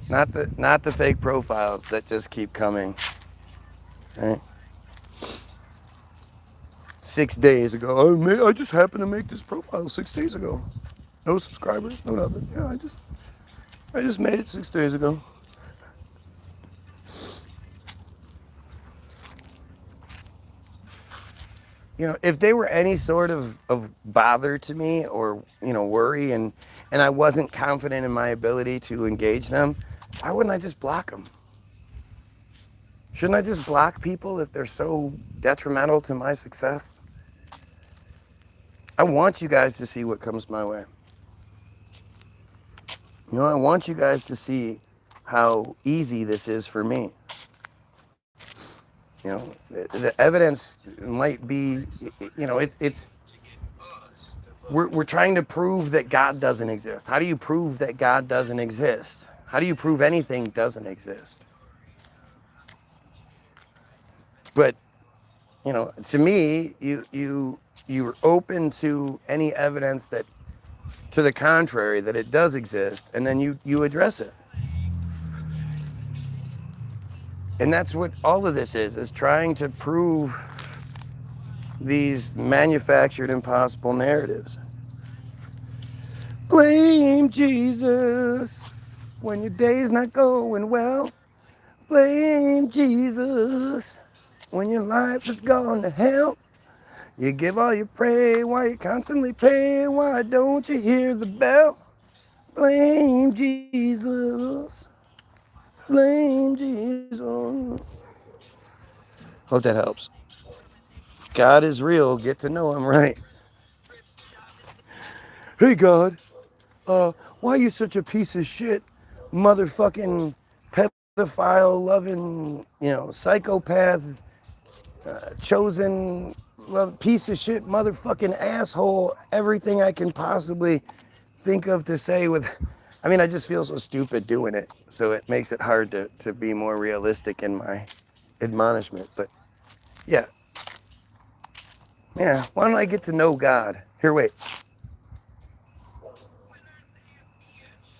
Not the fake profiles that just keep coming. Right? 6 days ago, I just happened to make this profile 6 days ago. No subscribers, no nothing. Yeah, I just made it 6 days ago. You know, if they were any sort of bother to me or, worry and I wasn't confident in my ability to engage them, why wouldn't I just block them? Shouldn't I just block people if they're so detrimental to my success? I want you guys to see what comes my way. You know, I want you guys to see how easy this is for me. You know, the evidence might be, you know, we're trying to prove that God doesn't exist. How do you prove that God doesn't exist? How do you prove anything doesn't exist? But, you know, to me, you're open to any evidence that to the contrary, that it does exist, and then you address it. And that's what all of this is trying to prove these manufactured impossible narratives. Blame Jesus when your day's not going well. Blame Jesus when your life has gone to hell. You give all you pray while you constantly pay. Why don't you hear the bell? Blame Jesus. Blame Jesus. Hope that helps. God is real. Get to know him right. Hey, God. Why are you such a piece of shit, motherfucking pedophile loving, you know, psychopath, chosen piece of shit, motherfucking asshole, everything I can possibly think of to say with, I mean, I just feel so stupid doing it. So it makes it hard to be more realistic in my admonishment. But yeah, why don't I get to know God? Here, wait.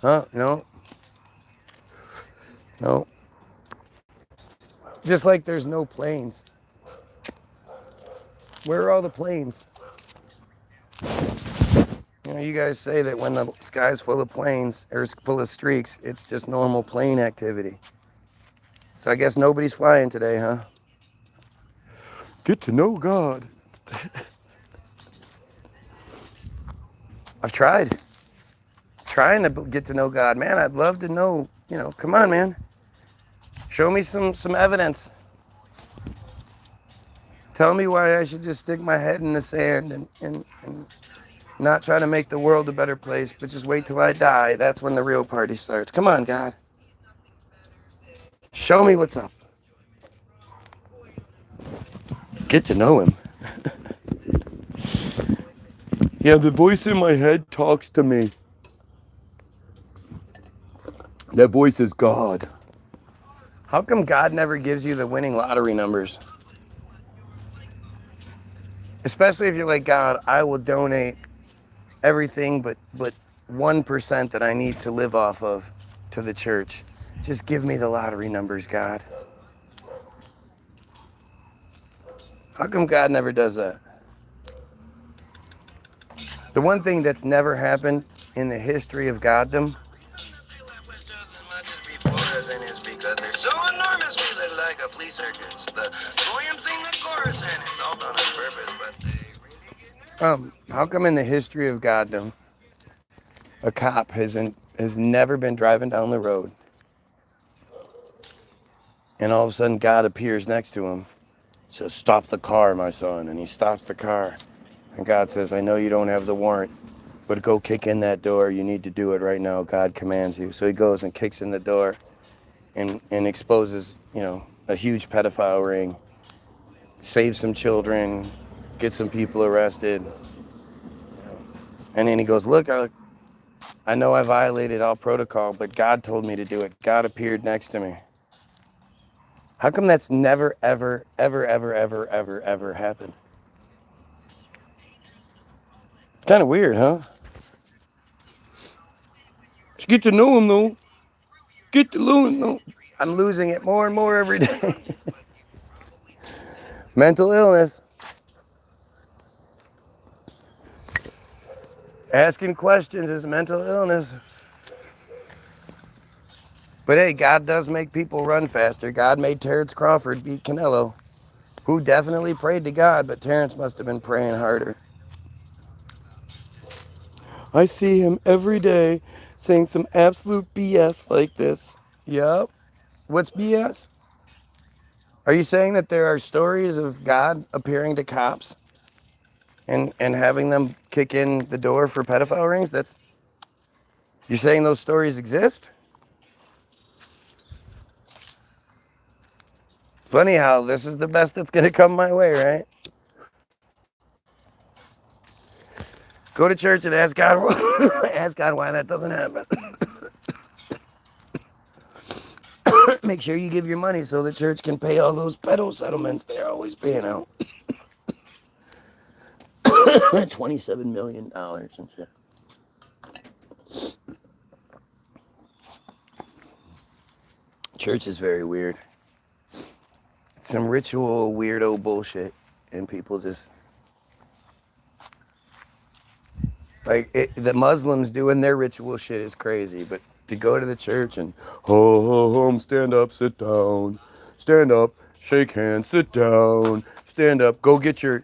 Huh? No. Just like there's no planes. Where are all the planes? You know, you guys say that when the sky's full of planes, or full of streaks, it's just normal plane activity. So I guess nobody's flying today, huh? Get to know God. I've tried. Trying to get to know God. Man, I'd love to know, you know, come on, man. Show me some evidence. Tell me why I should just stick my head in the sand and not try to make the world a better place, but just wait till I die. That's when the real party starts. Come on, God. Show me what's up. Get to know him. Yeah, the voice in my head talks to me. That voice is God. How come God never gives you the winning lottery numbers? Especially if you're like, God, I will donate everything but 1% that I need to live off of to the church. Just give me the lottery numbers, God. How come God never does that? The one thing that's never happened in the history of Goddom. Because they're so enormous, we look like a flea circus. The poem sing the chorus, and it's all done on purpose, but they how come in the history of Goddom, a cop has never been driving down the road, and all of a sudden God appears next to him, says, "Stop the car, my son," and he stops the car, and God says, "I know you don't have the warrant, but go kick in that door. You need to do it right now. God commands you." So he goes and kicks in the door, and exposes, you know, a huge pedophile ring, saves some children, gets some people arrested, and then he goes, "Look, I know I violated all protocol, but God told me to do it. God appeared next to me." How come that's never, ever, ever, ever, ever, ever, ever happened? It's kind of weird, huh? Just get to know him, though. Get to know him, though. I'm losing it more and more every day. Mental illness. Asking questions is mental illness. But hey, God does make people run faster. God made Terrence Crawford beat Canelo, who definitely prayed to God, but Terrence must have been praying harder. I see him every day saying some absolute BS like this. Yup. What's BS? Are you saying that there are stories of God appearing to cops and having them kick in the door for pedophile rings? You're saying those stories exist? Funny how this is the best that's gonna come my way, right? Go to church and ask God, ask God why that doesn't happen. Make sure you give your money so the church can pay all those pedo settlements they're always paying out. $27 million and shit. Church is very weird. It's some ritual weirdo bullshit, and people just like the Muslims doing their ritual shit is crazy, but to go to the church and stand up, sit down, stand up, shake hands, sit down, stand up, go get your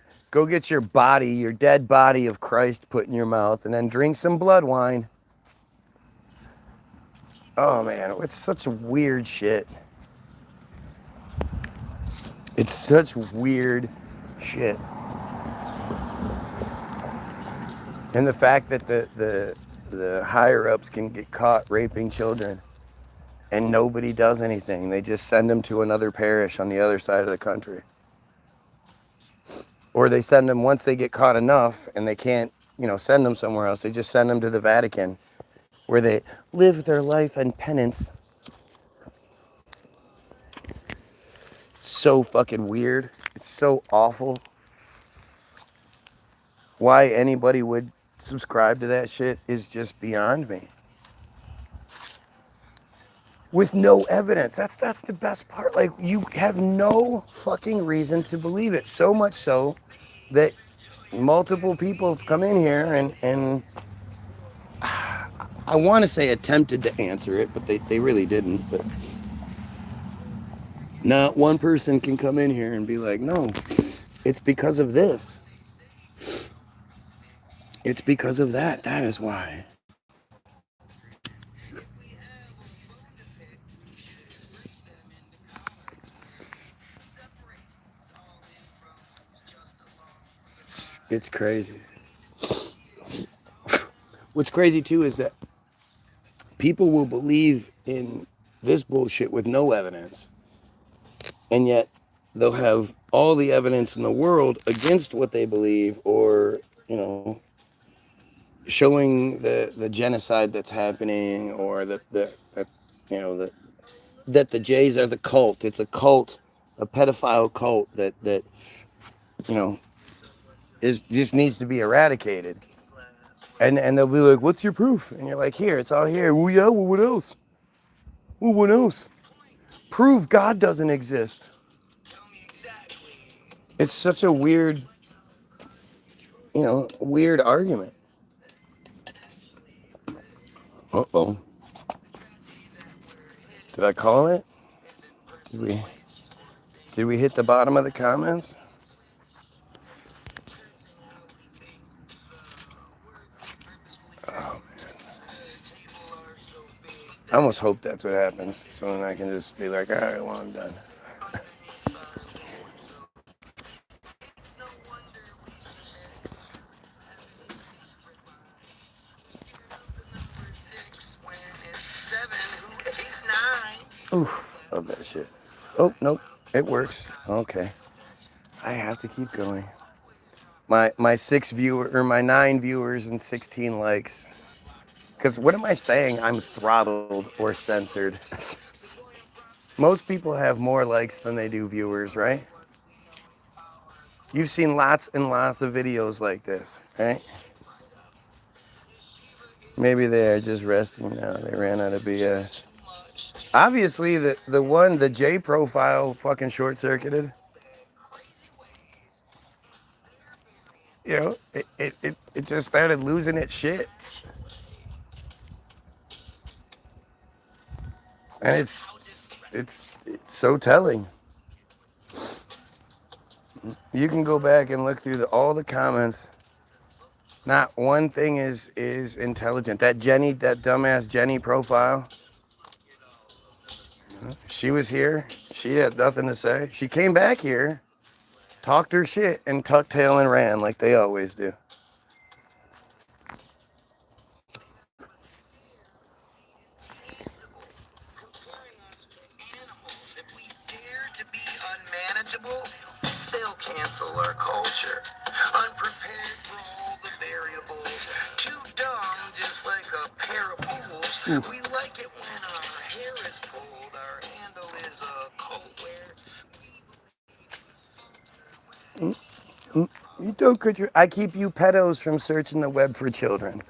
body, your dead body of Christ put in your mouth, and then drink some blood wine. Oh man, it's such weird shit. It's such weird shit. And the fact that the higher ups can get caught raping children and nobody does anything. They just send them to another parish on the other side of the country. Or they send them, once they get caught enough and they can't, send them somewhere else, they just send them to the Vatican where they live their life in penance. It's so fucking weird. It's so awful. Why anybody would subscribe to that shit is just beyond me. With no evidence. That's the best part. Like, you have no fucking reason to believe it. So much so that multiple people have come in here and I want to say attempted to answer it, but they really didn't. But not one person can come in here and be like, no, it's because of this. It's because of that. That is why. It's crazy. What's crazy too is that people will believe in this bullshit with no evidence, and yet they'll have all the evidence in the world against what they believe, or showing the genocide that's happening, or that the Jays are the cult. It's a cult, a pedophile cult that you know is just needs to be eradicated. And they'll be like, "What's your proof?" And you're like, "Here, it's all here." Well, yeah. Well, what else? Well, what else? Prove God doesn't exist. It's such a weird argument. Uh-oh. Did I call it? Did we hit the bottom of the comments? Oh, man. I almost hope that's what happens, so then I can just be like, all right, well, I'm done. Oof, love that shit. Oh, nope, it works. Okay. I have to keep going. My 9 viewers and 16 likes. Because what am I saying? I'm throttled or censored. Most people have more likes than they do viewers, right? You've seen lots and lots of videos like this, right? Maybe they are just resting now. They ran out of BS. Obviously, the J profile fucking short-circuited. It just started losing its shit. And it's so telling. You can go back and look through all the comments. Not one thing is intelligent. That dumbass Jenny profile, she was here. She had nothing to say. She came back here, talked her shit, and tucked tail and ran like they always do. Comparing us to animals, if we dare to be unmanageable, they'll cancel our culture. Unprepared for all the variables, too dumb, just like a pair of fools. We like it when our hair is pulled, our handle is a coat wear. You don't could I keep you pedos from searching the web for children.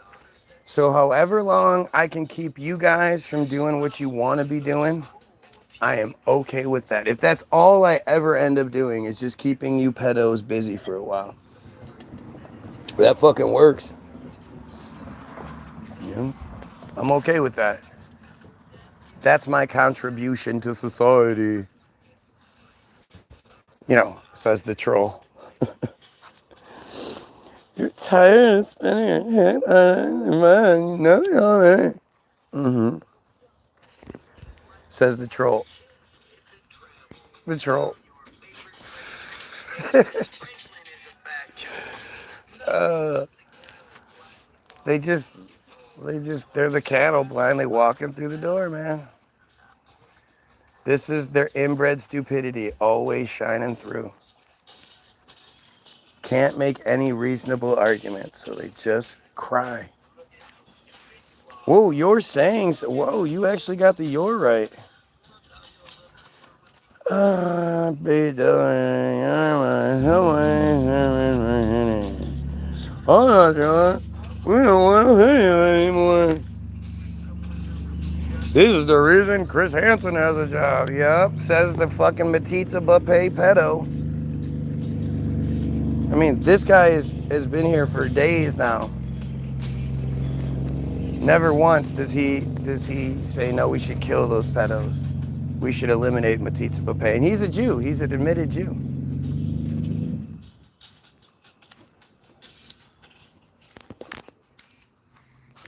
So however long I can keep you guys from doing what you want to be doing, I am okay with that. If that's all I ever end up doing is just keeping you pedos busy for a while. That fucking works. Yeah. I'm okay with that. That's my contribution to society. Says the troll. You're tired of spending your head on nothing on it. Mm-hmm. Says the troll. The troll. They just, they're the cattle blindly walking through the door, man. This is their inbred stupidity always shining through. Can't make any reasonable argument, so they just cry. Whoa, you're saying so. Whoa, you actually got the you're right. Be doing. I'm not doing. We don't want to hear you anymore. This is the reason Chris Hansen has a job. Yep, says the fucking Matitza Buppe pedo. I mean, this guy has been here for days now. Never once does he say, no, we should kill those pedos. We should eliminate Matitza Buppe. And he's a Jew. He's an admitted Jew.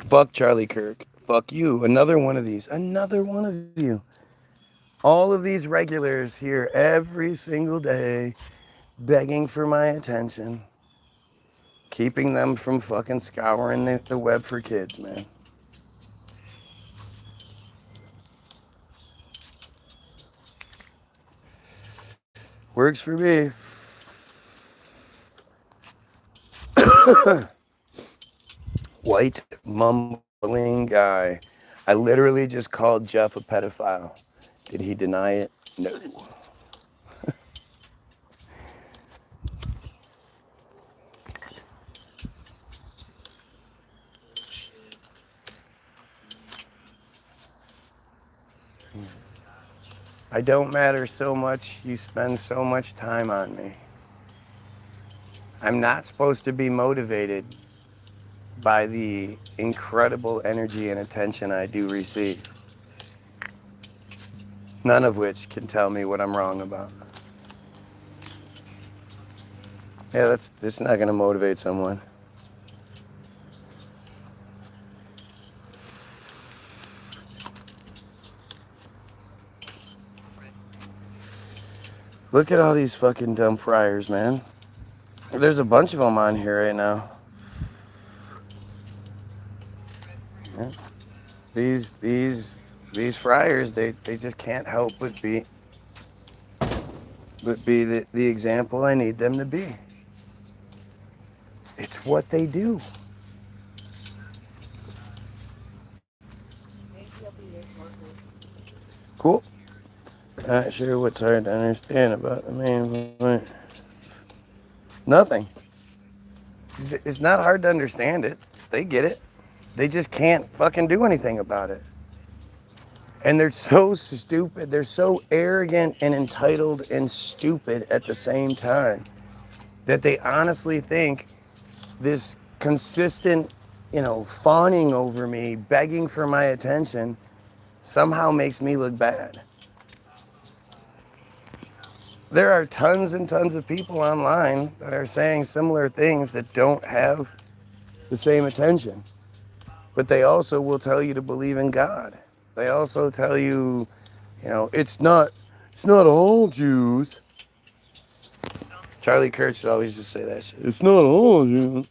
Fuck Charlie Kirk. Fuck you. Another one of these. Another one of you. All of these regulars here every single day begging for my attention. Keeping them from fucking scouring the web for kids, man. Works for me. White mumbling guy. I literally just called Jeff a pedophile. Did he deny it? No. I don't matter so much. You spend so much time on me. I'm not supposed to be motivated by the incredible energy and attention I do receive. None of which can tell me what I'm wrong about. Yeah, that's not going to motivate someone. Look at all these fucking dumb friars, man. There's a bunch of them on here right now. Yeah. These friars, they just can't help but be the example I need them to be. It's what they do. Cool. Not sure what's hard to understand about the main point. Nothing. It's not hard to understand it. They get it. They just can't fucking do anything about it. And they're so stupid. They're so arrogant and entitled and stupid at the same time that they honestly think this consistent, fawning over me, begging for my attention somehow makes me look bad. There are tons and tons of people online that are saying similar things that don't have the same attention. But they also will tell you to believe in God. They also tell you, it's not It's not all Jews. Charlie Kirk should always just say that shit. It's not all Jews.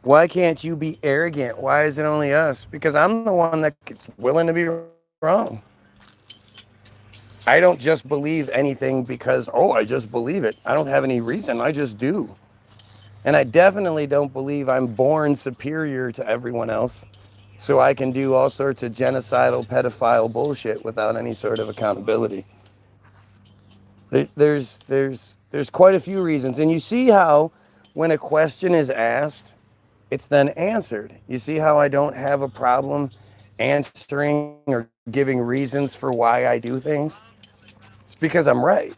Why can't you be arrogant? Why is it only us? Because I'm the one that's willing to be wrong. I don't just believe anything because, oh, I just believe it. I don't have any reason. I just do. And I definitely don't believe I'm born superior to everyone else, so I can do all sorts of genocidal, pedophile bullshit without any sort of accountability. There's quite a few reasons. And you see how when a question is asked, it's then answered. You see how I don't have a problem answering or giving reasons for why I do things? It's because I'm right.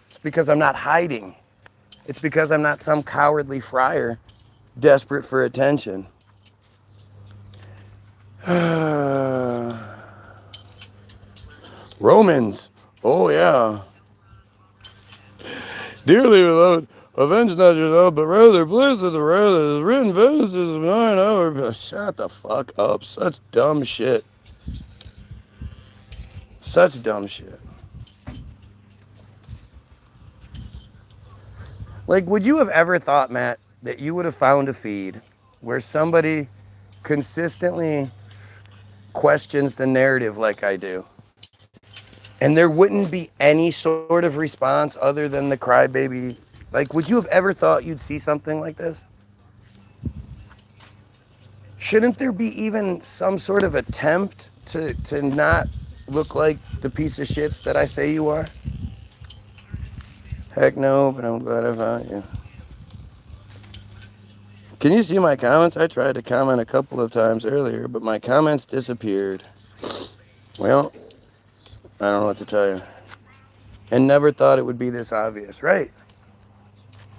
It's because I'm not hiding. It's because I'm not some cowardly friar desperate for attention. Romans. Oh, yeah. Dearly beloved, avenge not yourself, but rather bless the wrath that is written, vengeance is mine. Shut the fuck up. Such dumb shit. Such dumb shit. Like, would you have ever thought, Matt, that you would have found a feed where somebody consistently questions the narrative like I do, and there wouldn't be any sort of response other than the crybaby? Like, would you have ever thought you'd see something like this? Shouldn't there be even some sort of attempt to not look like the piece of shits that I say you are? Heck no, but I'm glad I found you. Can you see my comments? I tried to comment a couple of times earlier, but my comments disappeared. Well, I don't know what to tell you. And never thought it would be this obvious, right?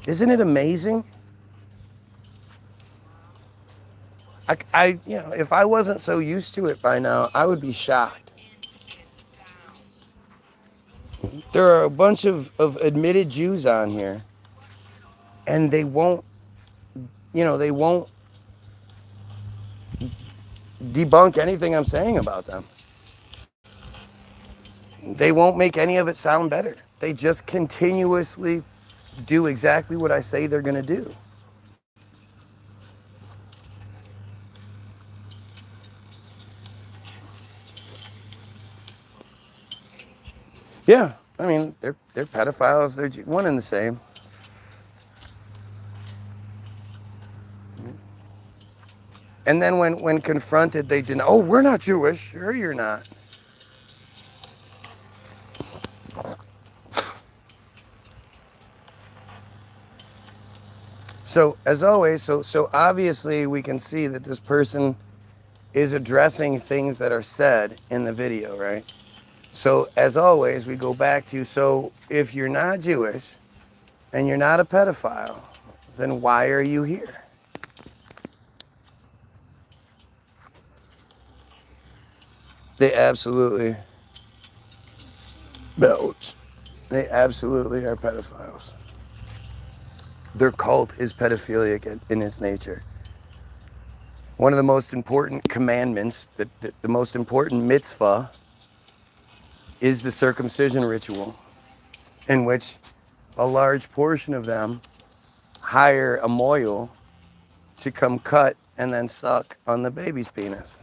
Isn't it amazing? If I wasn't so used to it by now, I would be shocked. There are a bunch of admitted Jews on here, and they won't debunk anything I'm saying about them. They won't make any of it sound better. They just continuously do exactly what I say they're going to do. Yeah, I mean, they're pedophiles. They're one and the same. And then when confronted, they deny, oh, we're not Jewish. Sure, you're not. So, as always, so obviously we can see that this person is addressing things that are said in the video, right? So, as always, we go back to, so if you're not Jewish and you're not a pedophile, then why are you here? They absolutely, belch. They absolutely are pedophiles. Their cult is pedophilic in its nature. One of the most important commandments, the most important mitzvah, is the circumcision ritual, in which a large portion of them hire a moil to come cut and then suck on the baby's penis.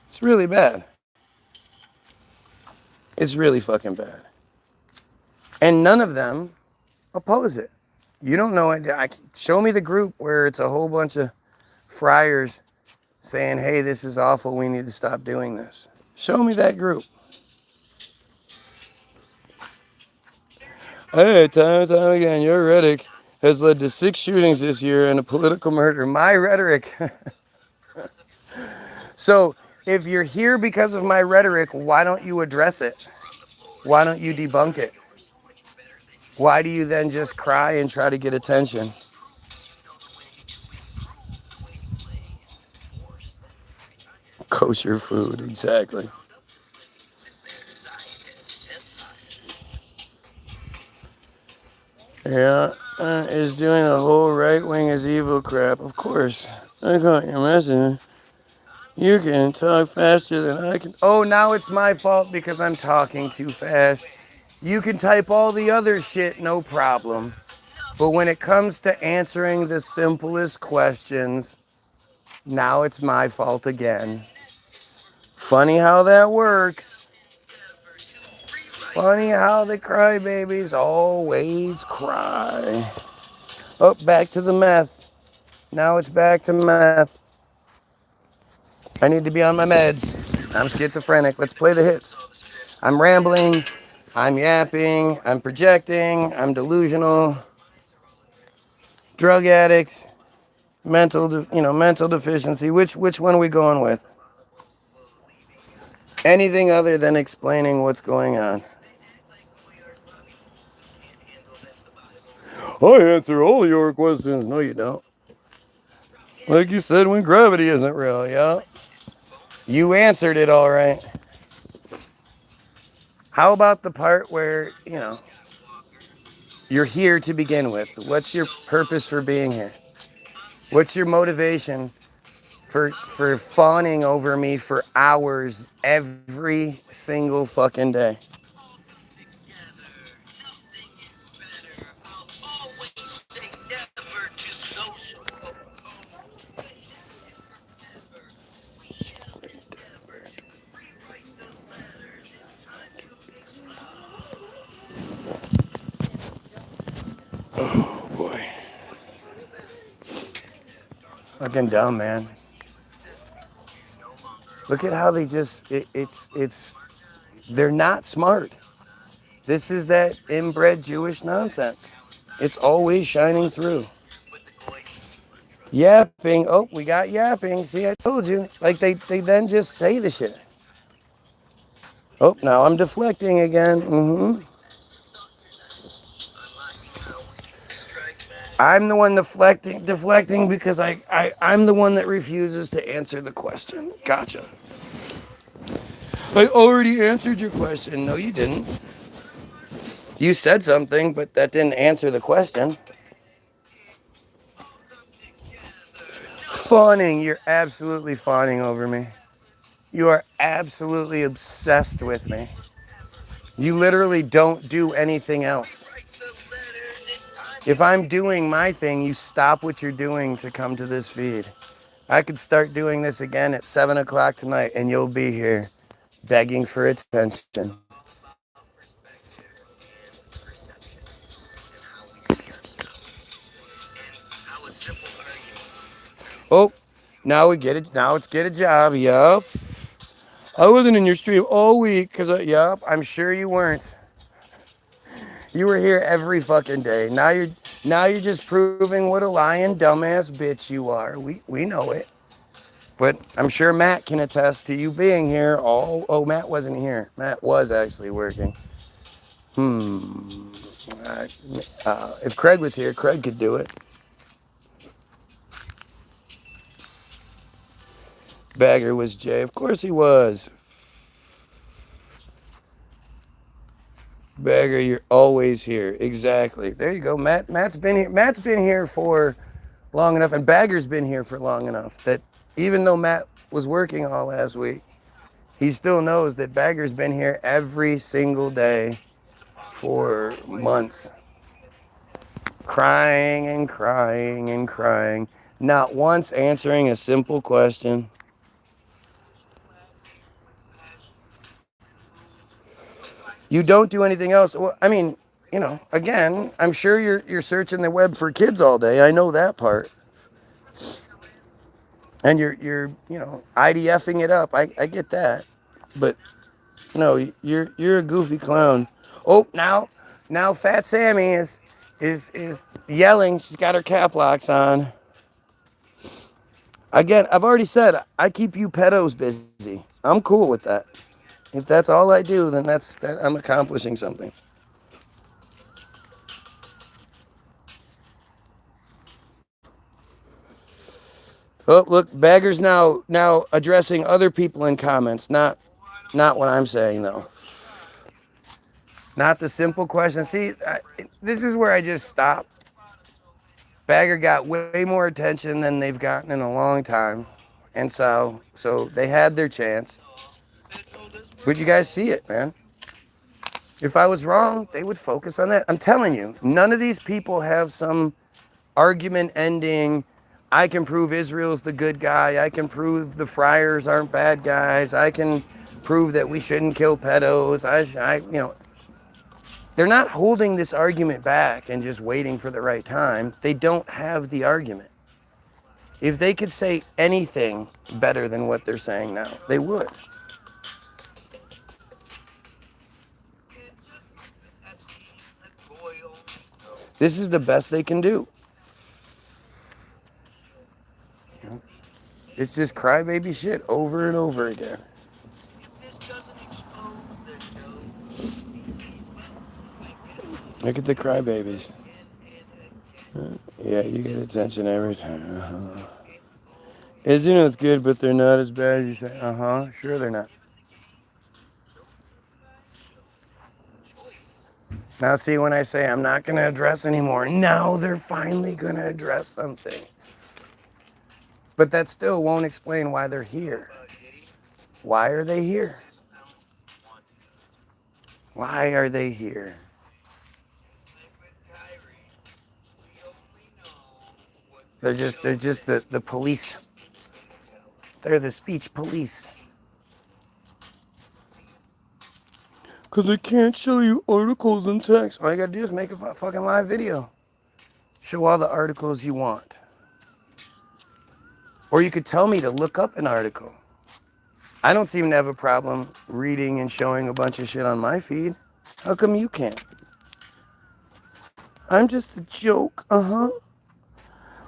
It's really bad. It's really fucking bad. And none of them oppose it. You don't know it. Show me the group where it's a whole bunch of friars saying, hey, this is awful, we need to stop doing this. Show me that group. Hey, time and time again, your rhetoric has led to 6 shootings this year and a political murder. My rhetoric. So, if you're here because of my rhetoric, why don't you address it? Why don't you debunk it? Why do you then just cry and try to get attention? Kosher food, exactly. Yeah, is doing the whole right wing is evil crap. Of course. I got your message. You can talk faster than I can. Oh, now it's my fault because I'm talking too fast. You can type all the other shit, no problem. But when it comes to answering the simplest questions, now it's my fault again. Funny how that works. Funny how the crybabies always cry. Oh, back to the meth. Now it's back to meth. I need to be on my meds. I'm schizophrenic. Let's play the hits. I'm rambling. I'm yapping. I'm projecting. I'm delusional. Drug addict. Mental deficiency. Which one are we going with? Anything other than explaining what's going on. I answer all your questions. No, you don't. Like you said, when gravity isn't real, yeah. You answered it all right. How about the part where, you're here to begin with? What's your purpose for being here? What's your motivation for fawning over me for hours every single fucking day? Oh boy. Fucking dumb, man. Look at how they just, they're not smart. This is that inbred Jewish nonsense. It's always shining through. Yapping. Oh, we got yapping. See, I told you. Like they then just say the shit. Oh, now I'm deflecting again. I'm the one deflecting because I'm the one that refuses to answer the question. Gotcha. I already answered your question. No, you didn't. You said something, but that didn't answer the question. Fawning. You're absolutely fawning over me. You are absolutely obsessed with me. You literally don't do anything else. If I'm doing my thing, you stop what you're doing to come to this feed. I could start doing this again at 7 o'clock tonight, and you'll be here begging for attention. Oh, now we get it. Now it's get a job. Yup. I wasn't in your stream all week because, yup, I'm sure you weren't. You were here every fucking day. Now you're just proving what a lying dumbass bitch you are. We know it. But I'm sure Matt can attest to you being here. Oh, Matt wasn't here. Matt was actually working. If Craig was here, Craig could do it. Bagger was Jay. Of course he was. Bagger, you're always here. Exactly. There you go. Matt's been here. Matt's been here for long enough, and Bagger's been here for long enough that even though Matt was working all last week, he still knows that Bagger's been here every single day for months. Crying and crying and crying. Not once answering a simple question. You don't do anything else. Well, I mean, again, I'm sure you're searching the web for kids all day. I know that part. And you're IDFing it up. I get that. But no, you're a goofy clown. Oh, now Fat Sammy is yelling. She's got her cap locks on. Again, I've already said I keep you pedos busy. I'm cool with that. If that's all I do, then I'm accomplishing something. Oh, look, Bagger's now addressing other people in comments, not what I'm saying though. Not the simple question. See, this is where I just stop. Bagger got way more attention than they've gotten in a long time. And so they had their chance. But you guys see it, man. If I was wrong, they would focus on that. I'm telling you, none of these people have some argument ending. I can prove Israel's the good guy. I can prove the friars aren't bad guys. I can prove that we shouldn't kill pedos. They're not holding this argument back and just waiting for the right time. They don't have the argument. If they could say anything better than what they're saying now, they would. This is the best they can do. It's just crybaby shit over and over again. Look at the crybabies. Yeah, you get attention every time. Israel's good, but they're not as bad as you say. Sure they're not. Now see, when I say I'm not going to address anymore, now they're finally going to address something. But that still won't explain why they're here. Why are they here? Why are they here? They're just the police. They're the speech police. Because I can't show you articles and text. All you gotta do is make a fucking live video. Show all the articles you want. Or you could tell me to look up an article. I don't seem to have a problem reading and showing a bunch of shit on my feed. How come you can't? I'm just a joke.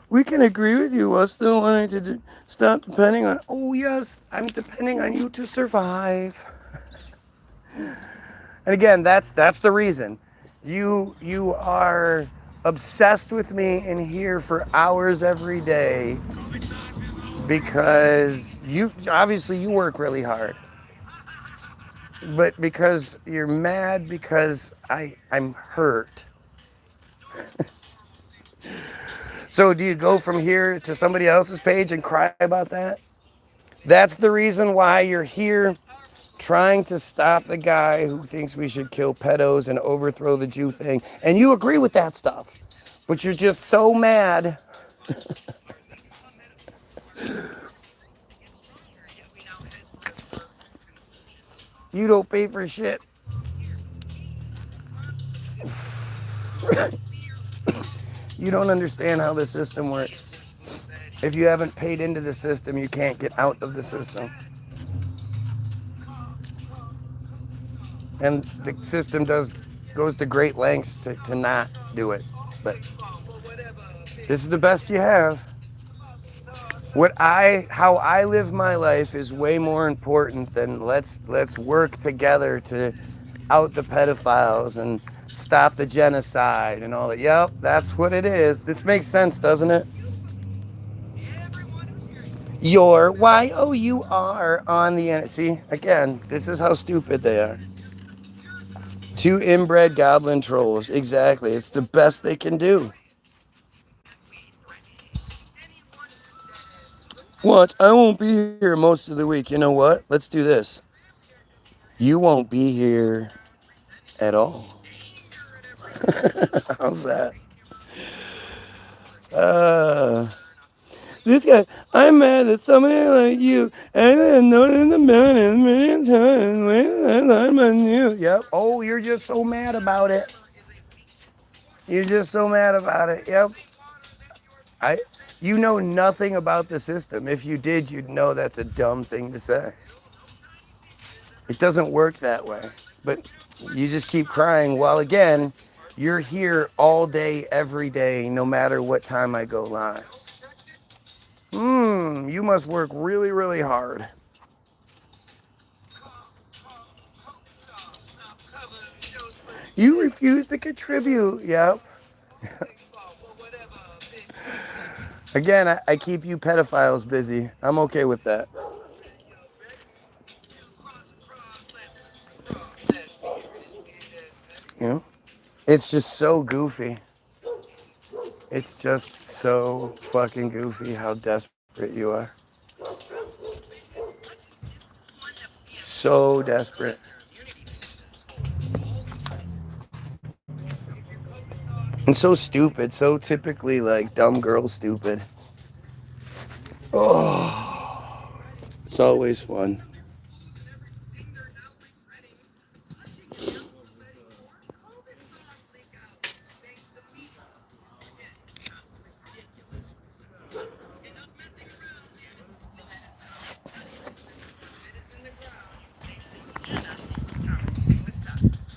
We can agree with you while still wanting to stop depending on... Oh, yes, I'm depending on you to survive. And again, that's the reason. You are obsessed with me and here for hours every day because you work really hard. But because you're mad because I'm hurt. So do you go from here to somebody else's page and cry about that? That's the reason why you're here trying to stop the guy who thinks we should kill pedos and overthrow the Jew thing. And you agree with that stuff. But you're just so mad. You don't pay for shit. You don't understand how the system works. If you haven't paid into the system, you can't get out of the system. And the system goes to great lengths to not do it. But this is the best you have. How I live my life is way more important than let's work together to out the pedophiles and stop the genocide and all that. Yep, that's what it is. This makes sense, doesn't it? Your Y-O-U-R on the end. See, again, this is how stupid they are. Two inbred goblin trolls. Exactly. It's the best they can do. Watch, I won't be here most of the week. You know what? Let's do this. You won't be here at all. How's that? This guy, I'm mad that somebody like you, and I know in the million, million times, when I'm on you. Yep. Oh, you're just so mad about it. You're just so mad about it. Yep. You know nothing about the system. If you did, you'd know that's a dumb thing to say. It doesn't work that way. But you just keep crying. Well, again, you're here all day, every day, no matter what time I go live. You must work really, really hard. You refuse to contribute. Yep. Again, I keep you pedophiles busy. I'm okay with that. You know? It's just so goofy. It's just so fucking goofy how desperate you are. so desperate. And so stupid, so typically like dumb girl stupid. Oh, it's always fun.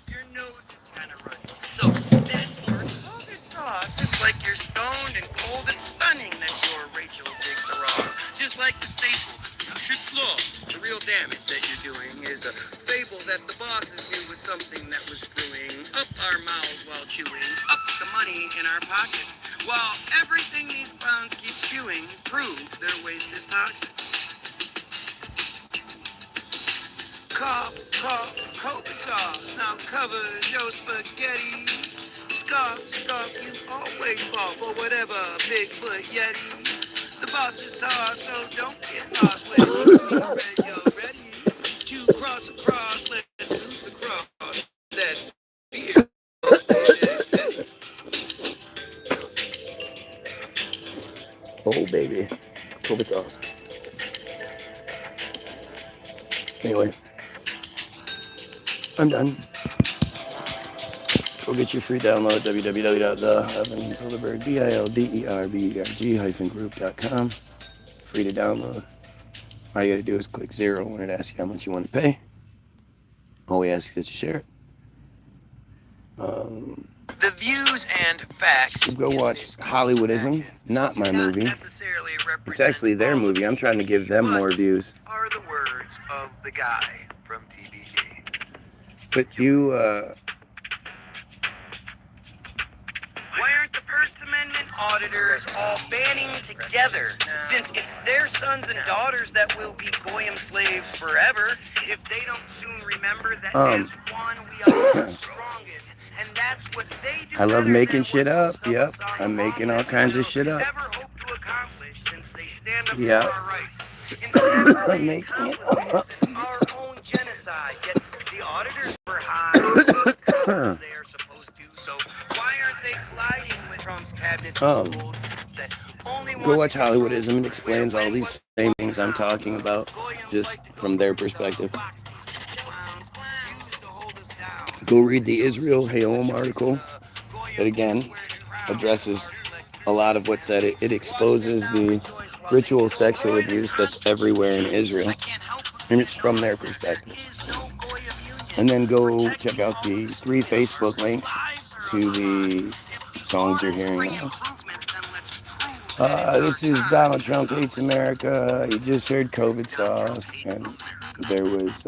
Your nose is kind of runny. So that's your COVID sauce. It's like you're stoned and cold and stunning that your Rachel Diggs are off. Just like the staple. Should flaws. The real damage that you're doing is a fable that the bosses knew was something that was screwing up our mouths while chewing up the money in our pockets. While everything these clowns keep spewing proves their waste is toxic. COVID sauce now covers your spaghetti. Scarf, you always fall for whatever Bigfoot Yeti. The boss is tossed, so don't get lost when you're ready to cross across. Let's do the cross. That fear. Oh, baby. COVID sauce. Anyway, I'm done. Go get your free download, www.dilderberg-group.com. Free to download. All you gotta do is click 0 when it asks you how much you want to pay. All we ask is that you share it. The views and facts. Go watch Hollywoodism, not my movie. It's actually their movie. I'm trying to give them more views. Are the words of the guy from TBG. But you, Why aren't the First Amendment auditors all banding together? Since it's their sons and daughters that will be Goyim slaves forever, if they don't soon remember that as one we are the strongest, and that's what they do. I love making shit up. Yep, I'm making all kinds of shit up. Never hope to accomplish since they stand up Yep. for our rights. Instead, I'm making it up. our own genocide. Yet the auditors were high. They are supposed to. So why aren't they colliding with Trump's cabinet? Go watch Hollywoodism. It explains all these same things I'm talking about, just from their perspective. Go read the Israel Hayom article that again addresses a lot of what's said. It exposes the ritual sexual abuse that's everywhere in Israel, and it's from their perspective. And then go check out the 3 Facebook links to the songs you're hearing now. This is Donald Trump Hates America. You just heard COVID sauce, and there's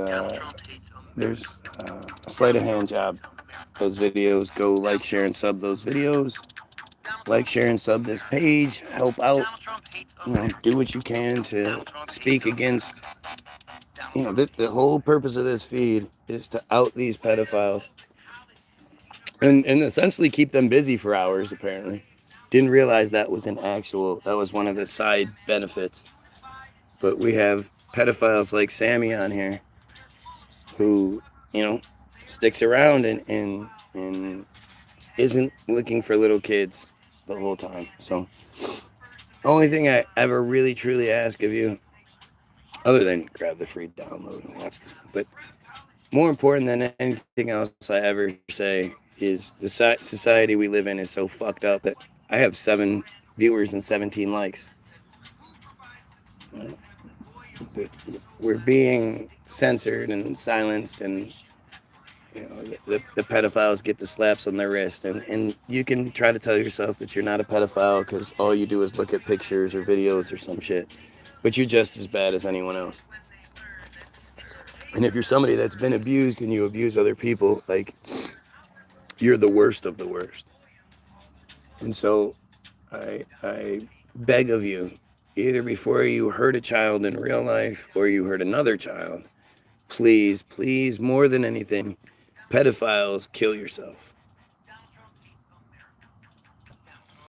a sleight of hand job. Those videos, go like, share, and sub those videos. Like, share, and sub this page. Help out. Do what you can to speak against. The whole purpose of this feed is to out these pedophiles and essentially keep them busy for hours. Apparently, didn't realize that was one of the side benefits. But we have pedophiles like Sammy on here, who sticks around and isn't looking for little kids the whole time. So, only thing I ever really truly ask of you, other than grab the free download and watch this, but more important than anything else I ever say is the society we live in is so fucked up that I have 7 viewers and 17 likes. We're being censored and silenced, and the pedophiles get the slaps on their wrist, and you can try to tell yourself that you're not a pedophile because all you do is look at pictures or videos or some shit, but you're just as bad as anyone else. And if you're somebody that's been abused and you abuse other people, like, you're the worst of the worst. And so I beg of you, either before you hurt a child in real life or you hurt another child, please, more than anything, pedophiles, kill yourself.